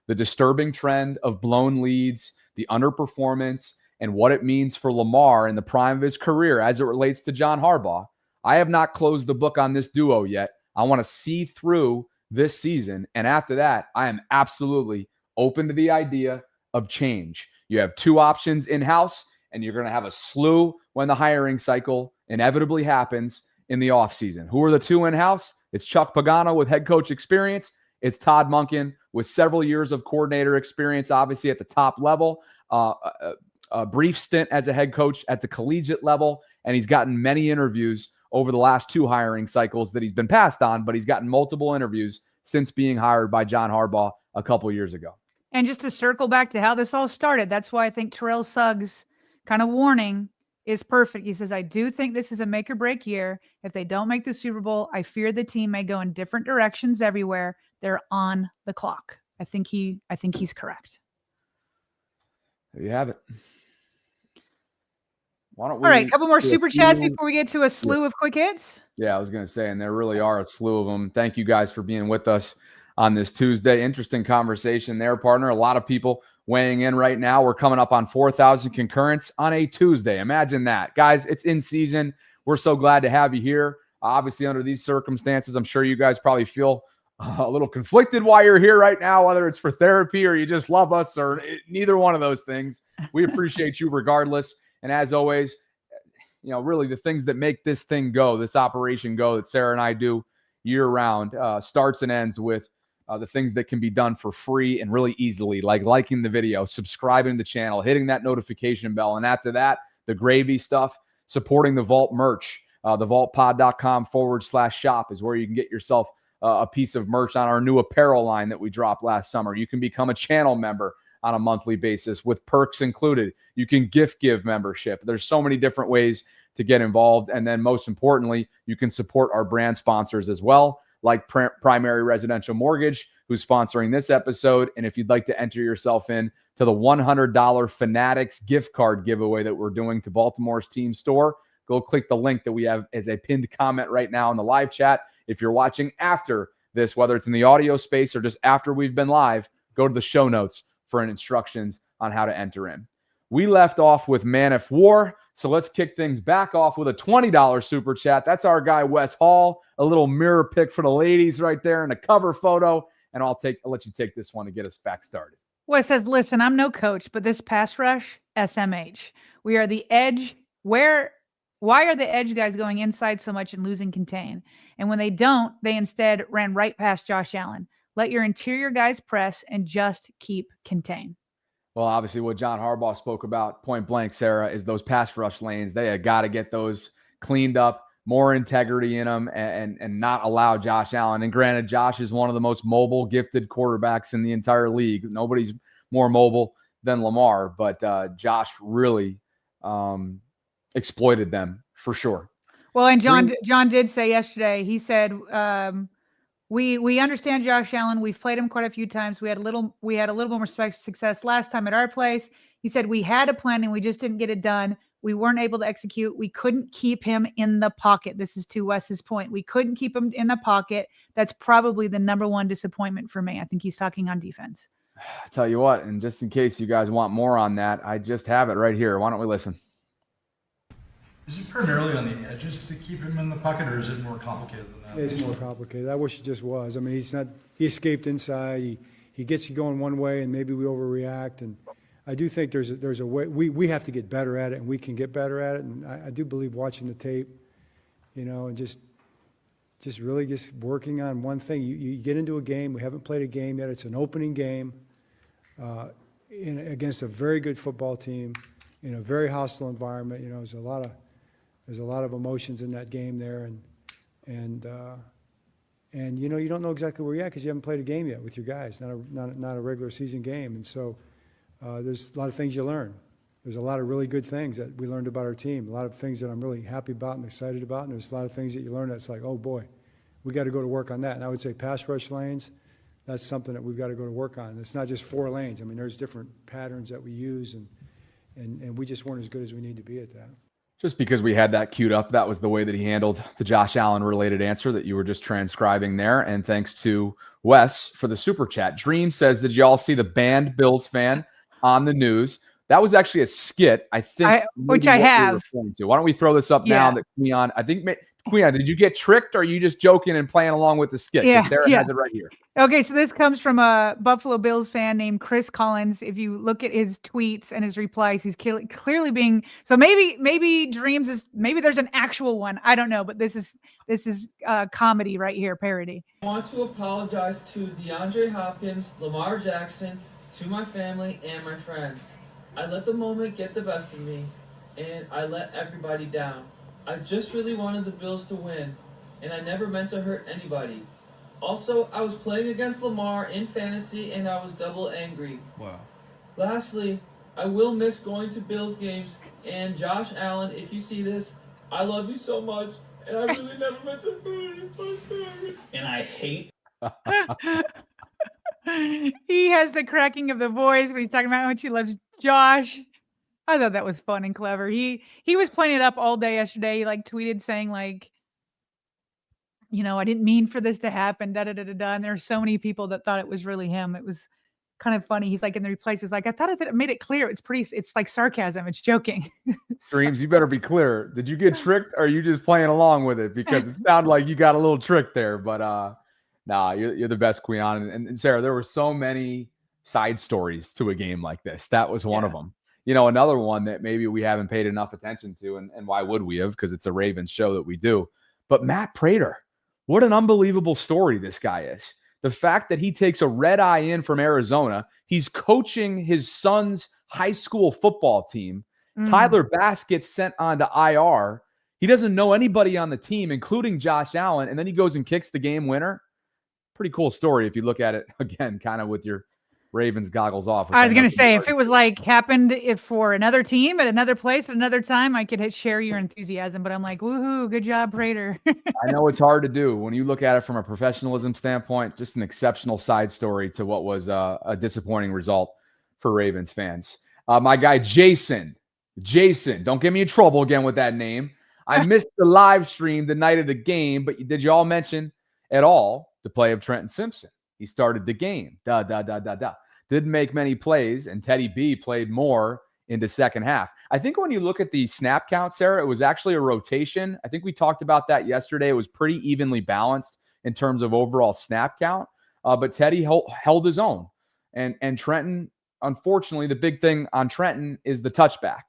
the disturbing trend of blown leads, the underperformance, and what it means for Lamar in the prime of his career as it relates to John Harbaugh. I have not closed the book on this duo yet. I want to see through this season. And after that, I am absolutely open to the idea of change. You have two options in-house, and you're going to have a slew when the hiring cycle inevitably happens in the offseason. Who are the two in-house? It's Chuck Pagano with head coach experience. It's Todd Monken with several years of coordinator experience, obviously at the top level, a brief stint as a head coach at the collegiate level, and he's gotten many interviews over the last two hiring cycles that he's been passed on, but he's gotten multiple interviews since being hired by John Harbaugh a couple years ago. And just to circle back to how this all started, that's why I think Terrell Suggs' kind of warning is perfect. He says, I do think this is a make or break year. If they don't make the Super Bowl, I fear the team may go in different directions everywhere. They're on the clock. I think he's correct. There you have it. Why don't we? All right, a couple more super chats before we get to a slew of quick hits. Yeah, I was going to say, and there really are a slew of them. Thank you guys for being with us on this Tuesday. Interesting conversation there, partner. A lot of people weighing in right now. We're coming up on 4,000 concurrents on a Tuesday. Imagine that. Guys, it's in season. We're so glad to have you here. Obviously, under these circumstances, I'm sure you guys probably feel a little conflicted while you're here right now, whether it's for therapy or you just love us or neither one of those things. We appreciate you regardless. And as always, really the things that make this thing go, this operation go, that Sarah and I do year round, starts and ends with the things that can be done for free and really easily, like liking the video, subscribing to the channel, hitting that notification bell. And after that, the gravy stuff, supporting the Vault merch. thevaultpod.com/shop is where you can get yourself a piece of merch on our new apparel line that we dropped last summer. You can become a channel member on a monthly basis with perks included. You can give membership. There's so many different ways to get involved. And then most importantly, you can support our brand sponsors as well, like Primary Residential Mortgage, who's sponsoring this episode. And if you'd like to enter yourself in to the $100 Fanatics gift card giveaway that we're doing to Baltimore's team store, go click the link that we have as a pinned comment right now in the live chat. If you're watching after this, whether it's in the audio space or just after we've been live, go to the show notes for instructions on how to enter in. We left off with Man of War, so let's kick things back off with a $20 super chat. That's our guy, Wes Hall. A little mirror pick for the ladies right there in a cover photo, and I'll let you take this one to get us back started. Wes says, listen, I'm no coach, but this pass rush, SMH. We are the edge. Why are the edge guys going inside so much and losing contain? And when they don't, they instead ran right past Josh Allen. Let your interior guys press and just keep contain. Well, obviously what John Harbaugh spoke about point blank, Sarah, is those pass rush lanes. They have got to get those cleaned up, more integrity in them, and not allow Josh Allen. And granted, Josh is one of the most mobile, gifted quarterbacks in the entire league. Nobody's more mobile than Lamar, but Josh really exploited them for sure. Well, and John did say yesterday, he said, we understand Josh Allen. We've played him quite a few times. We had a little more success last time at our place. He said we had a plan and we just didn't get it done. We weren't able to execute. We couldn't keep him in the pocket. This is to Wes's point. We couldn't keep him in the pocket. That's probably the number one disappointment for me. I think he's talking on defense. I tell you what, and just in case you guys want more on that, I just have it right here. Why don't we listen? Is it primarily on the edges to keep him in the pocket, or is it more complicated than that? It's more complicated. I wish it just was. I mean, he escaped inside. He gets you going one way, and maybe we overreact. And I do think there's a way. We have to get better at it, and we can get better at it. And I do believe watching the tape, and just really just working on one thing. You get into a game. We haven't played a game yet. It's an opening game against a very good football team in a very hostile environment. There's a lot of emotions in that game there, and And, you don't know exactly where you're at because you haven't played a game yet with your guys, not a regular season game. And so there's a lot of things you learn. There's a lot of really good things that we learned about our team, a lot of things that I'm really happy about and excited about. And there's a lot of things that you learn that's like, oh, boy, we got to go to work on that. And I would say pass rush lanes, that's something that we've got to go to work on. It's not just 4 lanes. I mean, there's different patterns that we use, and we just weren't as good as we need to be at that. Just because we had that queued up, that was the way that he handled the Josh Allen-related answer that you were just transcribing there. And thanks to Wes for the super chat. Dream says, did you all see the banned Bills fan on the news? That was actually a skit, I think. Which I have. Why don't we throw this up now that Queon, I think, Queon, did you get tricked or are you just joking and playing along with the skit? Yeah, Sarah has it right here. Okay, so this comes from a Buffalo Bills fan named Chris Collins. If you look at his tweets and his replies, he's clearly being so maybe Dreams is maybe there's an actual one. I don't know, but this is comedy right here, parody. I want to apologize to DeAndre Hopkins, Lamar Jackson, to my family and my friends. I let the moment get the best of me, and I let everybody down. I just really wanted the Bills to win, and I never meant to hurt anybody. Also, I was playing against Lamar in fantasy, and I was double angry. Wow. Lastly, I will miss going to Bills games, and Josh Allen, if you see this, I love you so much, and I really never meant to hurt anybody. And I hate... He has the cracking of the voice when he's talking about how much he loves Josh. I thought that was fun and clever. He was playing it up all day yesterday. He tweeted saying I didn't mean for this to happen. Da-da-da-da-da. And there are so many people that thought it was really him. It was kind of funny. He's in the replies. He's like, I thought I made it clear. It's like sarcasm. It's joking. Dreams, you better be clear. Did you get tricked or are you just playing along with it? Because it sounded like you got a little trick there, but nah, you're the best, Queon. And Sarah, there were so many side stories to a game like this. That was one of them. Another one that maybe we haven't paid enough attention to, and why would we have? Because it's a Ravens show that we do. But Matt Prater, what an unbelievable story this guy is. The fact that he takes a red eye in from Arizona, he's coaching his son's high school football team. Mm-hmm. Tyler Bass gets sent on to IR. He doesn't know anybody on the team, including Josh Allen, and then he goes and kicks the game winner. Pretty cool story if you look at it, again, kind of with your Ravens goggles off. I was going to say, if it was happened for another team at another place at another time, I could share your enthusiasm, but I'm like, woohoo, good job, Prater. I know it's hard to do when you look at it from a professionalism standpoint, just an exceptional side story to what was a disappointing result for Ravens fans. My guy, Jason, don't get me in trouble again with that name. I missed the live stream the night of the game, but did you all mention at all the play of Trenton Simpson? He started the game. Didn't make many plays, and Teddy B played more into second half. I think when you look at the snap count, Sarah, it was actually a rotation. I think we talked about that yesterday. It was pretty evenly balanced in terms of overall snap count, but Teddy held his own. And Trenton, unfortunately, the big thing on Trenton is the touchback,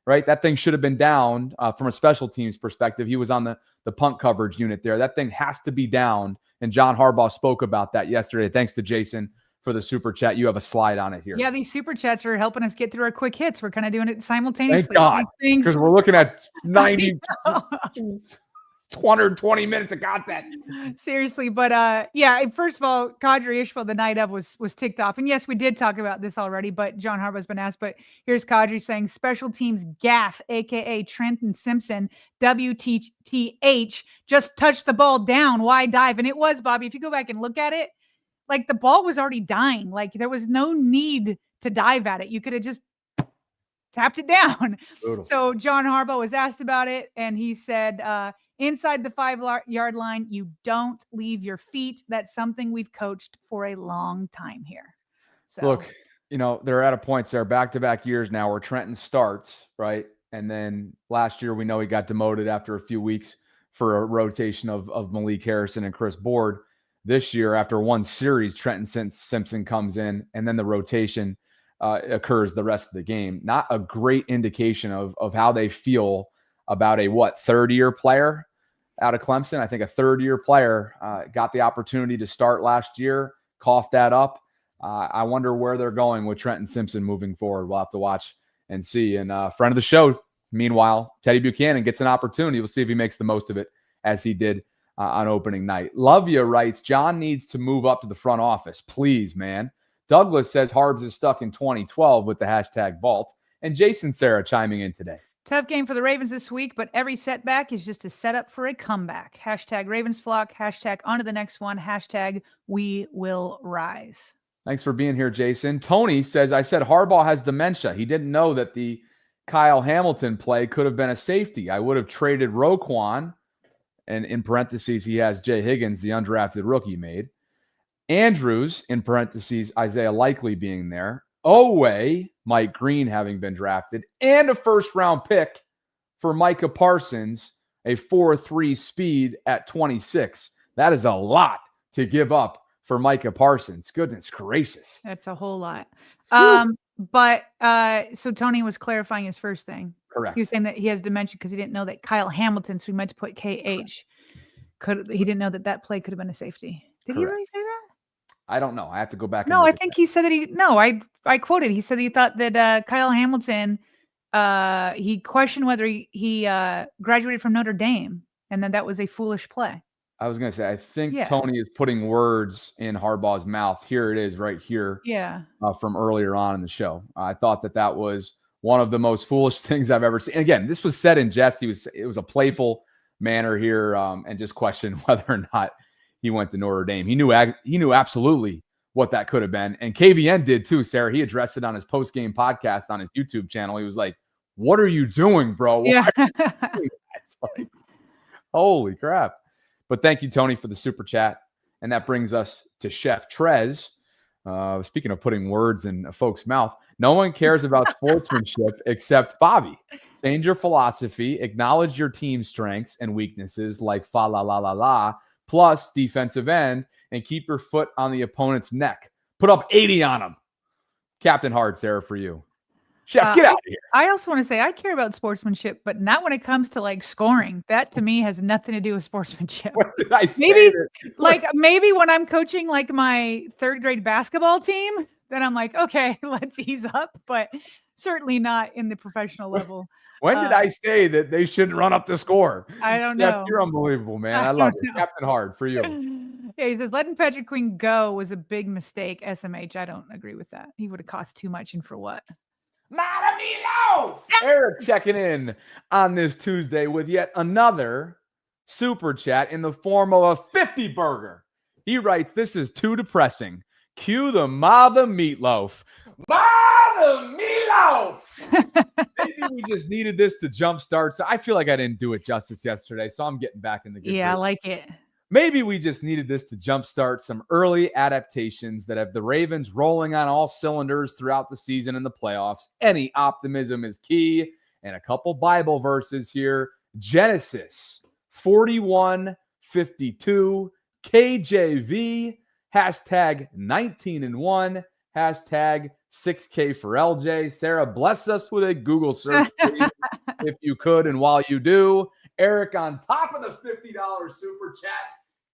right? That thing should have been down from a special teams perspective. He was on the punt coverage unit there. That thing has to be down, and John Harbaugh spoke about that yesterday. Thanks to Jason for the super chat. You have a slide on it here. Yeah, these super chats are helping us get through our quick hits. We're kind of doing it simultaneously. Thank God, because we're looking at 220 minutes of content. Seriously, but first of all, Kadri Ishmael the night of was ticked off. And yes, we did talk about this already, but John Harbaugh's been asked. But here's Kadri saying special teams gaff, aka Trenton Simpson, WTTH, just touched the ball down. Why dive? And it was, Bobby, if you go back and look at it, the ball was already dying. There was no need to dive at it. You could have just tapped it down. Brutal. So John Harbaugh was asked about it, and he said, inside the 5-yard line, you don't leave your feet. That's something we've coached for a long time here. So look, they're at a point, Sarah, back-to-back years now where Trenton starts, right? And then last year, we know he got demoted after a few weeks for a rotation of Malik Harrison and Chris Board. This year, after one series, Trenton Simpson comes in, and then the rotation occurs the rest of the game. Not a great indication of how they feel about a third-year player out of Clemson. I think a third-year player got the opportunity to start last year, coughed that up. I wonder where they're going with Trenton Simpson moving forward. We'll have to watch and see. And friend of the show, meanwhile, Teddy Buchanan gets an opportunity. We'll see if he makes the most of it as he did on opening night. Lovia writes, John needs to move up to the front office. Please, man. Douglas says Harbs is stuck in 2012 with the hashtag Vault. And Jason Sarah chiming in today. Tough game for the Ravens this week, but every setback is just a setup for a comeback. Hashtag Ravensflock, hashtag on to the next one, hashtag we will rise. Thanks for being here, Jason. Tony says, I said Harbaugh has dementia. He didn't know that the Kyle Hamilton play could have been a safety. I would have traded Roquan, and in parentheses, he has Jay Higgins, the undrafted rookie made. Andrews, in parentheses, Isaiah Likely being there. Oweh, Mike Green having been drafted, and a first-round pick for Micah Parsons, a 4.3 speed at 26. That is a lot to give up for Micah Parsons. Goodness gracious. That's a whole lot. So Tony was clarifying his first thing. Correct. He was saying that he has dementia because he didn't know that Kyle Hamilton, so we meant to put KH, he didn't know that play could have been a safety. Did he really say that? I don't know. I have to go back. No, I think he said that I quoted. He said he thought that Kyle Hamilton, he questioned whether he graduated from Notre Dame and then that was a foolish play. I was going to say, I think Tony is putting words in Harbaugh's mouth. Here it is right here. Yeah. From earlier on in the show. I thought that was one of the most foolish things I've ever seen. And again, this was said in jest. It was a playful manner here, and just questioned whether or not he went to Notre Dame. He knew absolutely what that could have been. And KVN did too, Sarah. He addressed it on his post-game podcast on his YouTube channel. He was like, what are you doing, bro? Yeah. It's like, holy crap. But thank you, Tony, for the super chat. And that brings us to Chef Trez. Speaking of putting words in a folks' mouth, no one cares about sportsmanship except Bobby. Change your philosophy, acknowledge your team's strengths and weaknesses like fa-la-la-la-la, plus defensive end, and keep your foot on the opponent's neck. Put up 80 on him. Captain Hard, Sarah, for you. Chef, get out of here. I also want to say I care about sportsmanship, but not when it comes to like scoring. That to me has nothing to do with sportsmanship. What did I say? Maybe when I'm coaching like my third grade basketball team, then I'm like, okay, let's ease up, but certainly not in the professional level. When did I say that they shouldn't run up the score? I don't Chef, know. You're unbelievable, man. I love it. Captain Hard, for you. Yeah, he says letting Patrick Queen go was a big mistake. SMH, I don't agree with that. He would have cost too much, and for what? Eric checking in on this Tuesday with yet another super chat in the form of a 50 burger. He writes, this is too depressing. Cue the mother meatloaf. Mother meatloaf! Maybe we just needed this to jumpstart. So I feel like I didn't do it justice yesterday, so I'm getting back in the good Yeah, mood. I like it. Maybe we just needed this to jumpstart some early adaptations that have the Ravens rolling on all cylinders throughout the season and the playoffs. Any optimism is key. And a couple Bible verses here. Genesis 41:52, KJV, hashtag 19-1, hashtag 6K for LJ. Sarah, bless us with a Google search, please, if you could. And while you do, Eric on top of the $50 super chat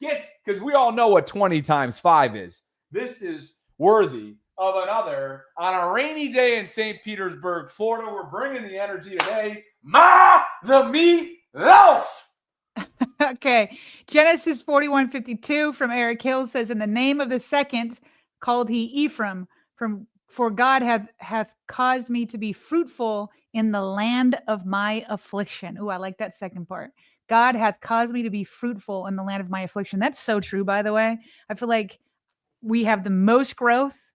gets, because we all know what 20 times 5 is. This is worthy of another. On a rainy day in St. Petersburg, Florida, we're bringing the energy today. The meat loaf. Okay. Genesis 41:52 from Eric Hill says, in the name of the second called he Ephraim, for God hath caused me to be fruitful in the land of my affliction. Ooh, I like that second part. God hath caused me to be fruitful in the land of my affliction. That's so true, by the way. I feel like we have the most growth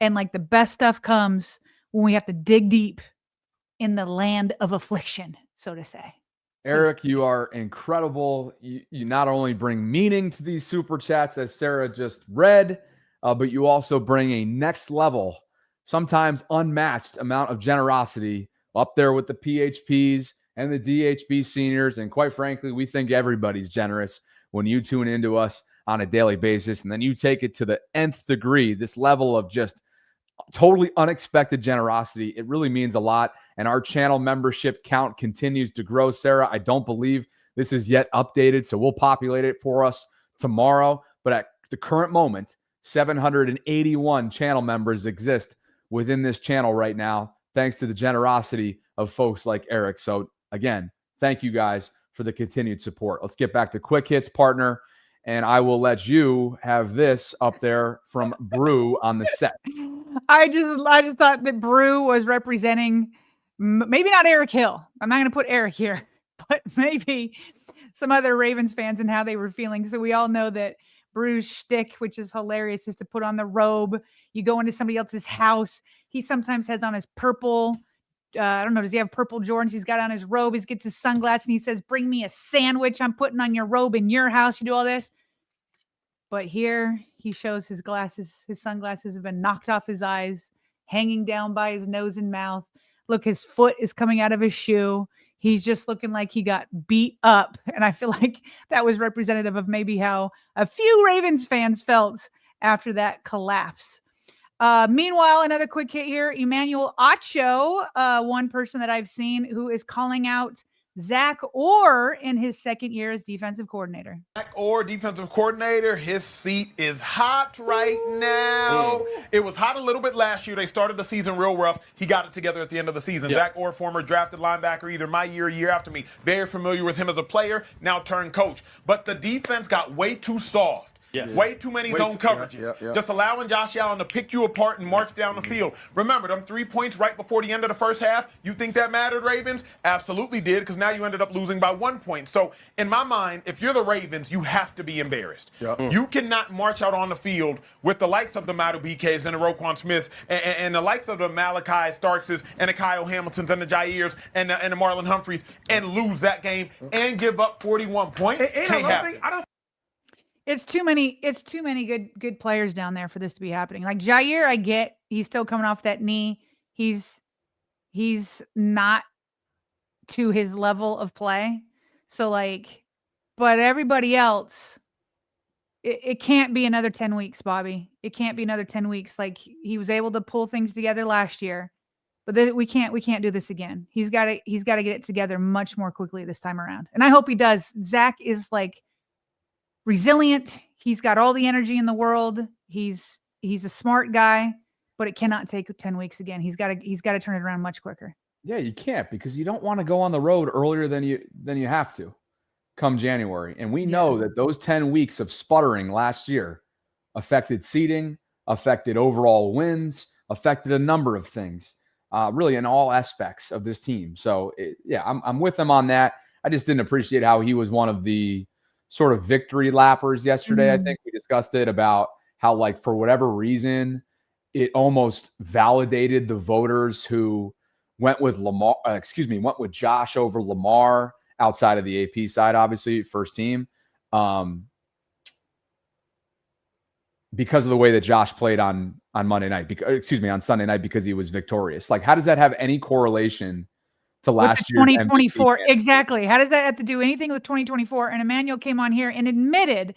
and like the best stuff comes when we have to dig deep in the land of affliction, so to say. Eric, you are incredible. You not only bring meaning to these super chats, as Sarah just read, but you also bring a next level, sometimes unmatched amount of generosity up there with the PHPs and the DHB seniors. And quite frankly, we think everybody's generous when you tune into us on a daily basis. And then you take it to the nth degree, this level of just totally unexpected generosity. It really means a lot. And our channel membership count continues to grow, Sarah. I don't believe this is yet updated, so we'll populate it for us tomorrow. But at the current moment, 781 channel members exist within this channel right now, thanks to the generosity of folks like Eric. So again, thank you guys for the continued support. Let's get back to quick hits, partner, and I will let you have this up there from Brew on the set. I just thought that Brew was representing maybe not Eric Hill. I'm not going to put Eric here, but maybe some other Ravens fans and how they were feeling. So we all know that Brew's shtick, which is hilarious, is to put on the robe. You go into somebody else's house. He sometimes has on his purple, I don't know, does he have purple Jordans? He's got on his robe. He gets his sunglasses and he says, bring me a sandwich. I'm putting on your robe in your house. You do all this. But here he shows his glasses. His sunglasses have been knocked off his eyes, hanging down by his nose and mouth. Look, his foot is coming out of his shoe. He's just looking like he got beat up. And I feel like that was representative of maybe how a few Ravens fans felt after that collapse. Meanwhile, another quick hit here. Emmanuel Acho, one person that I've seen who is calling out Zach Orr in his second year as defensive coordinator. Zach Orr, defensive coordinator, his seat is hot right now. It was hot a little bit last year. They started the season real rough. He got it together at the end of the season. Zach Orr, former drafted linebacker, either my year or year after me. Very familiar with him as a player, now turned coach. But the defense got way too soft. Yes. Way too many zone coverages. Just allowing Josh Allen to pick you apart and march down the field. Remember, them 3 points right before the end of the first half, you think that mattered, Ravens? Absolutely did, because now you ended up losing by 1 point. So, in my mind, if you're the Ravens, you have to be embarrassed. You cannot march out on the field with the likes of the Madu BKs and the Roquan Smiths and the likes of the Malachi Starkses and the Kyle Hamiltons and the Jairs and the Marlon Humphreys and lose that game and give up 41 points. Can't happen. It's too many good players down there for this to be happening. Like Jair, I get he's still coming off that knee. He's not to his level of play. So like, but everybody else, it can't be another 10 weeks, Bobby. It can't be another 10 weeks. Like he was able to pull things together last year, but we can't do this again. He's got to get it together much more quickly this time around. And I hope he does. Zach is like resilient. He's got all the energy in the world. He's a smart guy, but it cannot take 10 weeks again. He's got to turn it around much quicker. Yeah, you can't, because you don't want to go on the road earlier than you have to come January. And we know that those 10 weeks of sputtering last year affected seeding, affected overall wins, affected a number of things, really in all aspects of this team. So I'm with him on that. I just didn't appreciate how he was one of the sort of victory lappers yesterday. I think we discussed it about how, like, for whatever reason, it almost validated the voters who went with went with Josh over Lamar outside of the AP side, obviously first team, because of the way that Josh played on Monday night, on Sunday night, because he was victorious. Like, how does that have any correlation to last year? 2024. Exactly. How does that have to do anything with 2024? And Emmanuel came on here and admitted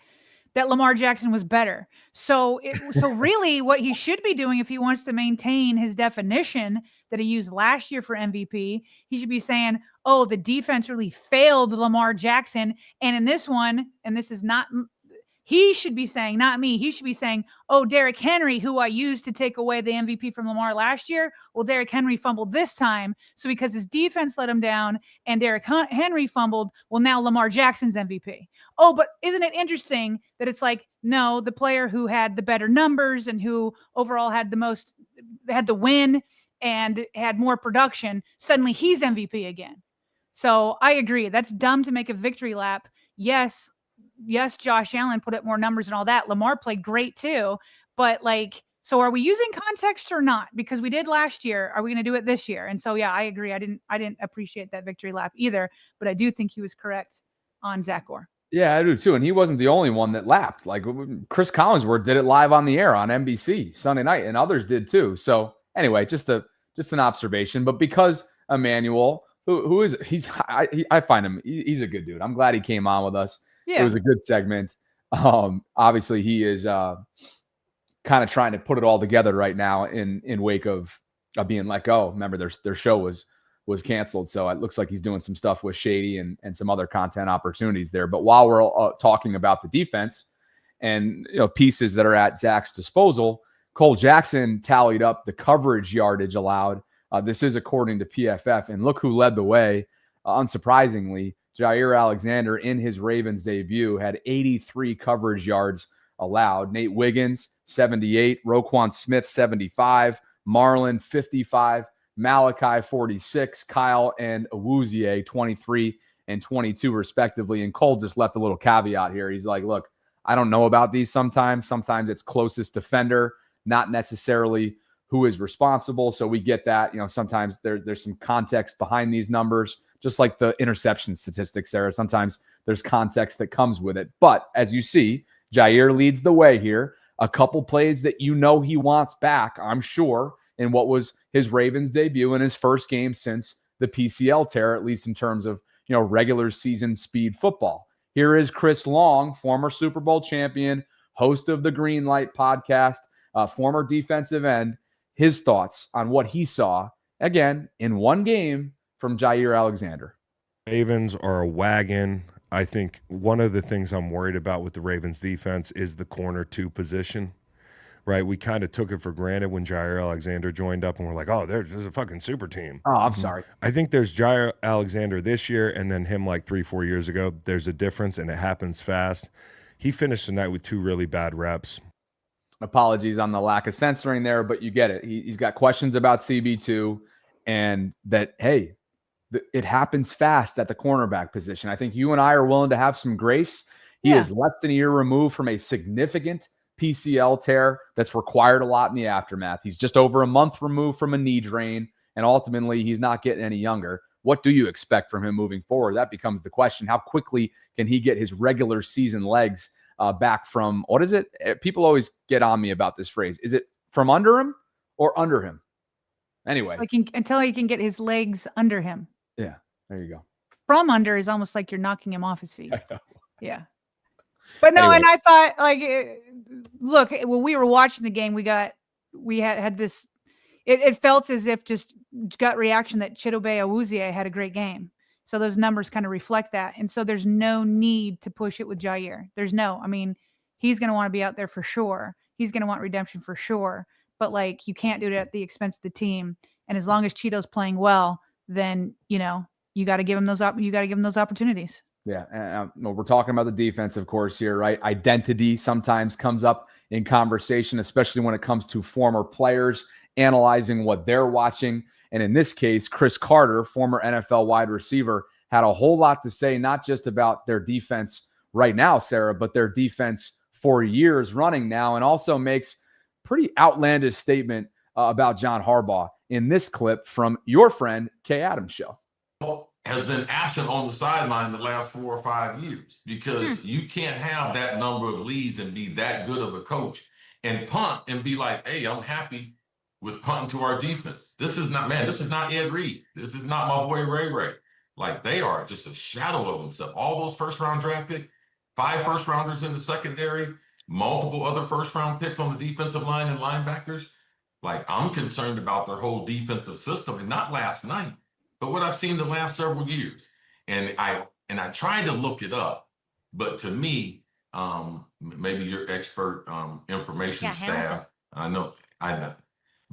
that Lamar Jackson was better. So really what he should be doing, if he wants to maintain his definition that he used last year for MVP, he should be saying, oh, the defense really failed Lamar Jackson. And in this one, and this is not, he should be saying, not me, he should be saying, oh, Derrick Henry, who I used to take away the MVP from Lamar last year, well, Derrick Henry fumbled this time. So because his defense let him down and Derrick Henry fumbled, well, now Lamar Jackson's MVP. Oh, but isn't it interesting that it's like, no, the player who had the better numbers and who overall had the win and had more production, suddenly he's MVP again. So I agree. That's dumb to make a victory lap. Yes, Josh Allen put up more numbers and all that. Lamar played great too. But like, so are we using context or not? Because we did last year. Are we going to do it this year? And so, yeah, I agree. I didn't appreciate that victory lap either, but I do think he was correct on Zach Orr. Yeah, I do too. And he wasn't the only one that lapped. Like Chris Collinsworth did it live on the air on NBC Sunday night, and others did too. So anyway, just an observation. But because Emmanuel, I find him, he's a good dude. I'm glad he came on with us. Yeah. It was a good segment. Obviously, he is kind of trying to put it all together right now in wake of being let go. Remember, their show was canceled, so it looks like he's doing some stuff with Shady and some other content opportunities there. But while we're talking about the defense and pieces that are at Zach's disposal, Cole Jackson tallied up the coverage yardage allowed. This is according to PFF, and look who led the way, unsurprisingly. Jair Alexander in his Ravens debut had 83 coverage yards allowed. Nate Wiggins, 78. Roquan Smith, 75. Marlon, 55. Malachi, 46. Kyle and Awuzie, 23 and 22 respectively. And Cole just left a little caveat here. He's like, look, I don't know about these sometimes. Sometimes it's closest defender, not necessarily who is responsible. So we get that. Sometimes there's some context behind these numbers, just like the interception statistics, Sarah. Sometimes there's context that comes with it. But as you see, Jair leads the way here. A couple plays that he wants back, I'm sure, in what was his Ravens debut in his first game since the PCL tear, at least in terms of, regular season speed football. Here is Chris Long, former Super Bowl champion, host of the Green Light podcast, former defensive end, his thoughts on what he saw, again, in one game from Jair Alexander. Ravens are a wagon. I think one of the things I'm worried about with the Ravens defense is the corner 2 position, right? We kind of took it for granted when Jair Alexander joined up and we're like, oh, there's a fucking super team. Oh, I'm sorry. I think there's Jair Alexander this year and then him like 3-4 years ago. There's a difference and it happens fast. He finished the night with 2 really bad reps. Apologies on the lack of censoring there, but you get it. He's got questions about CB2 and that, hey, it happens fast at the cornerback position. I think you and I are willing to have some grace. He is less than a year removed from a significant PCL tear that's required a lot in the aftermath. He's just over a month removed from a knee drain, and ultimately he's not getting any younger. What do you expect from him moving forward? That becomes the question. How quickly can he get his regular season legs back from, what is it? People always get on me about this phrase. Is it from under him or under him? Anyway. Until he can get his legs under him. Yeah, there you go. From under is almost like you're knocking him off his feet. Yeah. But no, anyway. And I thought, look, when we were watching the game, we had this, it felt as if just gut reaction that Chidobe Awuzie had a great game. So those numbers kind of reflect that. And so there's no need to push it with Jair. He's going to want to be out there for sure. He's going to want redemption for sure. But you can't do it at the expense of the team. And as long as Cheeto's playing well, then, you got to give him those opportunities. Yeah. And we're talking about the defense, of course, here, right? Identity sometimes comes up in conversation, especially when it comes to former players analyzing what they're watching. And in this case, Chris Carter, former NFL wide receiver, had a whole lot to say, not just about their defense right now, Sarah, but their defense for years running now, and also makes pretty outlandish statement about John Harbaugh in this clip from your friend Kay Adams' show. Has been absent on the sideline the last 4 or 5 years because you can't have that number of leads and be that good of a coach and punt and be like, hey, I'm happy with punting to our defense. This is not Ed Reed. This is not my boy Ray. They are just a shadow of themselves. All those first-round draft picks, 5 first-rounders in the secondary, multiple other first-round picks on the defensive line and linebackers. I'm concerned about their whole defensive system, and not last night, but what I've seen the last several years. And I tried to look it up, but to me, maybe your expert information staff, I know.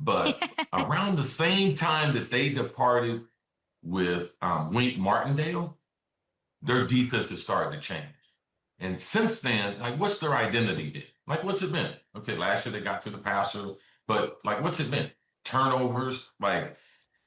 But around the same time that they departed with Wink Martindale, their defense has started to change. And since then, what's their identity been? What's it been? Okay, last year they got to the passer, but what's it been? Turnovers.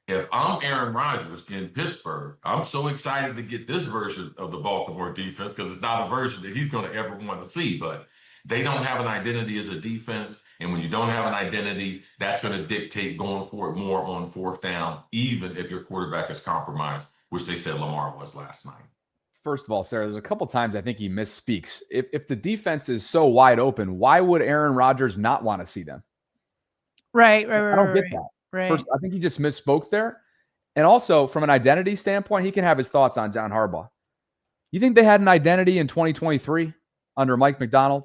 If I'm Aaron Rodgers in Pittsburgh, I'm so excited to get this version of the Baltimore defense because it's not a version that he's going to ever want to see, but they don't have an identity as a defense. And when you don't have an identity, that's going to dictate going forward more on 4th down, even if your quarterback is compromised, which they said Lamar was last night. First of all, Sarah, there's a couple times I think he misspeaks. If the defense is so wide open, why would Aaron Rodgers not want to see them? Right. I don't get that. Right. First, I think he just misspoke there. And also, from an identity standpoint, he can have his thoughts on John Harbaugh. You think they had an identity in 2023 under Mike McDonald?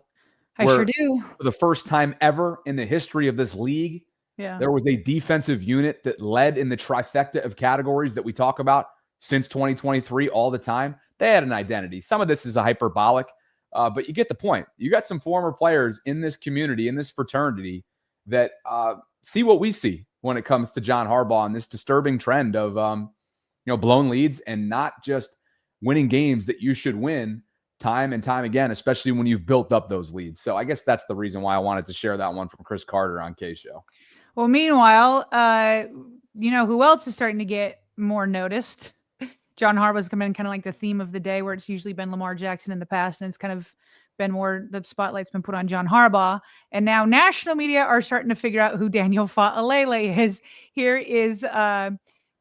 I sure do. For the first time ever in the history of this league, there was a defensive unit that led in the trifecta of categories that we talk about since 2023 all the time. They had an identity. Some of this is a hyperbolic, but you get the point. You got some former players in this community, in this fraternity, that see what we see when it comes to John Harbaugh and this disturbing trend of blown leads and not just winning games that you should win time and time again, especially when you've built up those leads. So I guess that's the reason why I wanted to share that one from Chris Carter on K's show. Well, meanwhile, who else is starting to get more noticed? John Harbaugh's come in kind of like the theme of the day, where it's usually been Lamar Jackson in the past, and it's kind of been more, the spotlight's been put on John Harbaugh. And now national media are starting to figure out who Daniel Faalele is. Here is Chad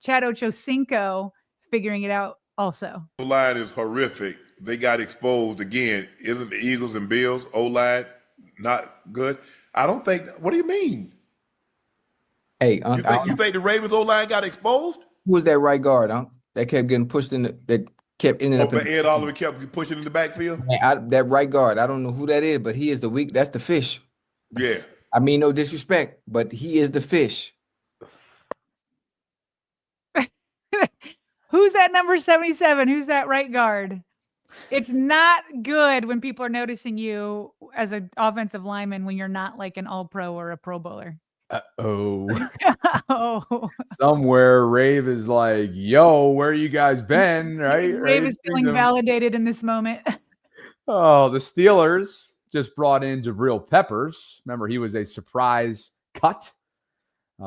Ochocinco figuring it out also. O-line is horrific. They got exposed again. Isn't the Eagles and Bills O-line not good? I don't think. What do you mean? Hey, you think the Ravens O-line got exposed? Who was that right guard? That kept getting pushed in. That kept ending up. Ed Oliver kept pushing in the backfield. Man, that right guard. I don't know who that is, but he is the weak. That's the fish. Yeah. I mean, no disrespect, but he is the fish. Who's that number 77? Who's that right guard? It's not good when people are noticing you as an offensive lineman when you're not like an all-pro or a pro bowler. Oh. Somewhere Rave is like, yo, where you guys been? Right? Rave is feeling validated in this moment. Oh, the Steelers just brought in Jabril Peppers. Remember, he was a surprise cut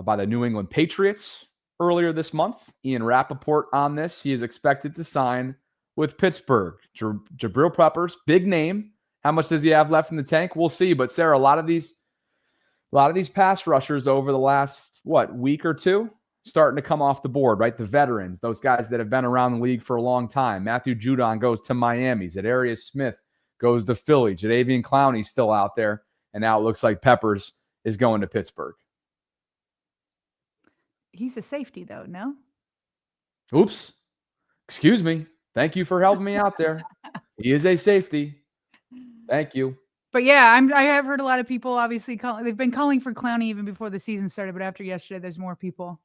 by the New England Patriots earlier this month. Ian Rappaport on this. He is expected to sign with Pittsburgh. Jabril Peppers, big name. How much does he have left in the tank? We'll see. But Sarah, a lot of these pass rushers over the last, week or two, starting to come off the board, right? The veterans, those guys that have been around the league for a long time. Matthew Judon goes to Miami. Zadarius Smith goes to Philly. Jadeveon Clowney's still out there. And now it looks like Peppers is going to Pittsburgh. He's a safety, though, no? Oops. Excuse me. Thank you for helping me out there. He is a safety. Thank you. But yeah, I have heard a lot of people obviously they've been calling for Clowney even before the season started, but after yesterday, there's more people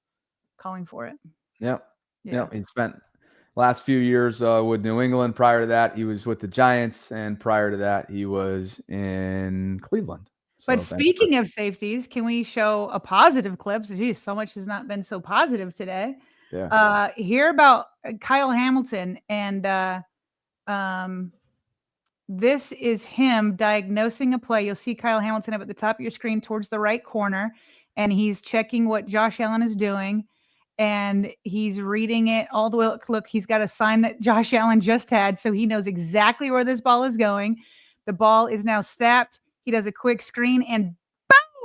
calling for it. Yep. He spent last few years with New England. Prior to that, he was with the Giants, and prior to that, he was in Cleveland. But speaking of safeties, can we show a positive clip? Geez, so much has not been so positive today. Yeah. Hear about Kyle Hamilton, and this is him diagnosing a play. You'll see Kyle Hamilton up at the top of your screen towards the right corner, and he's checking what Josh Allen is doing, and he's reading it all the way. Look, he's got a sign that Josh Allen just had, so he knows exactly where this ball is going. The ball is now snapped. He does a quick screen, and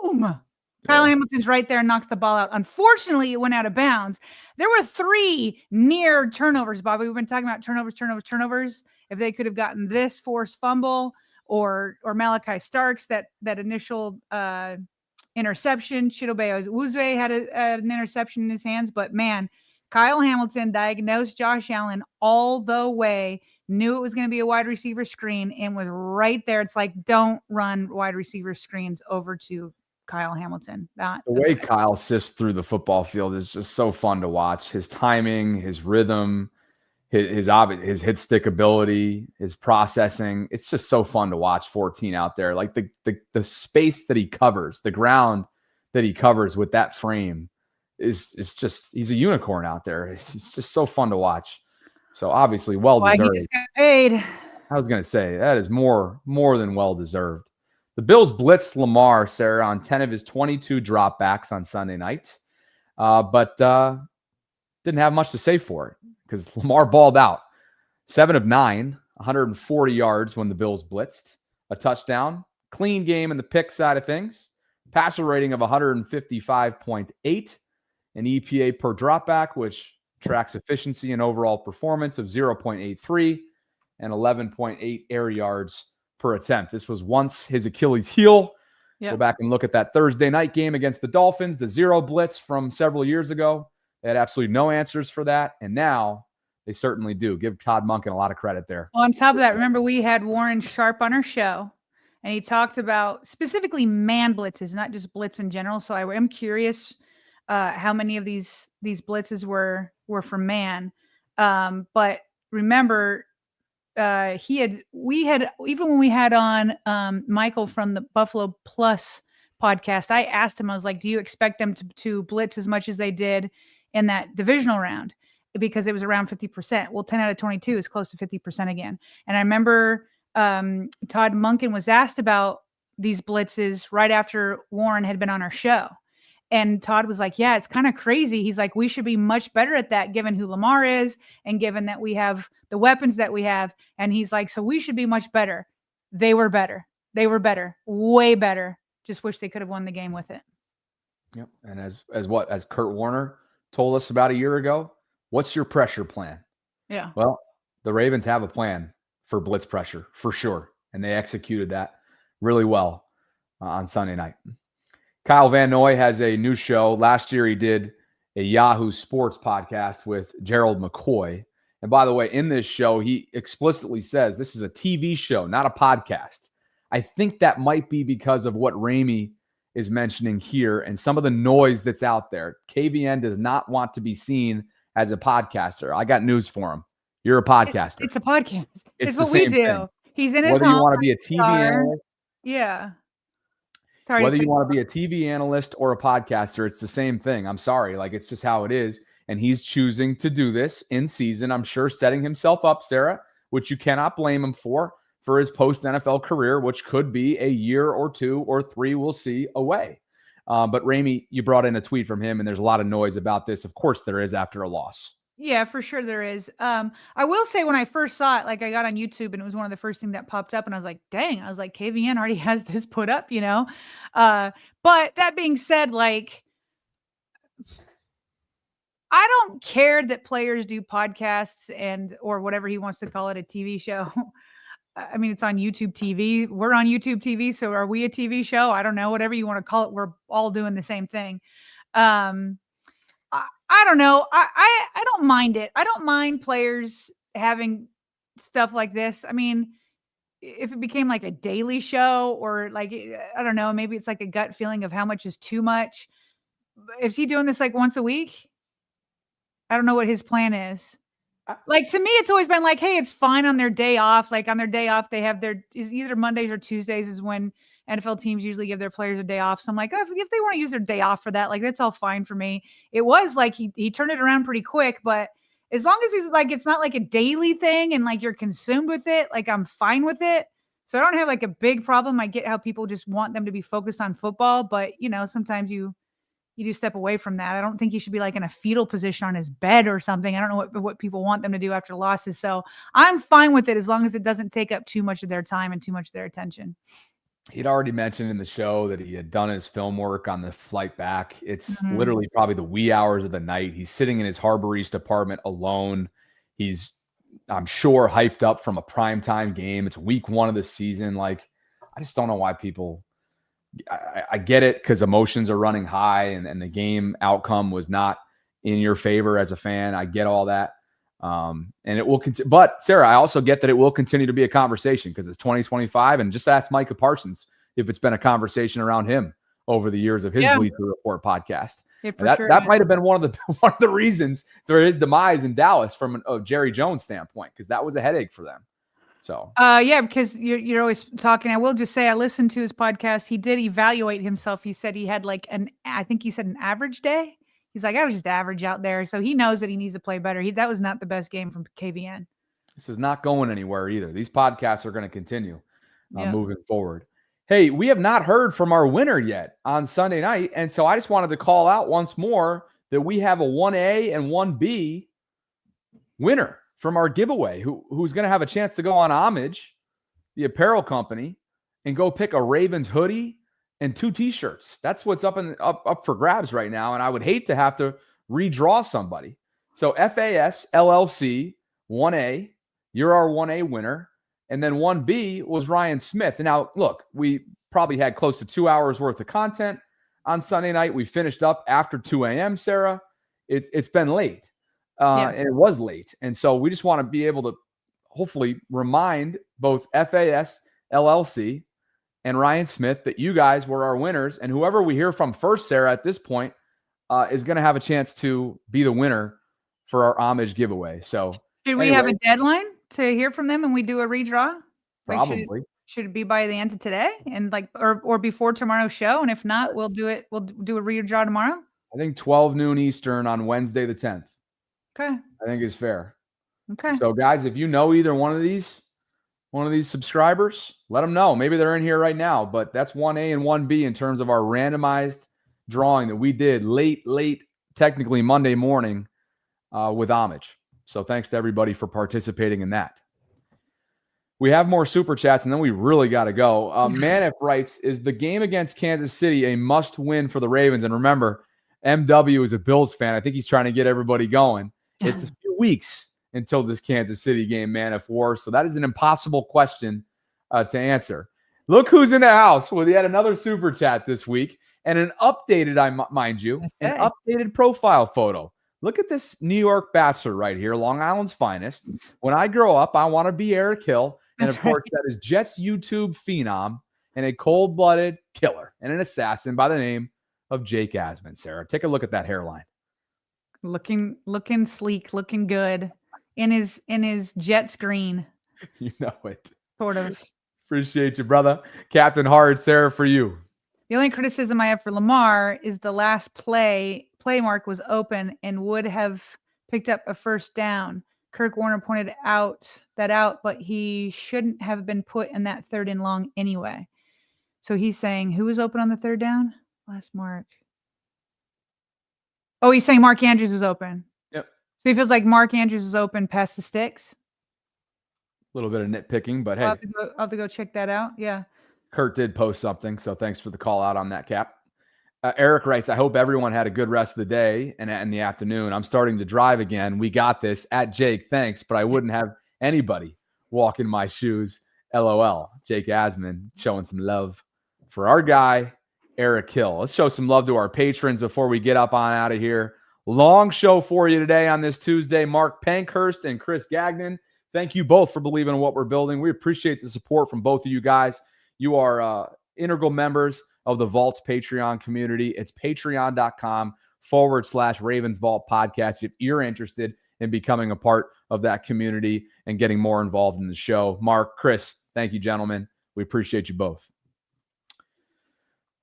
boom! Kyle Hamilton's right there and knocks the ball out. Unfortunately, it went out of bounds. There were 3 near turnovers, Bobby. We've been talking about turnovers. If they could have gotten this forced fumble or Malachi Starks, that initial interception, Chidobe Awuzie had an interception in his hands. But, man, Kyle Hamilton diagnosed Josh Allen all the way, knew it was going to be a wide receiver screen, and was right there. It's like, don't run wide receiver screens over to Kyle Hamilton. The way Kyle sifts through the football field is just so fun to watch. His timing, his rhythm, his hit stick ability, his processing. It's just so fun to watch 14 out there. Like the space that he covers, the ground that he covers with that frame is just, he's a unicorn out there. It's just so fun to watch. So obviously well-deserved. He just got paid. I was going to say that is more than well-deserved. The Bills blitzed Lamar, Sarah, on 10 of his 22 dropbacks on Sunday night, but didn't have much to say for it because Lamar balled out. 7 of 9, 140 yards when the Bills blitzed, a touchdown, clean game in the pick side of things, passer rating of 155.8, an EPA per dropback, which tracks efficiency and overall performance of 0.83, and 11.8 air yards per attempt. This was once his Achilles heel. Go back and look at that Thursday night game against the Dolphins, the 0 blitz from several years ago. They had absolutely no answers for that, and now they certainly do. Give Todd Monken a lot of credit there. Well, on top of that, remember we had Warren Sharp on our show, and he talked about specifically man blitzes, not just blitz in general. So I am curious how many of these blitzes were from man. But remember, we had even when we had on Michael from the Buffalo Plus podcast, I asked him, I was like, do you expect them to blitz as much as they did in that divisional round? because it was around 50%. Well, 10 out of 22 is close to 50% again. And I remember Todd Monken was asked about these blitzes right after Warren had been on our show. And Todd was like, yeah, it's kind of crazy. He's like, we should be much better at that given who Lamar is and given that we have the weapons that we have. And he's like, so we should be much better. They were better. They were better. Way better. Just wish they could have won the game with it. Yep. And as Kurt Warner told us about a year ago, what's your pressure plan? Yeah. Well, the Ravens have a plan for blitz pressure for sure. And they executed that really well on Sunday night. Kyle Van Noy has a new show. Last year he did a Yahoo Sports podcast with Gerald McCoy. And by the way, in this show, he explicitly says this is a TV show, not a podcast. I think that might be because of what Ramey is mentioning here and some of the noise that's out there. KVN does not want to be seen as a podcaster. I got news for him. You're a podcaster. It's a podcast. It's the what we same do. thing. He's in his Whether home. you want to be a TV analyst, yeah. Sorry. whether you want to be a TV analyst or a podcaster, it's the same thing. I'm sorry. Like, it's just how it is. And he's choosing to do this in season. I'm sure setting himself up, Sarah, which you cannot blame him for his post-NFL career, which could be a year or 2 or 3, we'll see, away. But Ramey, you brought in a tweet from him, and there's a lot of noise about this. Of course there is after a loss. Yeah, for sure there is. I will say when I first saw it, like I got on YouTube and it was one of the first things that popped up and I was like, dang, I was like, KVN already has this put up, you know? But that being said, like, I don't care that players do podcasts or whatever he wants to call it, a TV show. I mean, it's on YouTube TV. We're on YouTube TV. So are we a TV show? I don't know. Whatever you want to call it. We're all doing the same thing. I don't know. I don't mind it. I don't mind players having stuff like this. I mean, if it became like a daily show or like, I don't know, maybe it's like a gut feeling of how much is too much. Is he doing this like once a week? I don't know what his plan is. Like, to me, it's always been like, hey, it's fine on their day off. Like on their day off, they have is either Mondays or Tuesdays is when NFL teams usually give their players a day off. So I'm like, oh, if they want to use their day off for that, like, that's all fine for me. It was like he turned it around pretty quick, but as long as he's like, it's not like a daily thing and like you're consumed with it, like I'm fine with it. So I don't have like a big problem. I get how people just want them to be focused on football, but you know, sometimes you do step away from that. I don't think he should be like in a fetal position on his bed or something. I don't know what people want them to do after losses. So I'm fine with it as long as it doesn't take up too much of their time and too much of their attention. He'd already mentioned in the show that he had done his film work on the flight back. It's literally probably the wee hours of the night. He's sitting in his Harbor East apartment alone. He's, I'm sure, hyped up from a primetime game. It's week 1 of the season. Like, I just don't know why people... I get it because emotions are running high and the game outcome was not in your favor as a fan. I get all that. And it will continue. But Sarah, I also get that it will continue to be a conversation because it's 2025. And just ask Micah Parsons if it's been a conversation around him over the years of his Bleacher Report podcast. Yeah, that might have been one of the reasons for his demise in Dallas from a Jerry Jones standpoint, because that was a headache for them. So yeah, because you're always talking. I will just say I listened to his podcast. He did evaluate himself. He said he had like I think he said an average day. He's like, I was just average out there. So he knows that he needs to play better. That was not the best game from KVN. This is not going anywhere either. These podcasts are going to continue moving forward. Hey, we have not heard from our winner yet on Sunday night. And so I just wanted to call out once more that we have a 1A and 1B winner from our giveaway who's going to have a chance to go on Homage, the apparel company, and go pick a Ravens hoodie and 2 T-shirts. That's what's up for grabs right now, and I would hate to have to redraw somebody. So FAS LLC 1A, you're our 1A winner, and then 1B was Ryan Smith. And now, look, we probably had close to 2 hours worth of content on Sunday night. We finished up after 2 a.m., Sarah. It's been late. And it was late. And so we just want to be able to hopefully remind both FAS LLC and Ryan Smith that you guys were our winners. And whoever we hear from first, Sarah, at this point, is going to have a chance to be the winner for our homage giveaway. So should we have a deadline to hear from them and we do a redraw? Probably. Like should it be by the end of today and like or before tomorrow's show? And if not, we'll do a redraw tomorrow. I think 12 noon Eastern on Wednesday the 10th. Okay. I think is fair. Okay. So, guys, if you know either one of these subscribers, let them know. Maybe they're in here right now, but that's 1A and 1B in terms of our randomized drawing that we did late, technically Monday morning with Homage. So thanks to everybody for participating in that. We have more super chats, and then we really got to go. Manif writes, is the game against Kansas City a must-win for the Ravens? And remember, MW is a Bills fan. I think he's trying to get everybody going. It's a few weeks until this Kansas City game, Manif War. So that is an impossible question to answer. Look who's in the house with yet another super chat this week, and an updated, mind you, an updated profile photo. Look at this New York bachelor right here, Long Island's finest. When I grow up, I want to be Eric Hill. And, of course, that is Jets YouTube phenom and a cold-blooded killer and an assassin by the name of Jake Asman. Sarah, take a look at that hairline. Looking sleek, looking good in his Jets green. You know it. Sort of. Appreciate you, brother. Captain Hard, Sarah, for you. The only criticism I have for Lamar is the last play mark was open and would have picked up a first down. Kirk Warner pointed out, but he shouldn't have been put in that 3rd and long anyway. So he's saying, who was open on the 3rd down? Last mark. Oh, he's saying Mark Andrews was open. Yep. So he feels like Mark Andrews was open past the sticks. A little bit of nitpicking, but hey. I'll have to go check that out. Yeah. Kurt did post something, so thanks for the call out on that, Cap. Eric writes, I hope everyone had a good rest of the day and in the afternoon. I'm starting to drive again. We got this. At Jake, thanks, but I wouldn't have anybody walk in my shoes. LOL. Jake Asman showing some love for our guy, Eric Hill. Let's show some love to our patrons before we get up on out of here. Long show for you today on this Tuesday. Mark Pankhurst and Chris Gagnon. Thank you both for believing in what we're building. We appreciate the support from both of you guys. You are integral members of the Vault's Patreon community. It's patreon.com/RavensVault podcast if you're interested in becoming a part of that community and getting more involved in the show. Mark, Chris, thank you, gentlemen. We appreciate you both.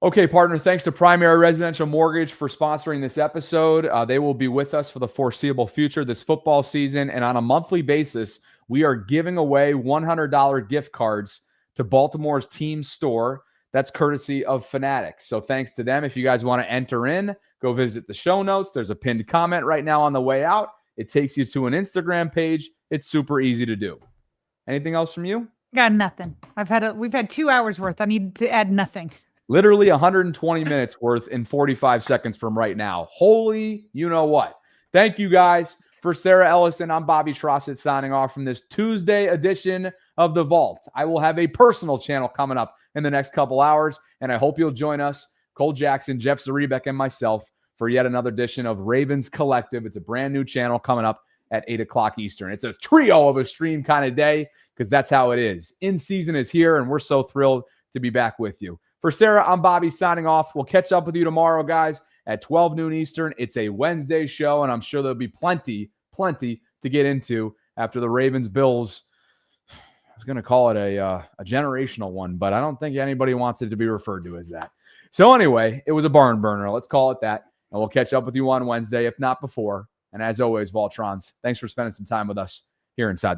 Okay, partner, thanks to Primary Residential Mortgage for sponsoring this episode. They will be with us for the foreseeable future this football season. And on a monthly basis, we are giving away $100 gift cards to Baltimore's team store. That's courtesy of Fanatics. So thanks to them. If you guys want to enter in, go visit the show notes. There's a pinned comment right now on the way out. It takes you to an Instagram page. It's super easy to do. Anything else from you? Got nothing. We've had 2 hours worth. I need to add nothing. Literally 120 minutes worth in 45 seconds from right now. Holy, you know what? Thank you guys. For Sarah Ellison, I'm Bobby Trossett signing off from this Tuesday edition of The Vault. I will have a personal channel coming up in the next couple hours, and I hope you'll join us, Cole Jackson, Jeff Zaribek, and myself for yet another edition of Ravens Collective. It's a brand new channel coming up at 8 o'clock Eastern. It's a trio of a stream kind of day because that's how it is. In season is here, and we're so thrilled to be back with you. For Sarah, I'm Bobby signing off. We'll catch up with you tomorrow, guys, at 12 noon Eastern. It's a Wednesday show, and I'm sure there'll be plenty to get into after the Ravens-Bills. I was going to call it a generational one, but I don't think anybody wants it to be referred to as that. So anyway, it was a barn burner. Let's call it that. And we'll catch up with you on Wednesday, if not before. And as always, Vaultrons, thanks for spending some time with us here inside.